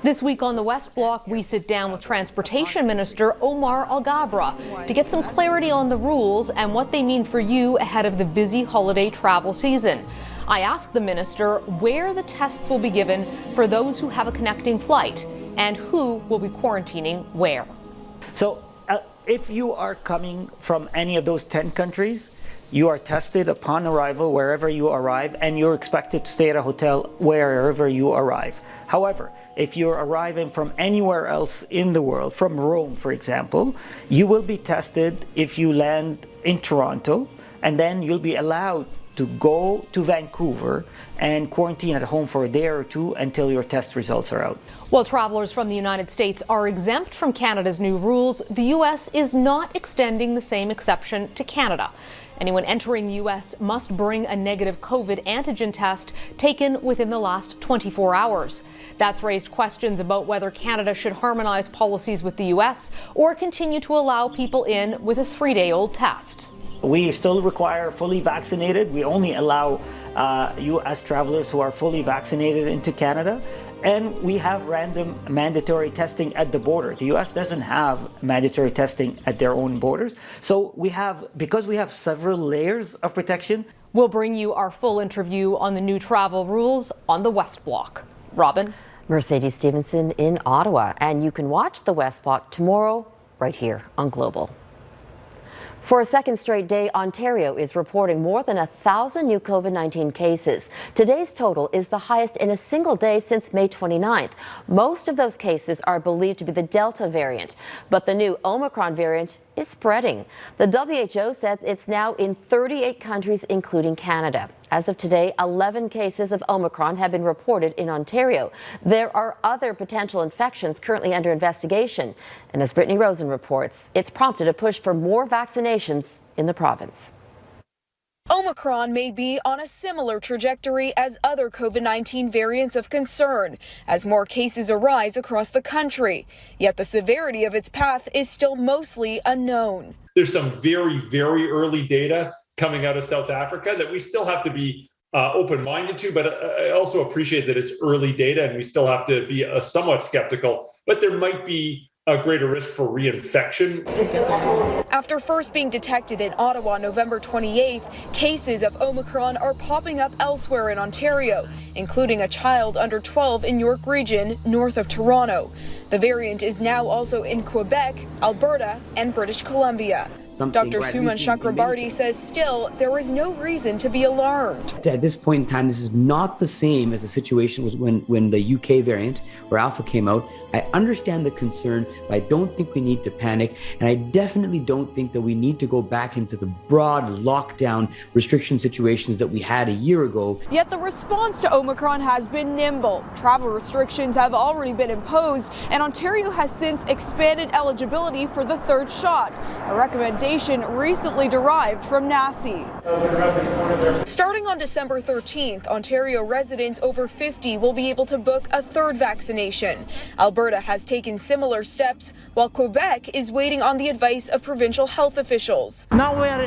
This week on the West Block, we sit down with Transportation Minister Omar Alghabra to get some clarity on the rules and what they mean for you ahead of the busy holiday travel season. I asked the minister where the tests will be given for those who have a connecting flight and who will be quarantining where. So if you are coming from any of those 10 countries, you are tested upon arrival wherever you arrive, and you're expected to stay at a hotel wherever you arrive. However, if you're arriving from anywhere else in the world, from Rome, for example, you will be tested if you land in Toronto, and then you'll be allowed to go to Vancouver and quarantine at home for a day or two until your test results are out. While travelers from the United States are exempt from Canada's new rules, the U.S. is not extending the same exception to Canada. Anyone entering the U.S. must bring a negative COVID antigen test taken within the last 24 hours. That's raised questions about whether Canada should harmonize policies with the U.S. or continue to allow people in with a 3-day-old test. We still require fully vaccinated. We only allow U.S. travelers who are fully vaccinated into Canada. And we have random mandatory testing at the border. The U.S. doesn't have mandatory testing at their own borders. So because we have several layers of protection. We'll bring you our full interview on the new travel rules on the West Block. Robin? Mercedes Stevenson in Ottawa. And you can watch the West Block tomorrow right here on Global. For a second straight day, Ontario is reporting more than 1,000 new COVID-19 cases. Today's total is the highest in a single day since May 29th. Most of those cases are believed to be the Delta variant, but the new Omicron variant is spreading. The WHO says it's now in 38 countries, including Canada. As of today, 11 cases of Omicron have been reported in Ontario. There are other potential infections currently under investigation. And as Brittany Rosen reports, it's prompted a push for more vaccinations in the province. Omicron may be on a similar trajectory as other COVID-19 variants of concern as more cases arise across the country. Yet the severity of its path is still mostly unknown. There's some very, very early data coming out of South Africa that we still have to be open-minded to, but I also appreciate that it's early data and we still have to be somewhat skeptical, but there might be a greater risk for reinfection. After first being detected in Ottawa November 28th, cases of Omicron are popping up elsewhere in Ontario, including a child under 12 in York Region, north of Toronto. The variant is now also in Quebec, Alberta, and British Columbia. Dr. Suman Chakrabarty says still there is no reason to be alarmed. At this point in time, this is not the same as the situation when the UK variant or Alpha came out. I understand the concern, but I don't think we need to panic. And I definitely don't think that we need to go back into the broad lockdown restriction situations that we had a year ago. Yet the response to Omicron has been nimble. Travel restrictions have already been imposed, and Ontario has since expanded eligibility for the third shot, a recommendation recently derived from NACI. Starting on December 13th, Ontario residents over 50 will be able to book a third vaccination. Alberta has taken similar steps, while Quebec is waiting on the advice of provincial health officials. Now we are,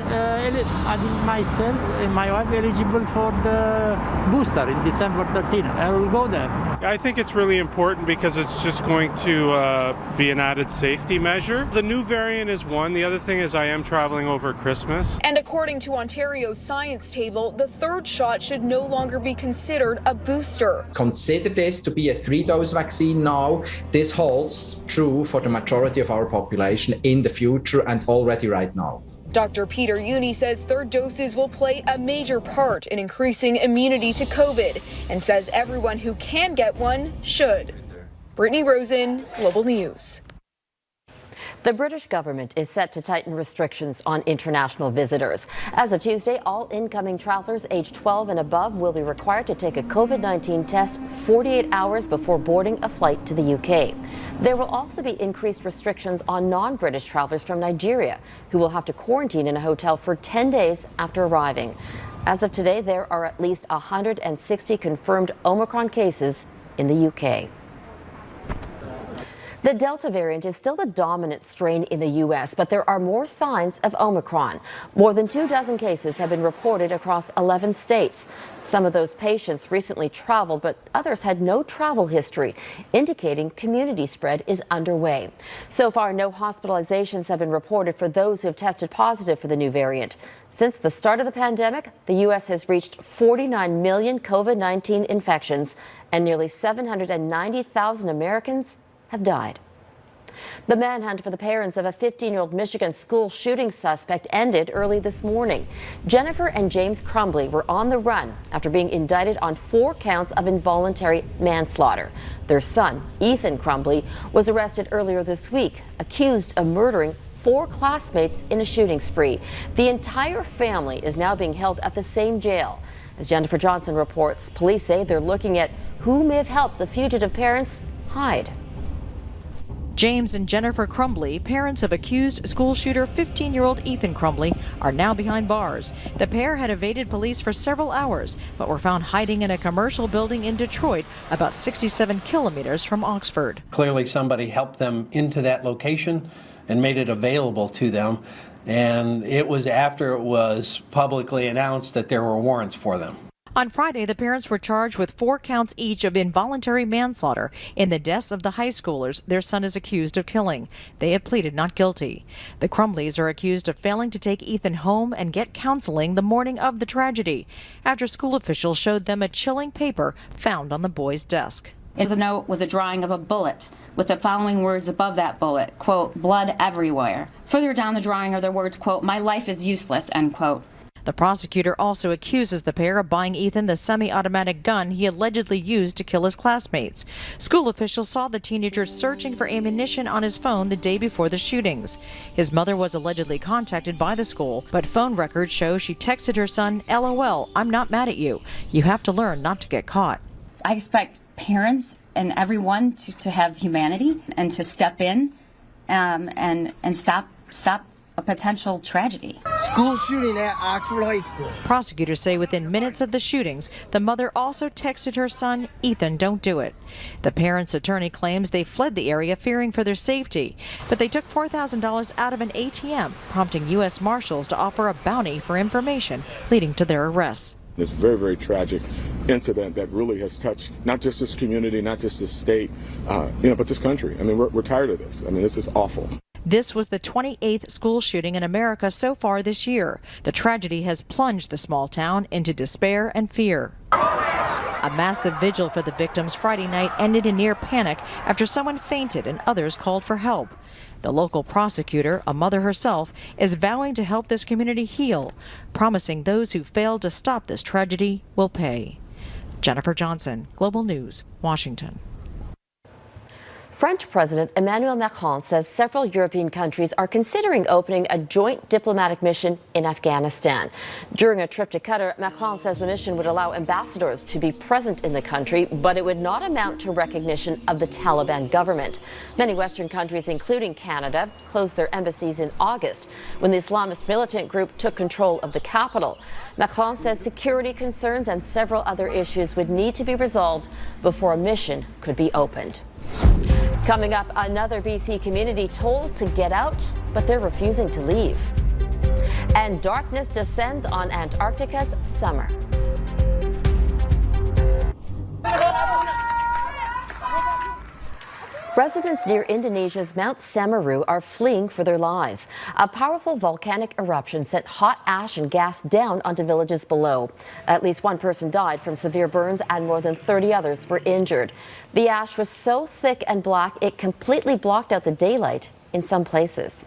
myself and my wife, eligible for the booster in December 13th. I will go there. I think it's really important because it's just going to be an added safety measure. The new variant is one. The other thing is I am traveling over Christmas. And according to Ontario's science table, the third shot should no longer be considered a booster. Consider this to be a 3-dose vaccine now. This holds true for the majority of our population in the future and already right now. Dr. Peter Uni says third doses will play a major part in increasing immunity to COVID and says everyone who can get one should. Brittany Rosen, Global News. The British government is set to tighten restrictions on international visitors. As of Tuesday, all incoming travelers aged 12 and above will be required to take a COVID-19 test 48 hours before boarding a flight to the UK. There will also be increased restrictions on non-British travelers from Nigeria, who will have to quarantine in a hotel for 10 days after arriving. As of today, there are at least 160 confirmed Omicron cases in the UK. The Delta variant is still the dominant strain in the U.S., but there are more signs of Omicron. More than 24 cases have been reported across 11 states. Some of those patients recently traveled, but others had no travel history, indicating community spread is underway. So far, no hospitalizations have been reported for those who have tested positive for the new variant. Since the start of the pandemic, the U.S. has reached 49 million COVID-19 infections, and nearly 790,000 Americans have died. The manhunt for the parents of a 15-year-old Michigan school shooting suspect ended early this morning. Jennifer and James Crumbly were on the run after being indicted on 4 counts of involuntary manslaughter. Their son, Ethan Crumbly, was arrested earlier this week, accused of murdering 4 classmates in a shooting spree. The entire family is now being held at the same jail. As Jennifer Johnson reports, police say they're looking at who may have helped the fugitive parents hide. James and Jennifer Crumbly, parents of accused school shooter 15-year-old Ethan Crumbly, are now behind bars. The pair had evaded police for several hours, but were found hiding in a commercial building in Detroit, about 67 kilometers from Oxford. Clearly somebody helped them into that location and made it available to them. And it was after it was publicly announced that there were warrants for them. On Friday, the parents were charged with 4 counts each of involuntary manslaughter in the deaths of the high schoolers their son is accused of killing. They have pleaded not guilty. The Crumbleys are accused of failing to take Ethan home and get counseling the morning of the tragedy, after school officials showed them a chilling paper found on the boy's desk. The note was a drawing of a bullet with the following words above that bullet, quote, blood everywhere. Further down the drawing are the words, quote, my life is useless, end quote. The prosecutor also accuses the pair of buying Ethan the semi-automatic gun he allegedly used to kill his classmates. School officials saw the teenager searching for ammunition on his phone the day before the shootings. His mother was allegedly contacted by the school, but phone records show she texted her son, LOL, I'm not mad at you. You have to learn not to get caught. I expect parents and everyone to have humanity and to step in and stop a potential tragedy. School shooting at Oxford High School. Prosecutors say within minutes of the shootings, the mother also texted her son, Ethan, don't do it. The parents' attorney claims they fled the area fearing for their safety, but they took $4,000 out of an ATM, prompting U.S. Marshals to offer a bounty for information, leading to their arrests. This very, very tragic incident that really has touched not just this community, not just this state, but this country. I mean, we're tired of this. I mean, this is awful. This was the 28th school shooting in America so far this year. The tragedy has plunged the small town into despair and fear. A massive vigil for the victims Friday night ended in near panic after someone fainted and others called for help. The local prosecutor, a mother herself, is vowing to help this community heal, promising those who failed to stop this tragedy will pay. Jennifer Johnson, Global News, Washington. French President Emmanuel Macron says several European countries are considering opening a joint diplomatic mission in Afghanistan. During a trip to Qatar, Macron says the mission would allow ambassadors to be present in the country, but it would not amount to recognition of the Taliban government. Many Western countries, including Canada, closed their embassies in August when the Islamist militant group took control of the capital. Macron says security concerns and several other issues would need to be resolved before a mission could be opened. Coming up, another BC community told to get out, but they're refusing to leave. And darkness descends on Antarctica's summer. Residents near Indonesia's Mount Semeru are fleeing for their lives. A powerful volcanic eruption sent hot ash and gas down onto villages below. At least one person died from severe burns and more than 30 others were injured. The ash was so thick and black it completely blocked out the daylight in some places.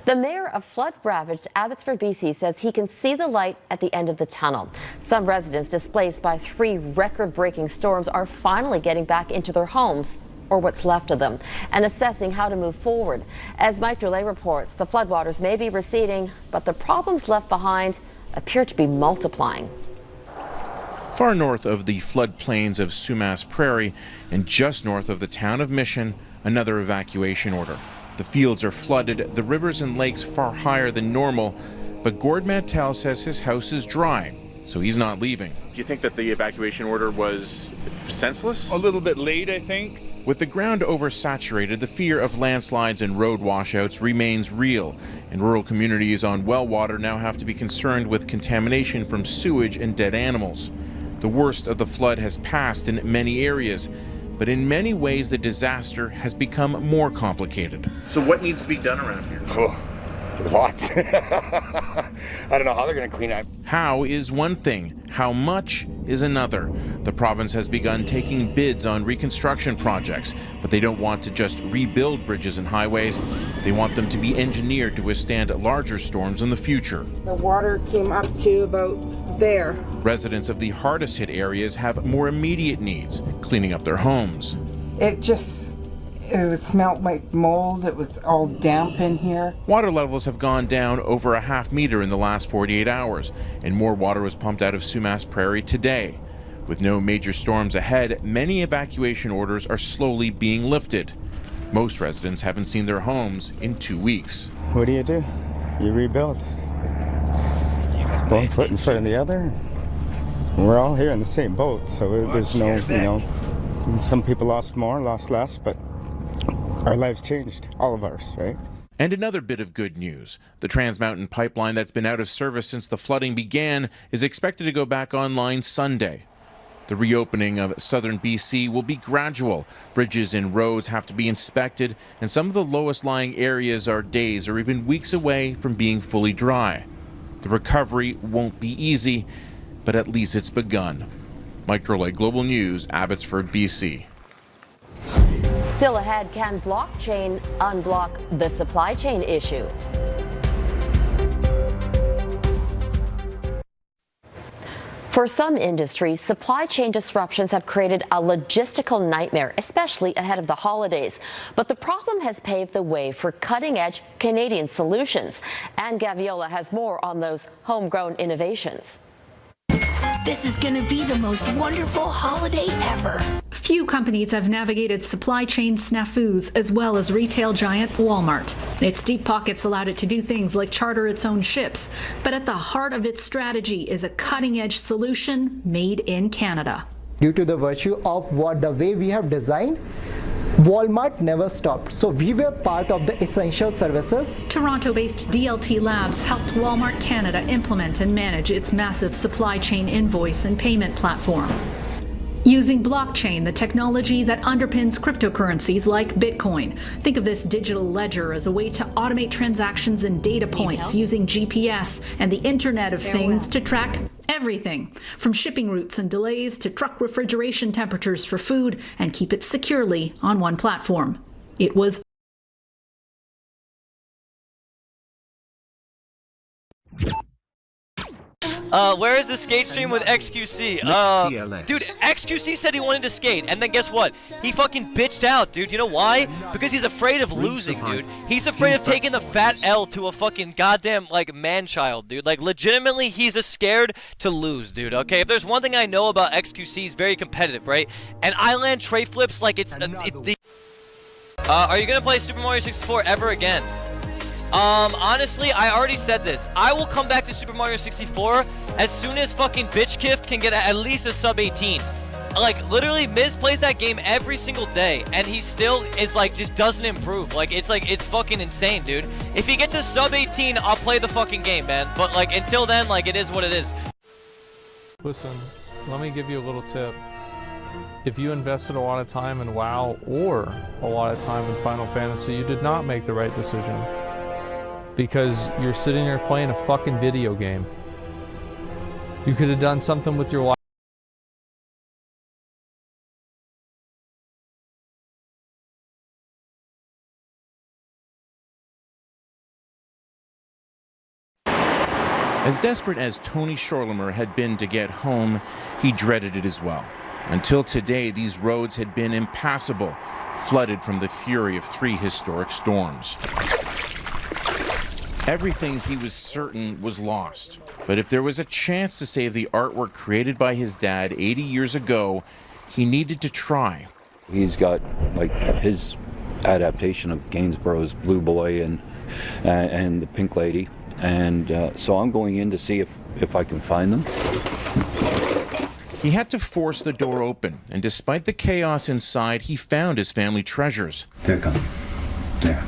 The mayor of flood-ravaged Abbotsford, BC, says he can see the light at the end of the tunnel. Some residents displaced by 3 record-breaking storms are finally getting back into their homes, or what's left of them, and assessing how to move forward. As Mike Droulet reports, the floodwaters may be receding, but the problems left behind appear to be multiplying. Far north of the floodplains of Sumas Prairie and just north of the town of Mission, another evacuation order. The fields are flooded, the rivers and lakes far higher than normal, but Gord Mantel says his house is dry, so he's not leaving. Do you think that the evacuation order was senseless? A little bit late, I think. With the ground oversaturated, the fear of landslides and road washouts remains real, and rural communities on well water now have to be concerned with contamination from sewage and dead animals. The worst of the flood has passed in many areas, but in many ways the disaster has become more complicated. So what needs to be done around here? Lots. I don't know how they're going to clean up. How is one thing, how much is another. The province has begun taking bids on reconstruction projects, but they don't want to just rebuild bridges and highways. They want them to be engineered to withstand larger storms in the future. The water came up to about there. Residents of the hardest hit areas have more immediate needs, cleaning up their homes. It It smelled like mold. It was all damp in here. Water levels have gone down over a half meter in the last 48 hours, and more water was pumped out of Sumas Prairie today. With no major storms ahead, many evacuation orders are slowly being lifted. Most residents haven't seen their homes in 2 weeks. What do? You rebuild. One foot in front of the other. We're all here in the same boat, so there's no, some people lost more, lost less, but our lives changed, all of ours, right? And another bit of good news. The Trans Mountain pipeline that's been out of service since the flooding began is expected to go back online Sunday. The reopening of southern BC will be gradual. Bridges and roads have to be inspected, and some of the lowest lying areas are days or even weeks away from being fully dry. The recovery won't be easy, but at least it's begun. Mike Drolet, Global News, Abbotsford, BC. Still ahead, can blockchain unblock the supply chain issue? For some industries, supply chain disruptions have created a logistical nightmare, especially ahead of the holidays. But the problem has paved the way for cutting-edge Canadian solutions. Anne Gaviola has more on those homegrown innovations. This is going to be the most wonderful holiday ever. Few companies have navigated supply chain snafus as well as retail giant Walmart. Its deep pockets allowed it to do things like charter its own ships, but at the heart of its strategy is a cutting-edge solution made in Canada. Due to the virtue of the way we have designed, Walmart never stopped, so we were part of the essential services. Toronto-based DLT Labs helped Walmart Canada implement and manage its massive supply chain invoice and payment platform. Using blockchain, the technology that underpins cryptocurrencies like Bitcoin. Think of this digital ledger as a way to automate transactions and data points using GPS and the Internet of Things to track everything, from shipping routes and delays to truck refrigeration temperatures for food, and keep it securely on one platform. It was where is the skate stream with XQC? Dude, XQC said he wanted to skate, and then guess what? He fucking bitched out, dude. You know why? Because he's afraid of losing, dude. He's afraid of taking the fat L to a fucking goddamn, like, man-child, dude. Like, legitimately, he's scared to lose, dude, okay? If there's one thing I know about XQC, he's very competitive, right? And I land tray flips like it's are you gonna play Super Mario 64 ever again? Honestly, I already said this. I will come back to Super Mario 64 as soon as fucking Bitch Kift can get at least a sub 18. Like, literally, Miz plays that game every single day, and he still is, like, just doesn't improve. Like, it's fucking insane, dude. If he gets a sub 18, I'll play the fucking game, man. But, like, until then, like, it is what it is. Listen, let me give you a little tip. If you invested a lot of time in WoW or a lot of time in Final Fantasy, you did not make the right decision. Because you're sitting there playing a fucking video game. You could have done something with your life. As desperate as Tony Shorlimer had been to get home, he dreaded it as well. Until today, these roads had been impassable, flooded from the fury of 3 historic storms. Everything he was certain was lost. But if there was a chance to save the artwork created by his dad 80 years ago, he needed to try. He's got like his adaptation of Gainsborough's Blue Boy and the Pink Lady. And so I'm going in to see if I can find them. He had to force the door open, and despite the chaos inside, he found his family treasures. Here they come. There.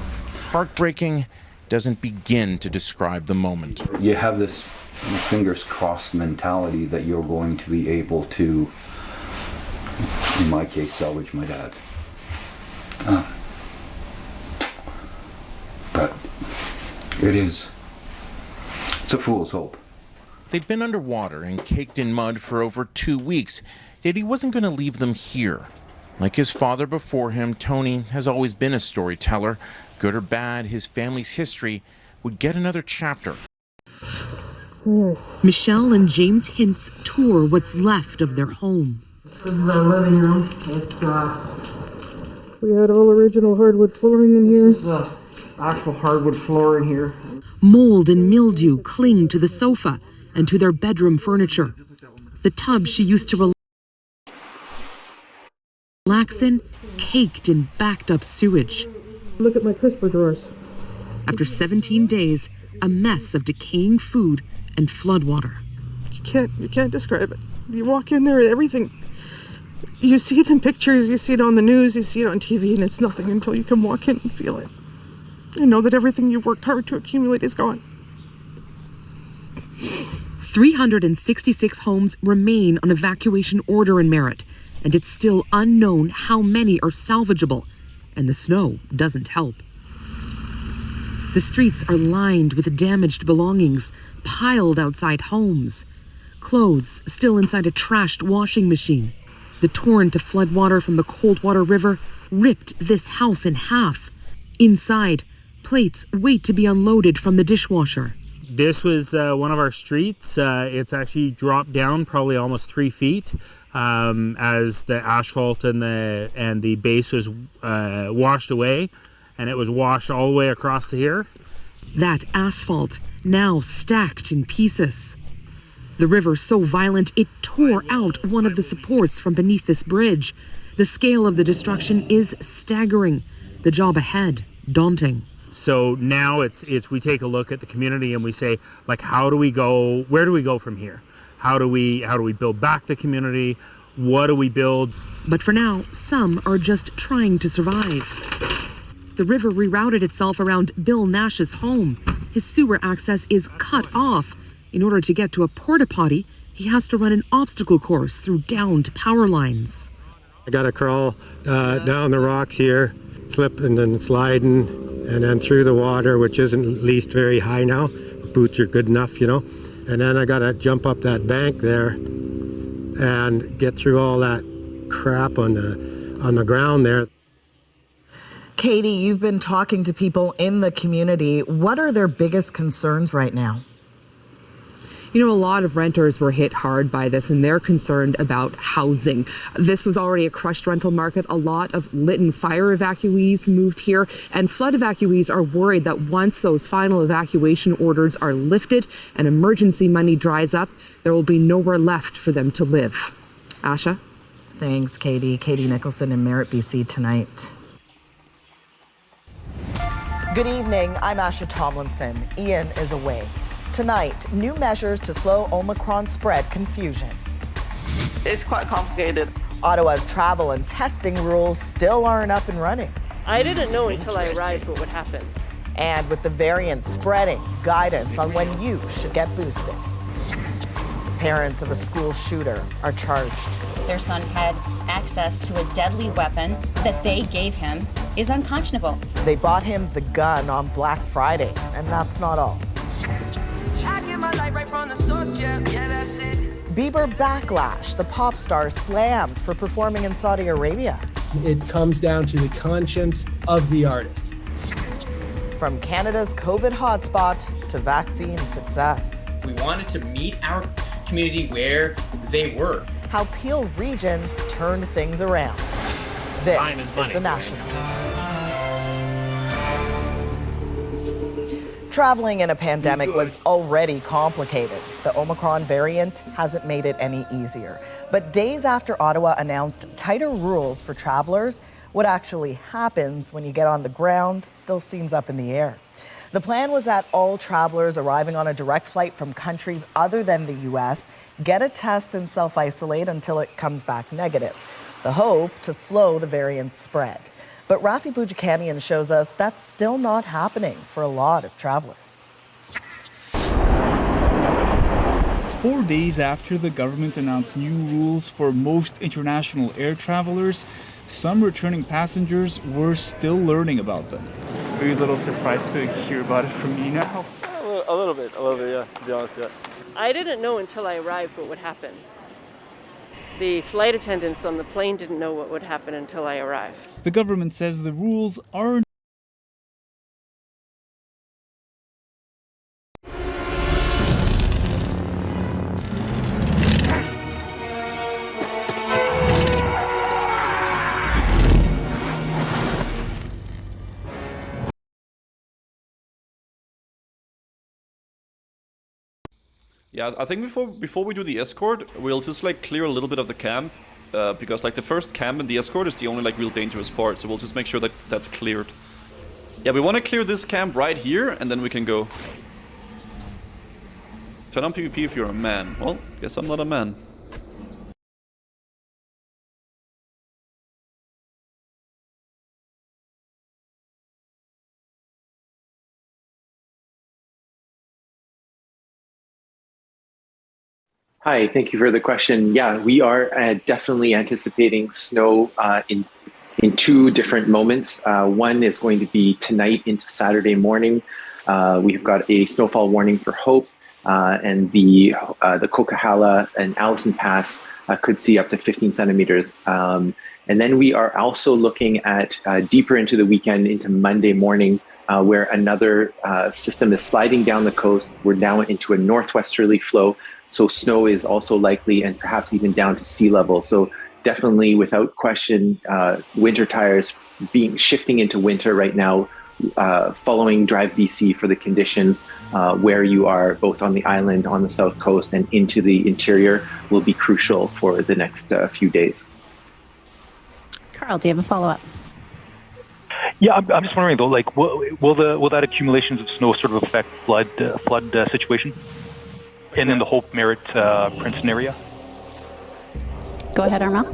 Heartbreaking doesn't begin to describe the moment. You have this fingers crossed mentality that you're going to be able to, in my case, salvage my dad. But it's a fool's hope. They'd been underwater and caked in mud for over 2 weeks, yet he wasn't going to leave them here. Like his father before him, Tony has always been a storyteller. Good or bad, his family's history would get another chapter. Michelle and James Hintz tour what's left of their home. This is our living room. We had all original hardwood flooring in here. This is actual hardwood floor in here. Mold and mildew cling to the sofa and to their bedroom furniture. The tub she used to relax in, caked in backed up sewage. Look at my crisper drawers. After 17 days, a mess of decaying food and floodwater. You can't describe it. You walk in there, everything, you see it in pictures, you see it on the news, you see it on TV, and it's nothing until you can walk in and feel it. You know that everything you've worked hard to accumulate is gone. 366 homes remain on evacuation order in Merritt, and it's still unknown how many are salvageable, and the snow doesn't help. The streets are lined with damaged belongings piled outside homes. Clothes still inside a trashed washing machine. The torrent of floodwater from the Coldwater River ripped this house in half. Inside, plates wait to be unloaded from the dishwasher. This was one of our streets. It's actually dropped down probably almost 3 feet as the asphalt and the base was washed away, and it was washed all the way across here. That asphalt now stacked in pieces. The river so violent it tore out one of the supports from beneath this bridge. The scale of the destruction is staggering. The job ahead, daunting. So now it's we take a look at the community and we say, like, how do we go? Where do we go from here? How do we build back the community? What do we build? But for now, some are just trying to survive. The river rerouted itself around Bill Nash's home. His sewer access is cut off. In order to get to a porta potty, he has to run an obstacle course through downed power lines. I got to crawl down the rocks here, slipping and sliding, and then through the water, which isn't at least very high now. Boots are good enough, you know. And then I got to jump up that bank there and get through all that crap on the ground there. Katie, you've been talking to people in the community. What are their biggest concerns right now? You know, a lot of renters were hit hard by this, and they're concerned about housing. This was already a crushed rental market. A lot of Lytton fire evacuees moved here, and flood evacuees are worried that once those final evacuation orders are lifted and emergency money dries up, there will be nowhere left for them to live. Asha? Thanks, Katie. Katie Nicholson in Merritt, BC tonight. Good evening, I'm Asha Tomlinson. Ian is away. Tonight, new measures to slow Omicron spread confusion. It's quite complicated. Ottawa's travel and testing rules still aren't up and running. I didn't know until I arrived what would happen. And with the variant spreading, guidance on when you should get boosted. Parents of a school shooter are charged. Their son had access to a deadly weapon that they gave him is unconscionable. They bought him the gun on Black Friday, and that's not all. Bieber backlash. The pop star slammed for performing in Saudi Arabia. It comes down to the conscience of the artist. From Canada's COVID hotspot to vaccine success. We wanted to meet our community where they were. How Peel Region turned things around. This is The National. Traveling in a pandemic was already complicated. The Omicron variant hasn't made it any easier. But days after Ottawa announced tighter rules for travelers, what actually happens when you get on the ground still seems up in the air. The plan was that all travelers arriving on a direct flight from countries other than the U.S. get a test and self-isolate until it comes back negative. The hope to slow the variant's spread. But Rafi Boudjikanian shows us that's still not happening for a lot of travelers. 4 days after the government announced new rules for most international air travelers, some returning passengers were still learning about them. Are you a little surprised to hear about it from me now? A little bit, yeah, to be honest, yeah. I didn't know until I arrived what would happen. The flight attendants on the plane didn't know what would happen until I arrived. The government says the rules are Yeah, I think before we do the escort, we'll just like clear a little bit of the camp, because like the first camp and the escort is the only like real dangerous part. So we'll just make sure that that's cleared. Yeah, we want to clear this camp right here, and then we can go. Turn on PvP if you're a man. Well, guess I'm not a man. Hi, thank you for the question. Yeah, we are definitely anticipating snow in two different moments. One is going to be tonight into Saturday morning. We've got a snowfall warning for Hope, and the Coquihalla and Allison Pass could see up to 15 centimeters. And then we are also looking at deeper into the weekend, into Monday morning, where another system is sliding down the coast. We're now into a northwesterly flow. So snow is also likely, and perhaps even down to sea level. So definitely, without question, winter tires shifting into winter right now, following Drive BC for the conditions where you are, both on the island, on the south coast, and into the interior, will be crucial for the next few days. Carl, do you have a follow-up? Yeah, I'm just wondering though, like, will that accumulations of snow sort of affect flood situation? And in the Hope Merritt Princeton area? Go ahead, Armel.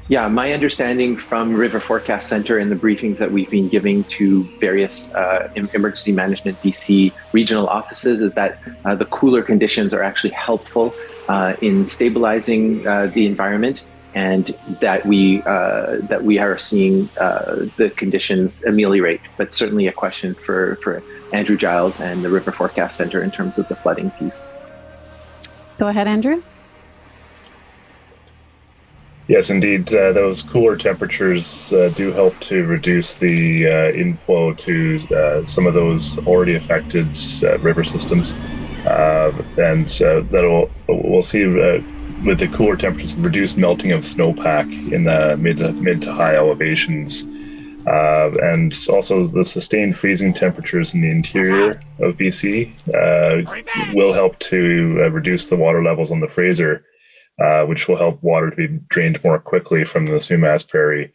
Yeah, my understanding from River Forecast Center and the briefings that we've been giving to various Emergency Management BC regional offices is that the cooler conditions are actually helpful in stabilizing the environment, and that we are seeing the conditions ameliorate. But certainly a question for Andrew Giles and the River Forecast Center in terms of the flooding piece. Go ahead, Andrew. Yes, indeed. Those cooler temperatures do help to reduce the inflow to some of those already affected river systems, and we'll see with the cooler temperatures reduced melting of snowpack in the mid to high elevations. And also the sustained freezing temperatures in the interior of BC will help to reduce the water levels on the Fraser, which will help water to be drained more quickly from the Sumas Prairie.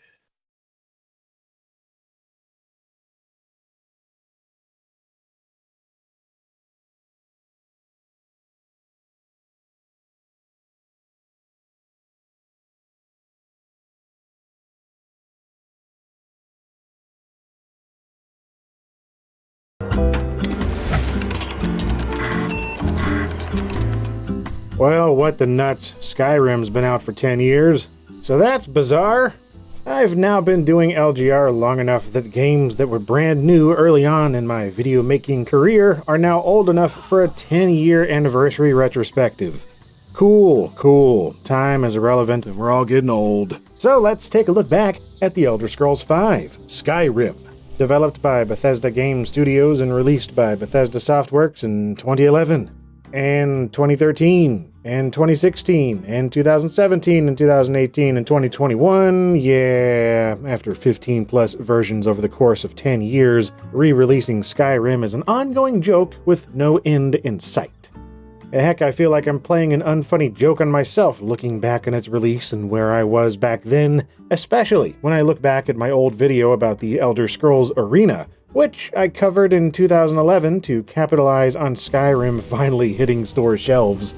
Well, what the nuts? Skyrim's been out for 10 years, so that's bizarre. I've now been doing LGR long enough that games that were brand new early on in my video making career are now old enough for a 10-year anniversary retrospective. Cool. Time is irrelevant and we're all getting old. So let's take a look back at The Elder Scrolls V, Skyrim. Developed by Bethesda Game Studios and released by Bethesda Softworks in 2011, and 2013, and 2016, and 2017, and 2018, and 2021, yeah, after 15 plus versions over the course of 10 years, re-releasing Skyrim is an ongoing joke with no end in sight. Heck, I feel like I'm playing an unfunny joke on myself looking back on its release and where I was back then, especially when I look back at my old video about the Elder Scrolls Arena, which I covered in 2011 to capitalize on Skyrim finally hitting store shelves.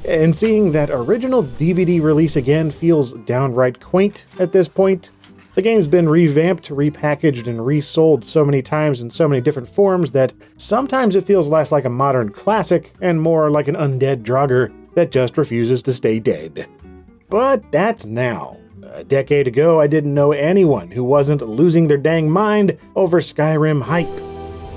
And seeing that original DVD release again feels downright quaint at this point. The game's been revamped, repackaged, and resold so many times in so many different forms that sometimes it feels less like a modern classic and more like an undead Draugr that just refuses to stay dead. But that's now. A decade ago, I didn't know anyone who wasn't losing their dang mind over Skyrim hype.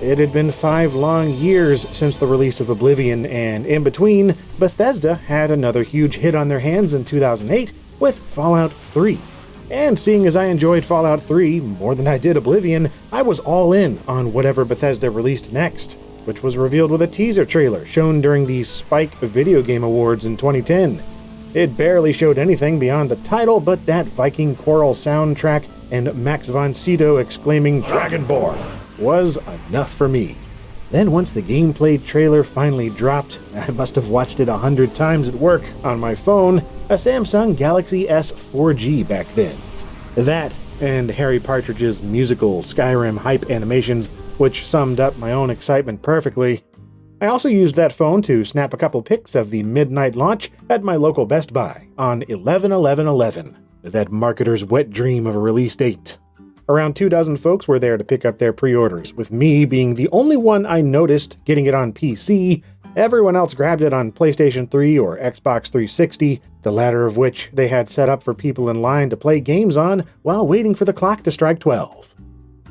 It had been 5 long years since the release of Oblivion, and in between, Bethesda had another huge hit on their hands in 2008 with Fallout 3. And seeing as I enjoyed Fallout 3 more than I did Oblivion, I was all in on whatever Bethesda released next, which was revealed with a teaser trailer shown during the Spike Video Game Awards in 2010. It barely showed anything beyond the title, but that Viking choral soundtrack and Max von Sydow exclaiming Dragonborn was enough for me. Then once the gameplay trailer finally dropped, I must have watched it 100 times at work on my phone, a Samsung Galaxy S 4G back then. That, and Harry Partridge's musical Skyrim hype animations, which summed up my own excitement perfectly. I also used that phone to snap a couple pics of the midnight launch at my local Best Buy on 11/11/11, that marketer's wet dream of a release date. Around 24 folks were there to pick up their pre-orders, with me being the only one I noticed getting it on PC. Everyone else grabbed it on PlayStation 3 or Xbox 360, the latter of which they had set up for people in line to play games on while waiting for the clock to strike 12.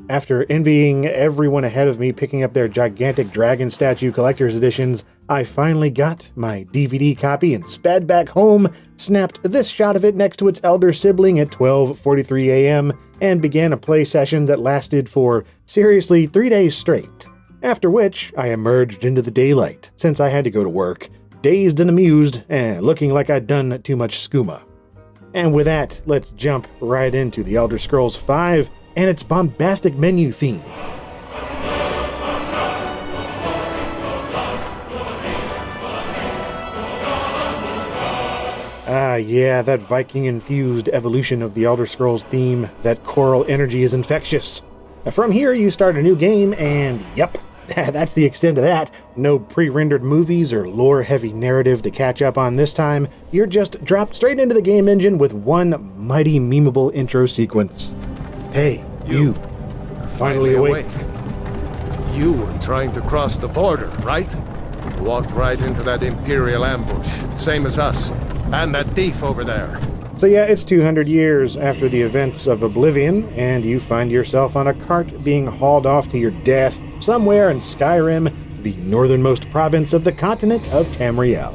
After envying everyone ahead of me picking up their gigantic dragon statue collector's editions, I finally got my DVD copy and sped back home, snapped this shot of it next to its elder sibling at 12:43 a.m., and began a play session that lasted for, seriously, 3 days straight. After which, I emerged into the daylight, since I had to go to work, dazed and amused, and looking like I'd done too much skooma. And with that, let's jump right into The Elder Scrolls V and its bombastic menu theme. Yeah, that Viking-infused evolution of the Elder Scrolls theme, that choral energy is infectious. From here, you start a new game, and yep, that's the extent of that. No pre-rendered movies or lore-heavy narrative to catch up on this time. You're just dropped straight into the game engine with one mighty memeable intro sequence. Hey, you. Finally awake. You were trying to cross the border, right? Walked right into that Imperial ambush, same as us. And that thief over there. So yeah, it's 200 years after the events of Oblivion, and you find yourself on a cart being hauled off to your death somewhere in Skyrim, the northernmost province of the continent of Tamriel.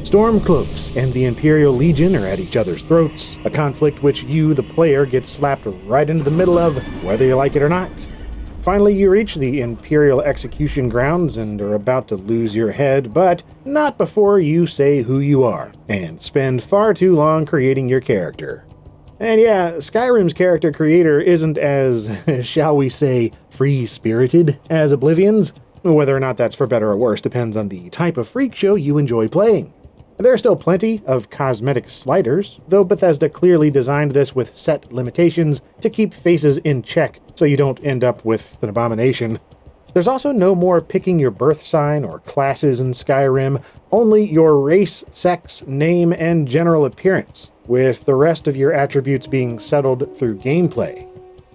Stormcloaks and the Imperial Legion are at each other's throats, a conflict which you, the player, get slapped right into the middle of, whether you like it or not. Finally, you reach the Imperial execution grounds and are about to lose your head, but not before you say who you are, and spend far too long creating your character. And yeah, Skyrim's character creator isn't as, shall we say, free-spirited as Oblivion's. Whether or not that's for better or worse depends on the type of freak show you enjoy playing. There are still plenty of cosmetic sliders, though Bethesda clearly designed this with set limitations to keep faces in check so you don't end up with an abomination. There's also no more picking your birth sign or classes in Skyrim, only your race, sex, name, and general appearance, with the rest of your attributes being settled through gameplay.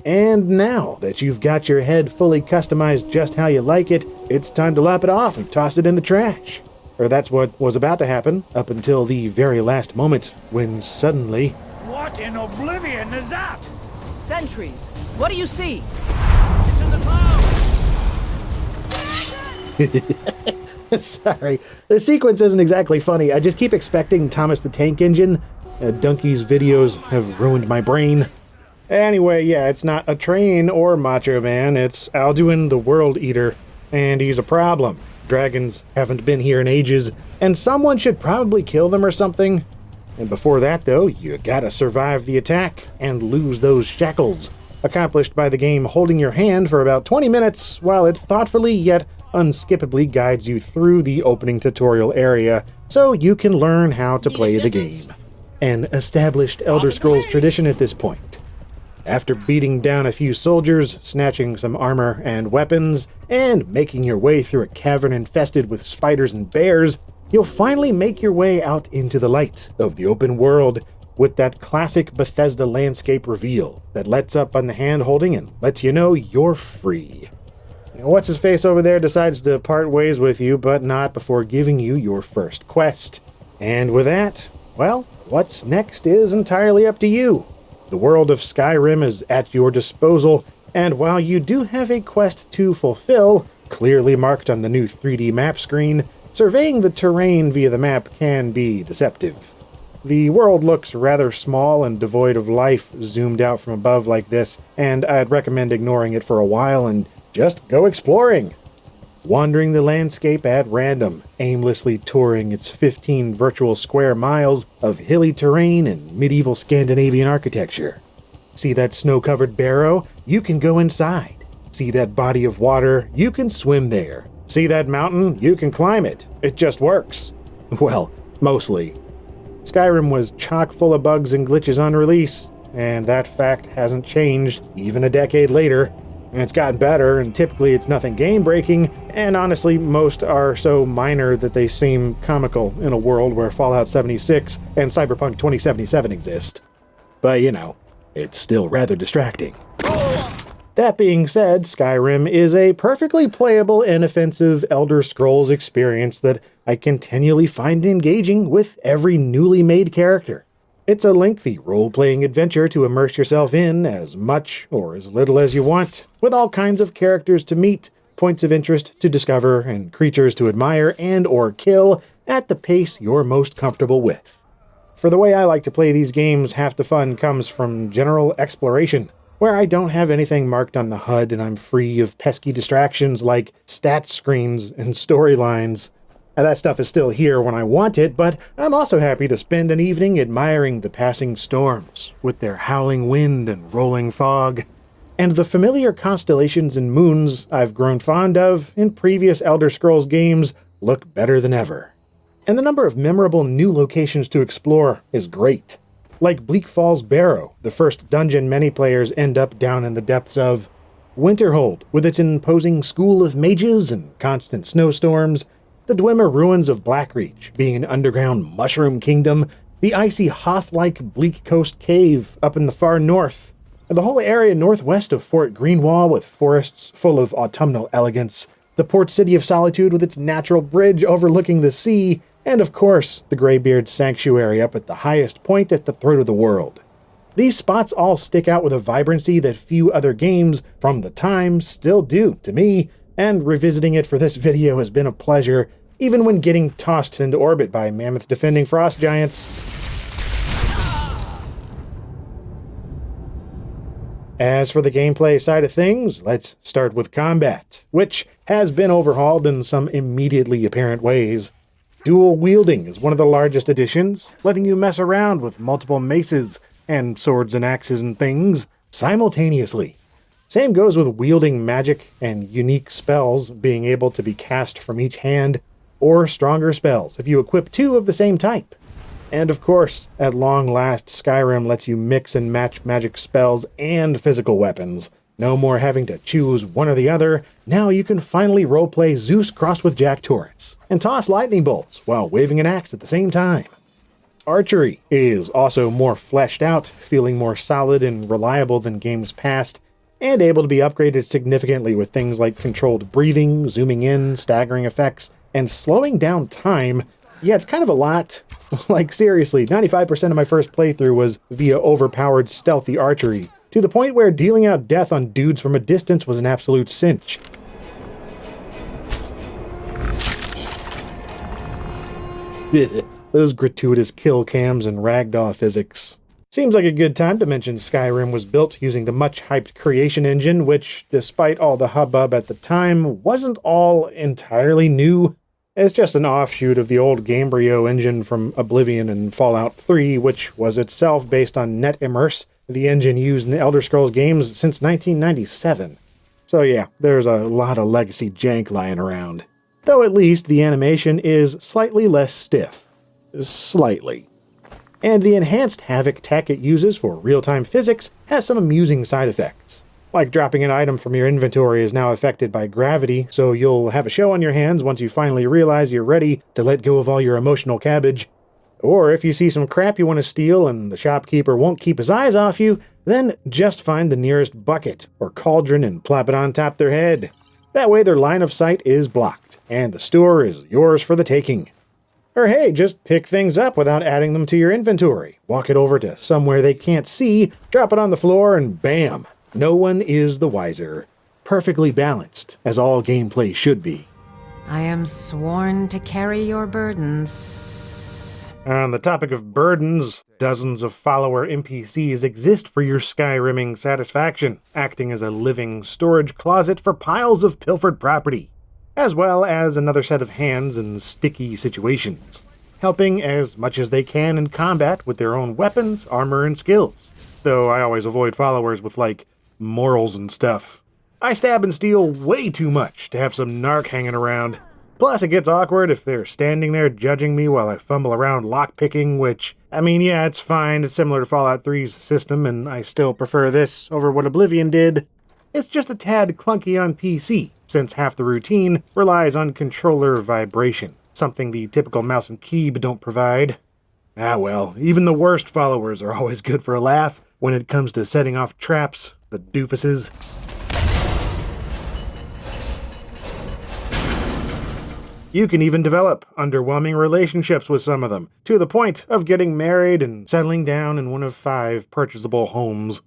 And now that you've got your head fully customized just how you like it, it's time to lap it off and toss it in the trash. Or that's what was about to happen, up until the very last moment, when suddenly... What in Oblivion is that? Sentries. What do you see? It's in the clouds! Sorry, the sequence isn't exactly funny. I just keep expecting Thomas the Tank Engine. Donkey's videos have ruined my brain. Anyway, yeah, it's not a train or Macho Man, it's Alduin the World Eater. And he's a problem. Dragons haven't been here in ages, and someone should probably kill them or something. And before that, though, you gotta survive the attack and lose those shackles, accomplished by the game holding your hand for about 20 minutes while it thoughtfully yet unskippably guides you through the opening tutorial area so you can learn how to play the game. An established Elder Scrolls tradition at this point. After beating down a few soldiers, snatching some armor and weapons, and making your way through a cavern infested with spiders and bears, you'll finally make your way out into the light of the open world with that classic Bethesda landscape reveal that lets up on the hand-holding and lets you know you're free. What's-his-face over there decides to part ways with you, but not before giving you your first quest. And with that, well, what's next is entirely up to you. The world of Skyrim is at your disposal, and while you do have a quest to fulfill, clearly marked on the new 3D map screen, surveying the terrain via the map can be deceptive. The world looks rather small and devoid of life zoomed out from above like this, and I'd recommend ignoring it for a while and just go exploring. Wandering the landscape at random, aimlessly touring its 15 virtual square miles of hilly terrain and medieval Scandinavian architecture. See that snow-covered barrow? You can go inside. See that body of water? You can swim there. See that mountain? You can climb it. It just works. Well, mostly. Skyrim was chock full of bugs and glitches on release, and that fact hasn't changed even a decade later. And it's gotten better, and typically it's nothing game-breaking, and honestly, most are so minor that they seem comical in a world where Fallout 76 and Cyberpunk 2077 exist. But, you know, it's still rather distracting. That being said, Skyrim is a perfectly playable, inoffensive Elder Scrolls experience that I continually find engaging with every newly made character. It's a lengthy role-playing adventure to immerse yourself in as much or as little as you want, with all kinds of characters to meet, points of interest to discover, and creatures to admire and or kill at the pace you're most comfortable with. For the way I like to play these games, half the fun comes from general exploration, where I don't have anything marked on the HUD and I'm free of pesky distractions like stats screens and storylines. Now, that stuff is still here when I want it, but I'm also happy to spend an evening admiring the passing storms, with their howling wind and rolling fog, and the familiar constellations and moons I've grown fond of in previous Elder Scrolls games look better than ever. And the number of memorable new locations to explore is great. Like Bleak Falls Barrow, the first dungeon many players end up down in the depths of. Winterhold, with its imposing school of mages and constant snowstorms. The Dwemer ruins of Blackreach, being an underground mushroom kingdom. The icy Hoth-like Bleak Coast Cave up in the far north. And the whole area northwest of Fort Greenwall with forests full of autumnal elegance. The port city of Solitude with its natural bridge overlooking the sea. And of course, the Greybeard Sanctuary up at the highest point at the throat of the world. These spots all stick out with a vibrancy that few other games from the time still do to me, and revisiting it for this video has been a pleasure, even when getting tossed into orbit by mammoth defending frost giants. As for the gameplay side of things, let's start with combat, which has been overhauled in some immediately apparent ways. Dual wielding is one of the largest additions, letting you mess around with multiple maces and swords and axes and things simultaneously. Same goes with wielding magic and unique spells being able to be cast from each hand, or stronger spells if you equip two of the same type. And of course, at long last, Skyrim lets you mix and match magic spells and physical weapons. No more having to choose one or the other. Now you can finally roleplay Zeus crossed with Jack Torrance, and toss lightning bolts while waving an axe at the same time. Archery is also more fleshed out, feeling more solid and reliable than games past, and able to be upgraded significantly with things like controlled breathing, zooming in, staggering effects, and slowing down time. Yeah, it's kind of a lot. Like seriously, 95% of my first playthrough was via overpowered stealthy archery, to the point where dealing out death on dudes from a distance was an absolute cinch. Those gratuitous kill cams and ragdoll physics. Seems like a good time to mention Skyrim was built using the much-hyped creation engine, which, despite all the hubbub at the time, wasn't all entirely new. It's just an offshoot of the old Gamebryo engine from Oblivion and Fallout 3, which was itself based on NetImmerse, the engine used in Elder Scrolls games since 1997. So yeah, there's a lot of legacy jank lying around. Though at least the animation is slightly less stiff. Slightly. And the enhanced Havoc tech it uses for real-time physics has some amusing side effects. Like dropping an item from your inventory is now affected by gravity, so you'll have a show on your hands once you finally realize you're ready to let go of all your emotional cabbage. Or if you see some crap you want to steal and the shopkeeper won't keep his eyes off you, then just find the nearest bucket or cauldron and plop it on top their head. That way their line of sight is blocked, and the store is yours for the taking. Or hey, just pick things up without adding them to your inventory. Walk it over to somewhere they can't see, drop it on the floor, and bam! No one is the wiser. Perfectly balanced, as all gameplay should be. I am sworn to carry your burdens. On the topic of burdens, dozens of follower NPCs exist for your Skyrimming satisfaction, acting as a living storage closet for piles of pilfered property, as well as another set of hands in sticky situations, helping as much as they can in combat with their own weapons, armor, and skills, though I always avoid followers with, like, morals and stuff. I stab and steal way too much to have some narc hanging around. Plus, it gets awkward if they're standing there judging me while I fumble around lockpicking, which, I mean, yeah, it's fine. It's similar to Fallout 3's system, and I still prefer this over what Oblivion did. It's just a tad clunky on PC, since half the routine relies on controller vibration, something the typical mouse and keyboard don't provide. Ah well, even the worst followers are always good for a laugh when it comes to setting off traps, the doofuses. You can even develop underwhelming relationships with some of them, to the point of getting married and settling down in one of 5 purchasable homes.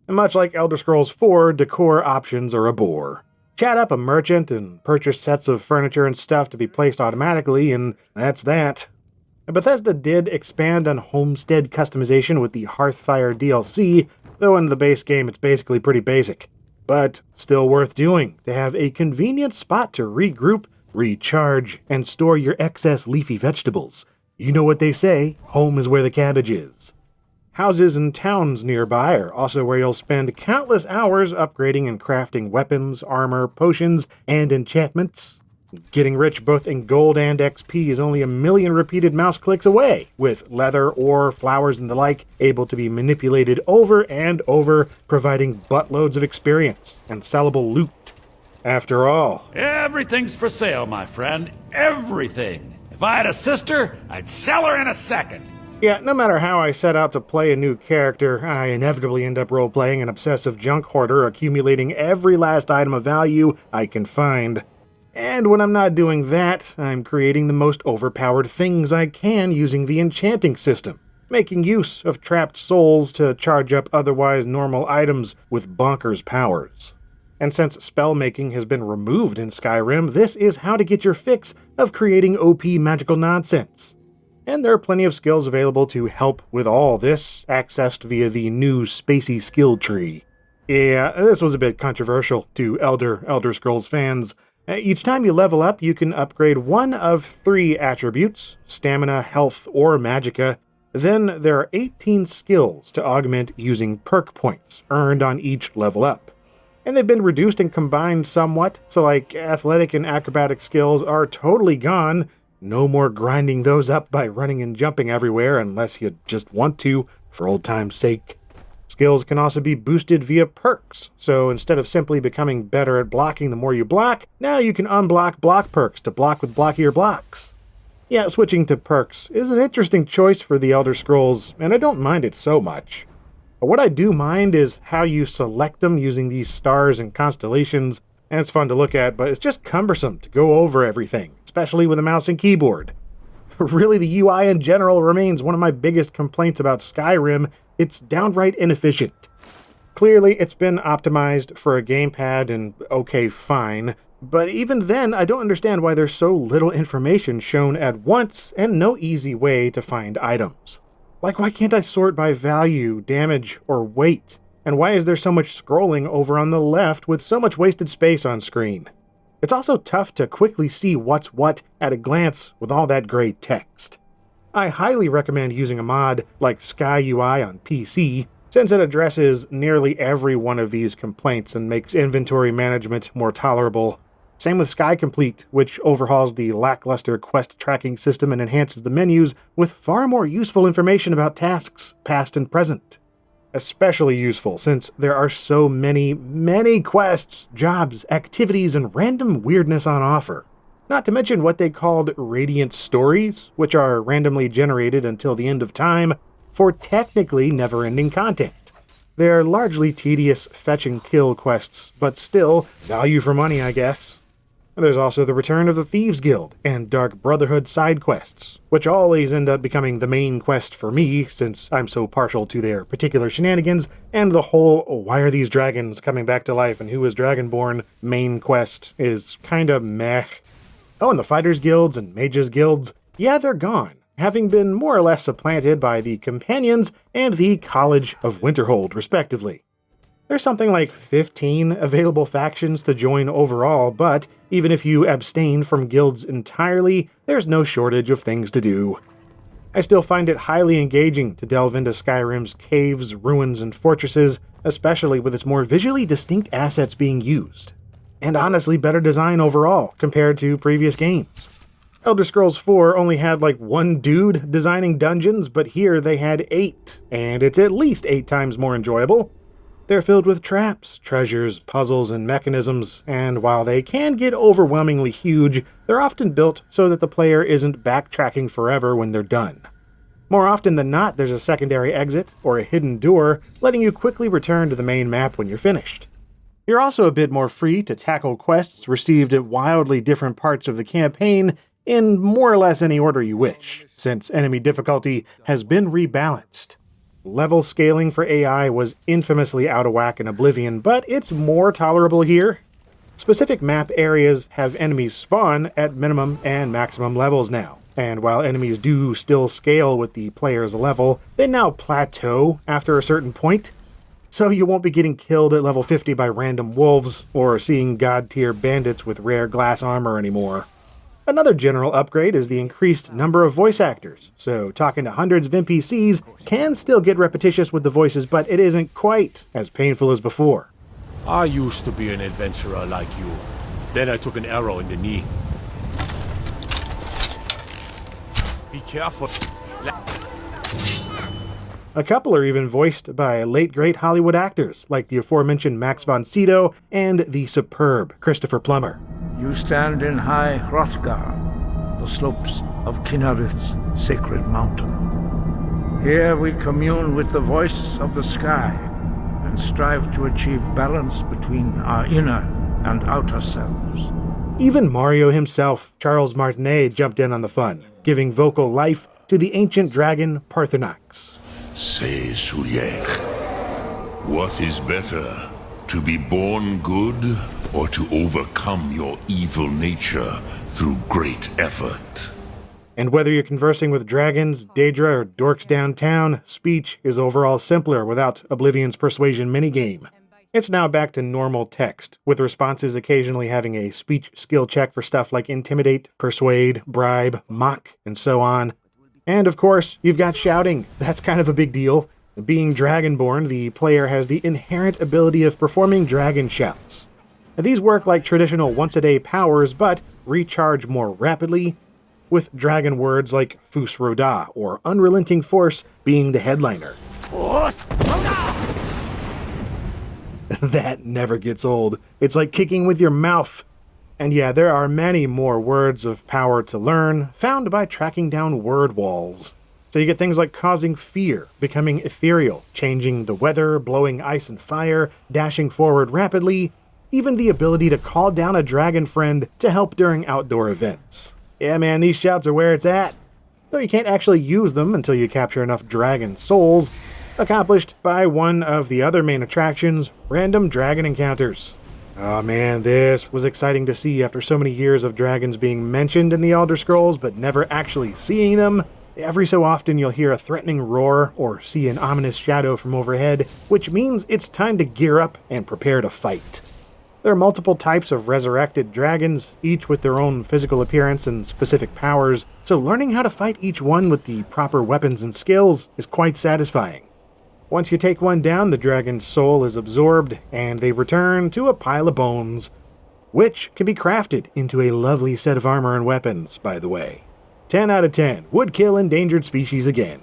And much like Elder Scrolls 4, decor options are a bore. Chat up a merchant and purchase sets of furniture and stuff to be placed automatically, and that's that. Bethesda did expand on homestead customization with the Hearthfire DLC, though in the base game it's basically pretty basic. But still worth doing to have a convenient spot to regroup, recharge, and store your excess leafy vegetables. You know what they say, home is where the cabbage is. Houses and towns nearby are also where you'll spend countless hours upgrading and crafting weapons, armor, potions, and enchantments. Getting rich both in gold and XP is only 1 million repeated mouse clicks away, with leather, ore, flowers, and the like able to be manipulated over and over, providing buttloads of experience and sellable loot. After all, Everything's for sale, my friend. Everything. If I had a sister, I'd sell her in a second. yeah, no matter how I set out to play a new character, I inevitably end up role-playing an obsessive junk hoarder, accumulating every last item of value I can find. And when I'm not doing that, I'm creating the most overpowered things I can using the enchanting system, making use of trapped souls to charge up otherwise normal items with bonkers powers. And since spellmaking has been removed in Skyrim, this is how to get your fix of creating OP magical nonsense. And there are plenty of skills available to help with all this, accessed via the new spacey skill tree. Yeah, this was a bit controversial to Elder Scrolls fans. Each time you level up, you can upgrade one of 3 attributes, stamina, health, or magicka. Then there are 18 skills to augment using perk points, earned on each level up. And they've been reduced and combined somewhat, so like athletic and acrobatic skills are totally gone. No more grinding those up by running and jumping everywhere unless you just want to, for old time's sake. Skills can also be boosted via perks, so instead of simply becoming better at blocking the more you block, now you can unblock block perks to block with blockier blocks. Yeah, switching to perks is an interesting choice for the Elder Scrolls, and I don't mind it so much. But what I do mind is how you select them using these stars and constellations, and it's fun to look at, but it's just cumbersome to go over everything, especially with a mouse and keyboard. Really, the UI in general remains one of my biggest complaints about Skyrim. It's downright inefficient. Clearly, it's been optimized for a gamepad, and okay, fine. But even then, I don't understand why there's so little information shown at once and no easy way to find items. Like, why can't I sort by value, damage, or weight? And why is there so much scrolling over on the left with so much wasted space on screen? It's also tough to quickly see what's what at a glance with all that gray text. I highly recommend using a mod like Sky UI on PC, since it addresses nearly every one of these complaints and makes inventory management more tolerable. Same with Sky Complete, which overhauls the lackluster quest tracking system and enhances the menus with far more useful information about tasks, past and present. Especially useful since there are so many quests, jobs, activities, and random weirdness on offer. Not to mention what they called Radiant Stories, which are randomly generated until the end of time for technically never-ending content. They're largely tedious fetch and kill quests, but still value for money, I guess. There's also the Return of the Thieves Guild and Dark Brotherhood side quests, which always end up becoming the main quest for me since I'm so partial to their particular shenanigans, and the whole why are these dragons coming back to life and who is Dragonborn main quest is kinda meh. Oh, and the Fighters Guilds and Mages Guilds, yeah, they're gone, having been more or less supplanted by the Companions and the College of Winterhold, respectively. There's something like 15 available factions to join overall, but even if you abstain from guilds entirely, there's no shortage of things to do. I still find it highly engaging to delve into Skyrim's caves, ruins, and fortresses, especially with its more visually distinct assets being used. And honestly, better design overall compared to previous games. Elder Scrolls 4 only had like one dude designing dungeons, but here they had 8, and it's at least 8 times more enjoyable. They're filled with traps, treasures, puzzles, and mechanisms, and while they can get overwhelmingly huge, they're often built so that the player isn't backtracking forever when they're done. More often than not, there's a secondary exit or a hidden door, letting you quickly return to the main map when you're finished. You're also a bit more free to tackle quests received at wildly different parts of the campaign in more or less any order you wish, since enemy difficulty has been rebalanced. Level scaling for AI was infamously out of whack in Oblivion, but it's more tolerable here. Specific map areas have enemies spawn at minimum and maximum levels now, and while enemies do still scale with the player's level, they now plateau after a certain point. So you won't be getting killed at level 50 by random wolves, or seeing god-tier bandits with rare glass armor anymore. Another general upgrade is the increased number of voice actors, so talking to hundreds of NPCs can still get repetitious with the voices, but it isn't quite as painful as before. I used to be an adventurer like you. Then I took an arrow in the knee. Be careful. A couple are even voiced by late great Hollywood actors, like the aforementioned Max von Sydow and the superb Christopher Plummer. You stand in high Hrothgar, the slopes of Kinarith's sacred mountain. Here we commune with the voice of the sky and strive to achieve balance between our inner and outer selves. Even Mario himself, Charles Martinet, jumped in on the fun, giving vocal life to the ancient dragon Parthenax. Say, Sulier, what is better, to be born good or to overcome your evil nature through great effort? And whether you're conversing with dragons, Daedra, or dorks downtown, speech is overall simpler without Oblivion's persuasion minigame. It's now back to normal text, with responses occasionally having a speech skill check for stuff like intimidate, persuade, bribe, mock, and so on. And of course, you've got shouting. That's kind of a big deal. Being Dragonborn, the player has the inherent ability of performing dragon shouts. These work like traditional once-a-day powers, but recharge more rapidly, with dragon words like Fus Roda or Unrelenting Force being the headliner. That never gets old. It's like kicking with your mouth. And yeah, there are many more words of power to learn, found by tracking down word walls. So you get things like causing fear, becoming ethereal, changing the weather, blowing ice and fire, dashing forward rapidly, even the ability to call down a dragon friend to help during outdoor events. Yeah man, these shouts are where it's at. Though you can't actually use them until you capture enough dragon souls, accomplished by one of the other main attractions, random dragon encounters. Oh man, this was exciting to see after so many years of dragons being mentioned in the Elder Scrolls but never actually seeing them. Every so often you'll hear a threatening roar or see an ominous shadow from overhead, which means it's time to gear up and prepare to fight. There are multiple types of resurrected dragons, each with their own physical appearance and specific powers, so learning how to fight each one with the proper weapons and skills is quite satisfying. Once you take one down, the dragon's soul is absorbed, and they return to a pile of bones, which can be crafted into a lovely set of armor and weapons, by the way. 10 out of 10. Would kill endangered species again.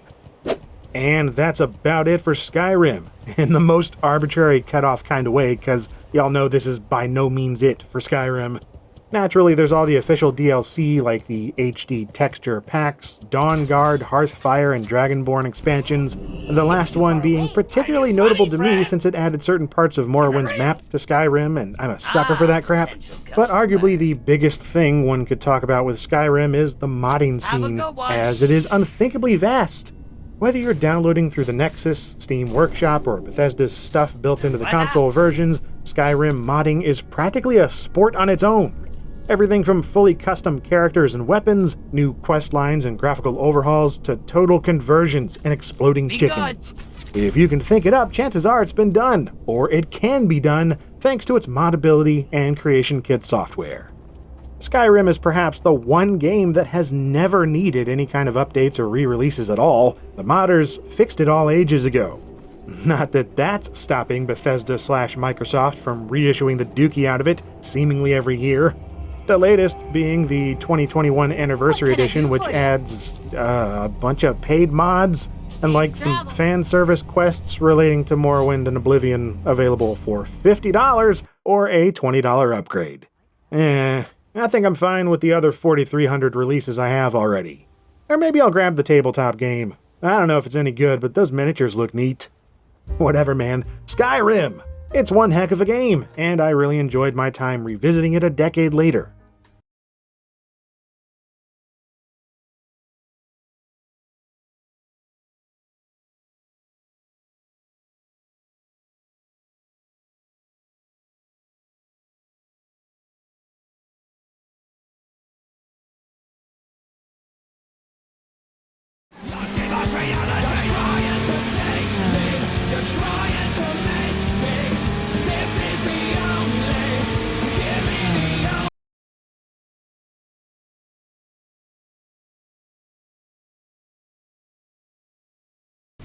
And that's about it for Skyrim, in the most arbitrary cutoff kind of way, because y'all know this is by no means it for Skyrim. Naturally, there's all the official DLC like the HD texture packs, Dawnguard, Hearthfire, and Dragonborn expansions, the last one being particularly notable to me since it added certain parts of Morrowind's map to Skyrim, and I'm a sucker for that crap. But arguably the biggest thing one could talk about with Skyrim is the modding scene, as it is unthinkably vast. Whether you're downloading through the Nexus, Steam Workshop, or Bethesda's stuff built into the console versions, Skyrim modding is practically a sport on its own. Everything from fully custom characters and weapons, new quest lines and graphical overhauls, to total conversions and exploding chickens. If you can think it up, chances are it's been done, or it can be done, thanks to its modability and creation kit software. Skyrim is perhaps the one game that has never needed any kind of updates or re-releases at all. The modders fixed it all ages ago. Not that that's stopping Bethesda/Microsoft from reissuing the dookie out of it seemingly every year. The latest being the 2021 Anniversary Edition, which adds a bunch of paid mods and like some fan service quests relating to Morrowind and Oblivion available for $50 or a $20 upgrade. I think I'm fine with the other 4,300 releases I have already. Or maybe I'll grab the tabletop game. I don't know if it's any good, but those miniatures look neat. Whatever, man. Skyrim! It's one heck of a game, and I really enjoyed my time revisiting it a decade later.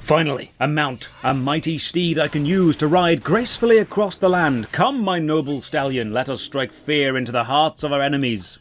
Finally, a mount, a mighty steed I can use to ride gracefully across the land. Come, my noble stallion, let us strike fear into the hearts of our enemies.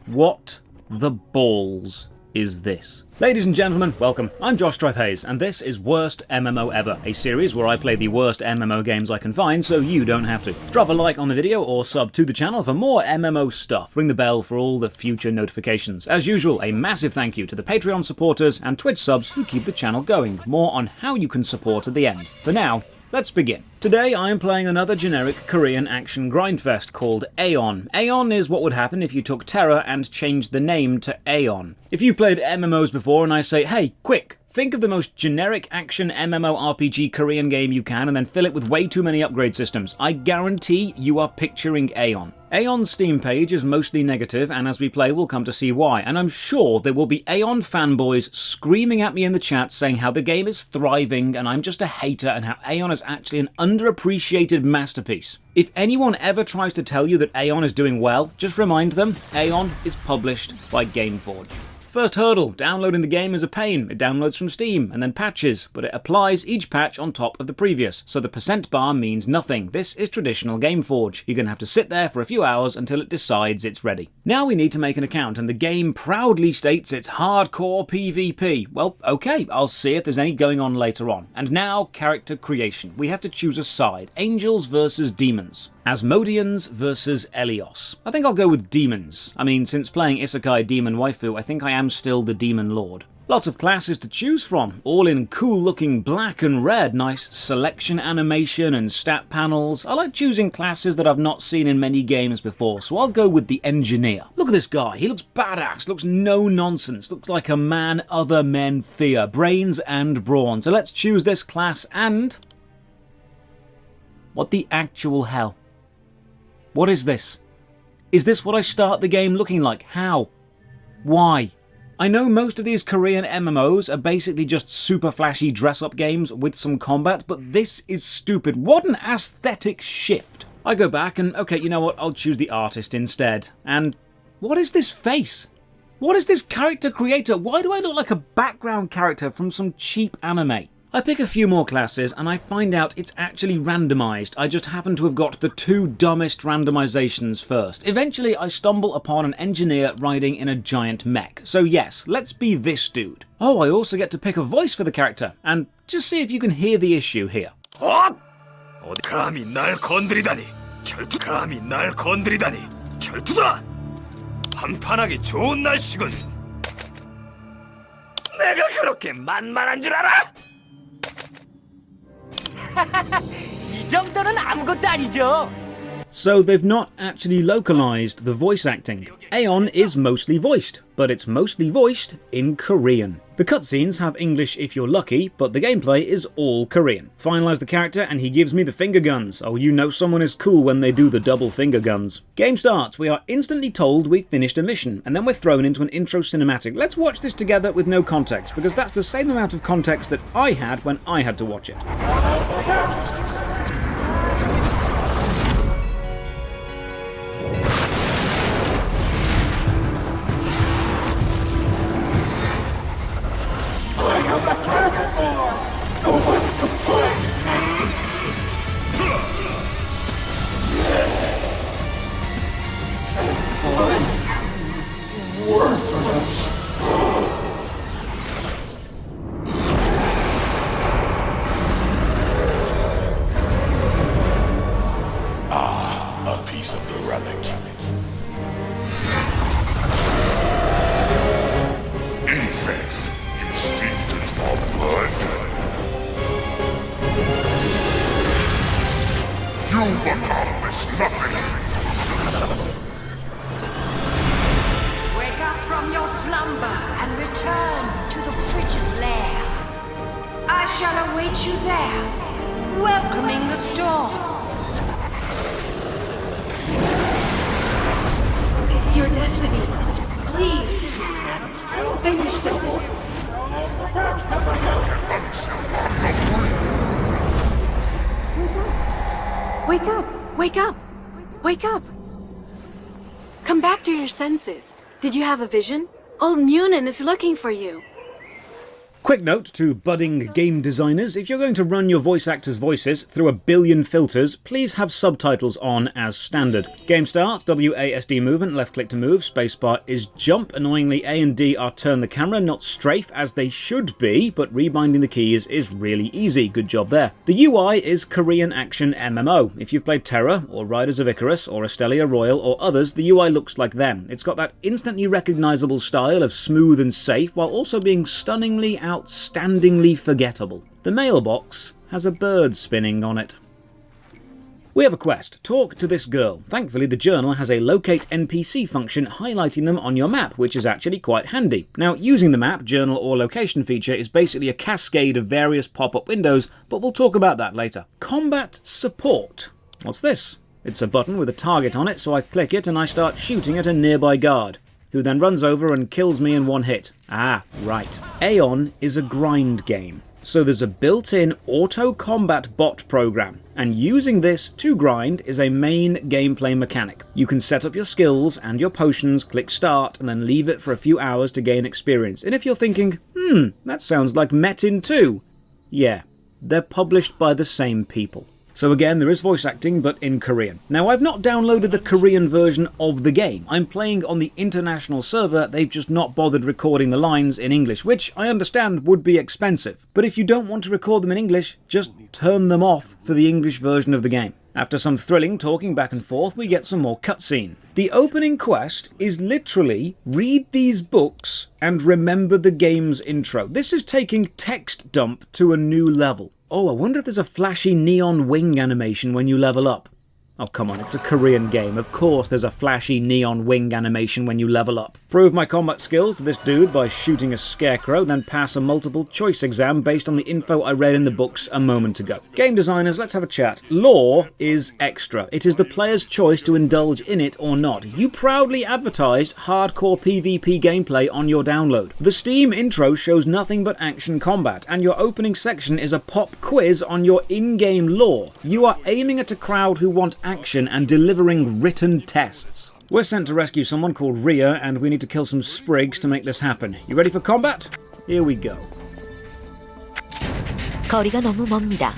What the balls is this? Ladies and gentlemen, welcome. I'm Josh Stripe-Hayes, and this is Worst MMO Ever, a series where I play the worst MMO games I can find so you don't have to. Drop a like on the video or sub to the channel for more MMO stuff. Ring the bell for all the future notifications. As usual, a massive thank you to the Patreon supporters and Twitch subs who keep the channel going. More on how you can support at the end. For now, let's begin. Today I am playing another generic Korean action grindfest called Aeon. Aeon is what would happen if you took Terra and changed the name to Aeon. If you've played MMOs before and I say, hey, quick, think of the most generic action MMORPG Korean game you can and then fill it with way too many upgrade systems, I guarantee you are picturing Aeon. Aeon's Steam page is mostly negative, and as we play we'll come to see why, and I'm sure there will be Aeon fanboys screaming at me in the chat saying how the game is thriving and I'm just a hater and how Aeon is actually an underappreciated masterpiece. If anyone ever tries to tell you that Aeon is doing well, just remind them, Aeon is published by Gameforge. First hurdle, downloading the game is a pain. It downloads from Steam and then patches, but it applies each patch on top of the previous, so the percent bar means nothing. This is traditional Gameforge. You're going to have to sit there for a few hours until it decides it's ready. Now we need to make an account, and the game proudly states it's hardcore PvP. Well, okay, I'll see if there's any going on later on. And now, character creation. We have to choose a side. Angels versus demons. Asmodeans versus Elios. I think I'll go with demons. I mean, since playing Isekai Demon Waifu, I think I am still the Demon Lord. Lots of classes to choose from, all in cool looking black and red, nice selection animation and stat panels. I like choosing classes that I've not seen in many games before, so I'll go with the Engineer. Look at this guy, he looks badass, looks no nonsense, looks like a man other men fear, brains and brawn. So let's choose this class and... what the actual hell? What is this? Is this what I start the game looking like? How? Why? I know most of these Korean MMOs are basically just super flashy dress-up games with some combat, but this is stupid. What an aesthetic shift. I go back and, okay, you know what, I'll choose the artist instead. And what is this face? What is this character creator? Why do I look like a background character from some cheap anime? I pick a few more classes and I find out it's actually randomized. I just happen to have got the two dumbest randomizations first. Eventually I stumble upon an engineer riding in a giant mech. So yes, let's be this dude. Oh, I also get to pick a voice for the character, and just see if you can hear the issue here. 어디 감히 날 건드리다니. 감히 날 건드리다니. 결투다. 한판하기 좋은 날씨군. 내가 그렇게 만만한 줄 알아? 이 정도는 아무것도 아니죠. So they've not actually localized the voice acting. Aeon is mostly voiced, but it's mostly voiced in Korean. The cutscenes have English if you're lucky, but the gameplay is all Korean. Finalize the character and he gives me the finger guns. Oh, you know someone is cool when they do the double finger guns. Game starts, we are instantly told we've finished a mission, and then we're thrown into an intro cinematic. Let's watch this together with no context, because that's the same amount of context that I had when I had to watch it. Worthless. A piece of the relic. Insects, you seek to draw blood? You accomplish nothing! Wake up from your slumber and return to the frigid lair. I shall await you there, welcoming the storm. It's your destiny. Please, finish this. Wake up! Wake up! Wake up! Come back to your senses. Did you have a vision? Old Munin is looking for you. Quick note to budding game designers, if you're going to run your voice actors' voices through a billion filters, please have subtitles on as standard. Game starts, WASD movement, left click to move, spacebar is jump. Annoyingly, A and D are turn the camera, not strafe as they should be, but rebinding the keys is really easy, good job there. The UI is Korean action MMO. If you've played Terra, or Riders of Icarus, or Estelia Royal, or others, the UI looks like them. It's got that instantly recognisable style of smooth and safe, while also being stunningly outstandingly forgettable. The mailbox has a bird spinning on it. We have a quest. Talk to this girl. Thankfully, the journal has a locate NPC function highlighting them on your map, which is actually quite handy. Now, using the map, journal, or location feature is basically a cascade of various pop-up windows, but we'll talk about that later. Combat support. What's this? It's a button with a target on it, so I click it and I start shooting at a nearby guard, who then runs over and kills me in one hit. Ah, right. Aeon is a grind game, so there's a built-in auto-combat bot program, and using this to grind is a main gameplay mechanic. You can set up your skills and your potions, click start, and then leave it for a few hours to gain experience. And if you're thinking, that sounds like Metin 2, yeah, they're published by the same people. So again, there is voice acting, but in Korean. Now, I've not downloaded the Korean version of the game. I'm playing on the international server, they've just not bothered recording the lines in English, which I understand would be expensive. But if you don't want to record them in English, just turn them off for the English version of the game. After some thrilling talking back and forth, we get some more cutscene. The opening quest is literally read these books and remember the game's intro. This is taking text dump to a new level. Oh, I wonder if there's a flashy neon wing animation when you level up. Oh, come on, it's a Korean game. Of course there's a flashy neon wing animation when you level up. Prove my combat skills to this dude by shooting a scarecrow, then pass a multiple choice exam based on the info I read in the books a moment ago. Game designers, let's have a chat. Lore is extra. It is the player's choice to indulge in it or not. You proudly advertised hardcore PvP gameplay on your download. The Steam intro shows nothing but action combat, and your opening section is a pop quiz on your in-game lore. You are aiming at a crowd who want action and delivering written tests. We're sent to rescue someone called Rhea, and we need to kill some sprigs to make this happen. You ready for combat? Here we go. 거리가 너무 멉니다.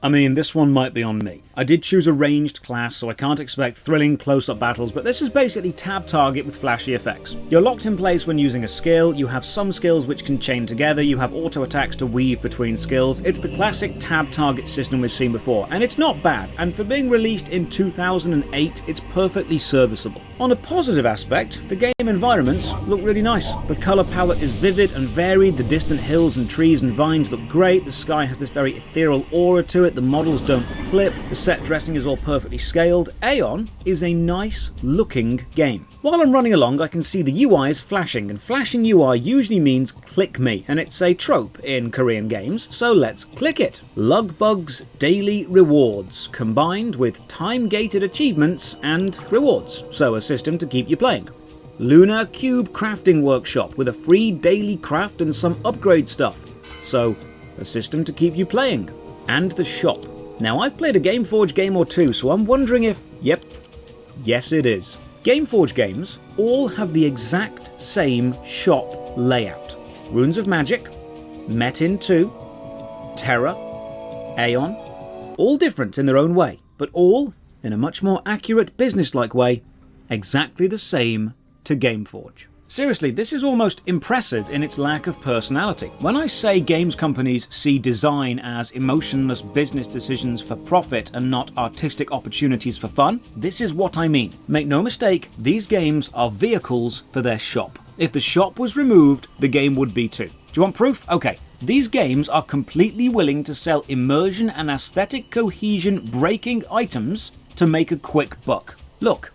I mean, this one might be on me. I did choose a ranged class, so I can't expect thrilling close-up battles, but this is basically tab target with flashy effects. You're locked in place when using a skill, you have some skills which can chain together, you have auto attacks to weave between skills. It's the classic tab target system we've seen before, and it's not bad, and for being released in 2008, it's perfectly serviceable. On a positive aspect, the game environments look really nice. The colour palette is vivid and varied, the distant hills and trees and vines look great, the sky has this very ethereal aura to it, the models don't clip, the set dressing is all perfectly scaled. Aeon is a nice looking game. While I'm running along, I can see the UI is flashing, and flashing UI usually means click me, and it's a trope in Korean games, so let's click it. Lugbug's daily rewards, combined with time-gated achievements and rewards, so a system to keep you playing. Lunar Cube Crafting Workshop with a free daily craft and some upgrade stuff, so a system to keep you playing. And the shop. Now, I've played a Gameforge game or two, so I'm wondering if... Yep. Yes, it is. Gameforge games all have the exact same shop layout. Runes of Magic, Metin 2, Terra, Aeon, all different in their own way, but all, in a much more accurate business-like way, exactly the same to Gameforge. Seriously, this is almost impressive in its lack of personality. When I say games companies see design as emotionless business decisions for profit and not artistic opportunities for fun, this is what I mean. Make no mistake, these games are vehicles for their shop. If the shop was removed, the game would be too. Do you want proof? Okay. These games are completely willing to sell immersion and aesthetic cohesion breaking items to make a quick buck. Look.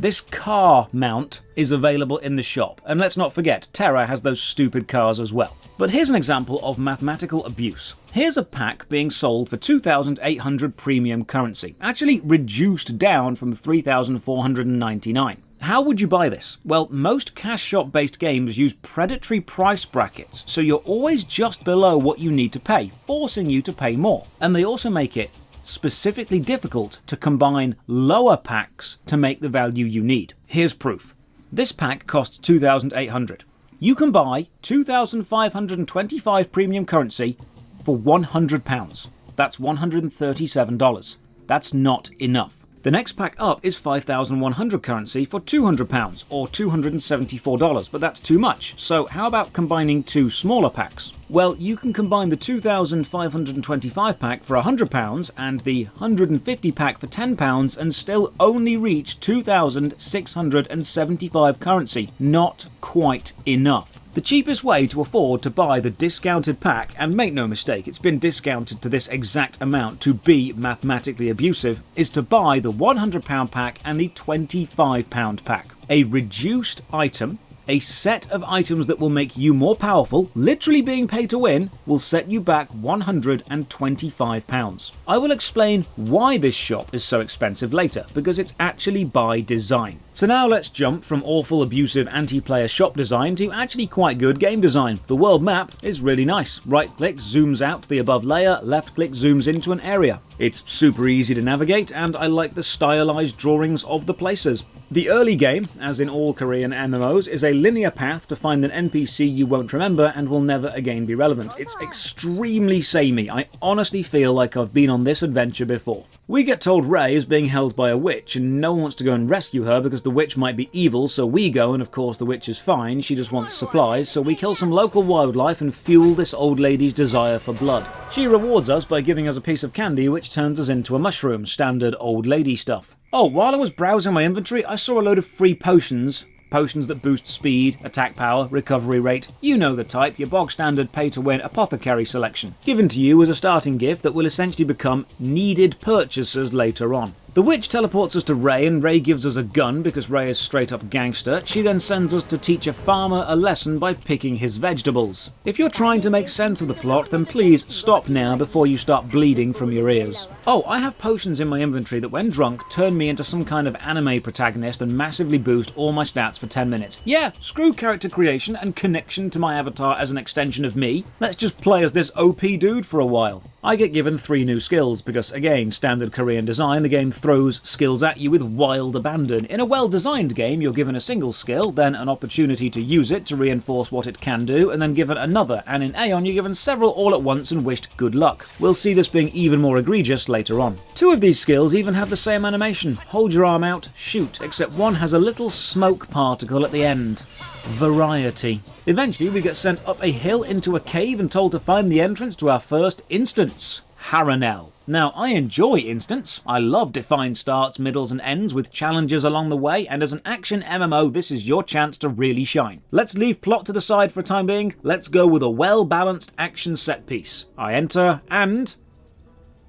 This car mount is available in the shop, and let's not forget, Terra has those stupid cars as well. But here's an example of mathematical abuse. Here's a pack being sold for 2,800 premium currency, actually reduced down from 3,499. How would you buy this? Well, most cash shop-based games use predatory price brackets, so you're always just below what you need to pay, forcing you to pay more. And they also make it specifically difficult to combine lower packs to make the value you need. Here's proof. This pack costs 2,800. You can buy 2,525 premium currency for £100. That's $137. That's not enough. The next pack up is 5,100 currency for £200 or $274, but that's too much. So how about combining two smaller packs? Well, you can combine the 2,525 pack for £100 and the 150 pack for £10 and still only reach 2,675 currency. Not quite enough. The cheapest way to afford to buy the discounted pack, and make no mistake, it's been discounted to this exact amount to be mathematically abusive, is to buy the £100 pack and the £25 pack. A reduced item, a set of items that will make you more powerful, literally being paid to win, will set you back £125. I will explain why this shop is so expensive later, because it's actually by design. So now let's jump from awful, abusive, anti-player shop design to actually quite good game design. The world map is really nice. Right-click zooms out the above layer, left-click zooms into an area. It's super easy to navigate, and I like the stylized drawings of the places. The early game, as in all Korean MMOs, is a linear path to find an NPC you won't remember and will never again be relevant. It's extremely samey. I honestly feel like I've been on this adventure before. We get told Rey is being held by a witch and no one wants to go and rescue her because the witch might be evil, so we go, and of course the witch is fine, she just wants supplies, so we kill some local wildlife and fuel this old lady's desire for blood. She rewards us by giving us a piece of candy which turns us into a mushroom, standard old lady stuff. Oh, while I was browsing my inventory, I saw a load of free potions. Potions that boost speed, attack power, recovery rate. You know the type, your bog standard pay-to-win apothecary selection. Given to you as a starting gift that will essentially become needed purchases later on. The witch teleports us to Rey, and Rey gives us a gun because Rey is straight up gangster. She then sends us to teach a farmer a lesson by picking his vegetables. If you're trying to make sense of the plot, then please stop now before you start bleeding from your ears. Oh, I have potions in my inventory that when drunk turn me into some kind of anime protagonist and massively boost all my stats for 10 minutes. Yeah, screw character creation and connection to my avatar as an extension of me. Let's just play as this OP dude for a while. I get given 3 new skills because, again, standard Korean design, the game throws skills at you with wild abandon. In a well-designed game, you're given a single skill, then an opportunity to use it to reinforce what it can do, and then given another, and in Aeon you're given several all at once and wished good luck. We'll see this being even more egregious later on. 2 of these skills even have the same animation. Hold your arm out, shoot, except one has a little smoke particle at the end. Variety. Eventually we get sent up a hill into a cave and told to find the entrance to our first instance, Haranel. Now, I enjoy instants. I love defined starts, middles and ends with challenges along the way, and as an action MMO, this is your chance to really shine. Let's leave plot to the side for a time being. Let's go with a well-balanced action set piece. I enter, and...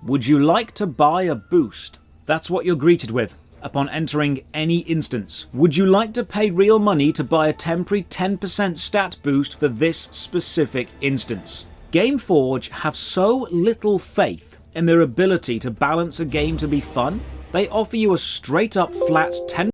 would you like to buy a boost? That's what you're greeted with upon entering any instance. Would you like to pay real money to buy a temporary 10% stat boost for this specific instance? Gameforge have so little faith in their ability to balance a game to be fun, they offer you a straight up flat 10%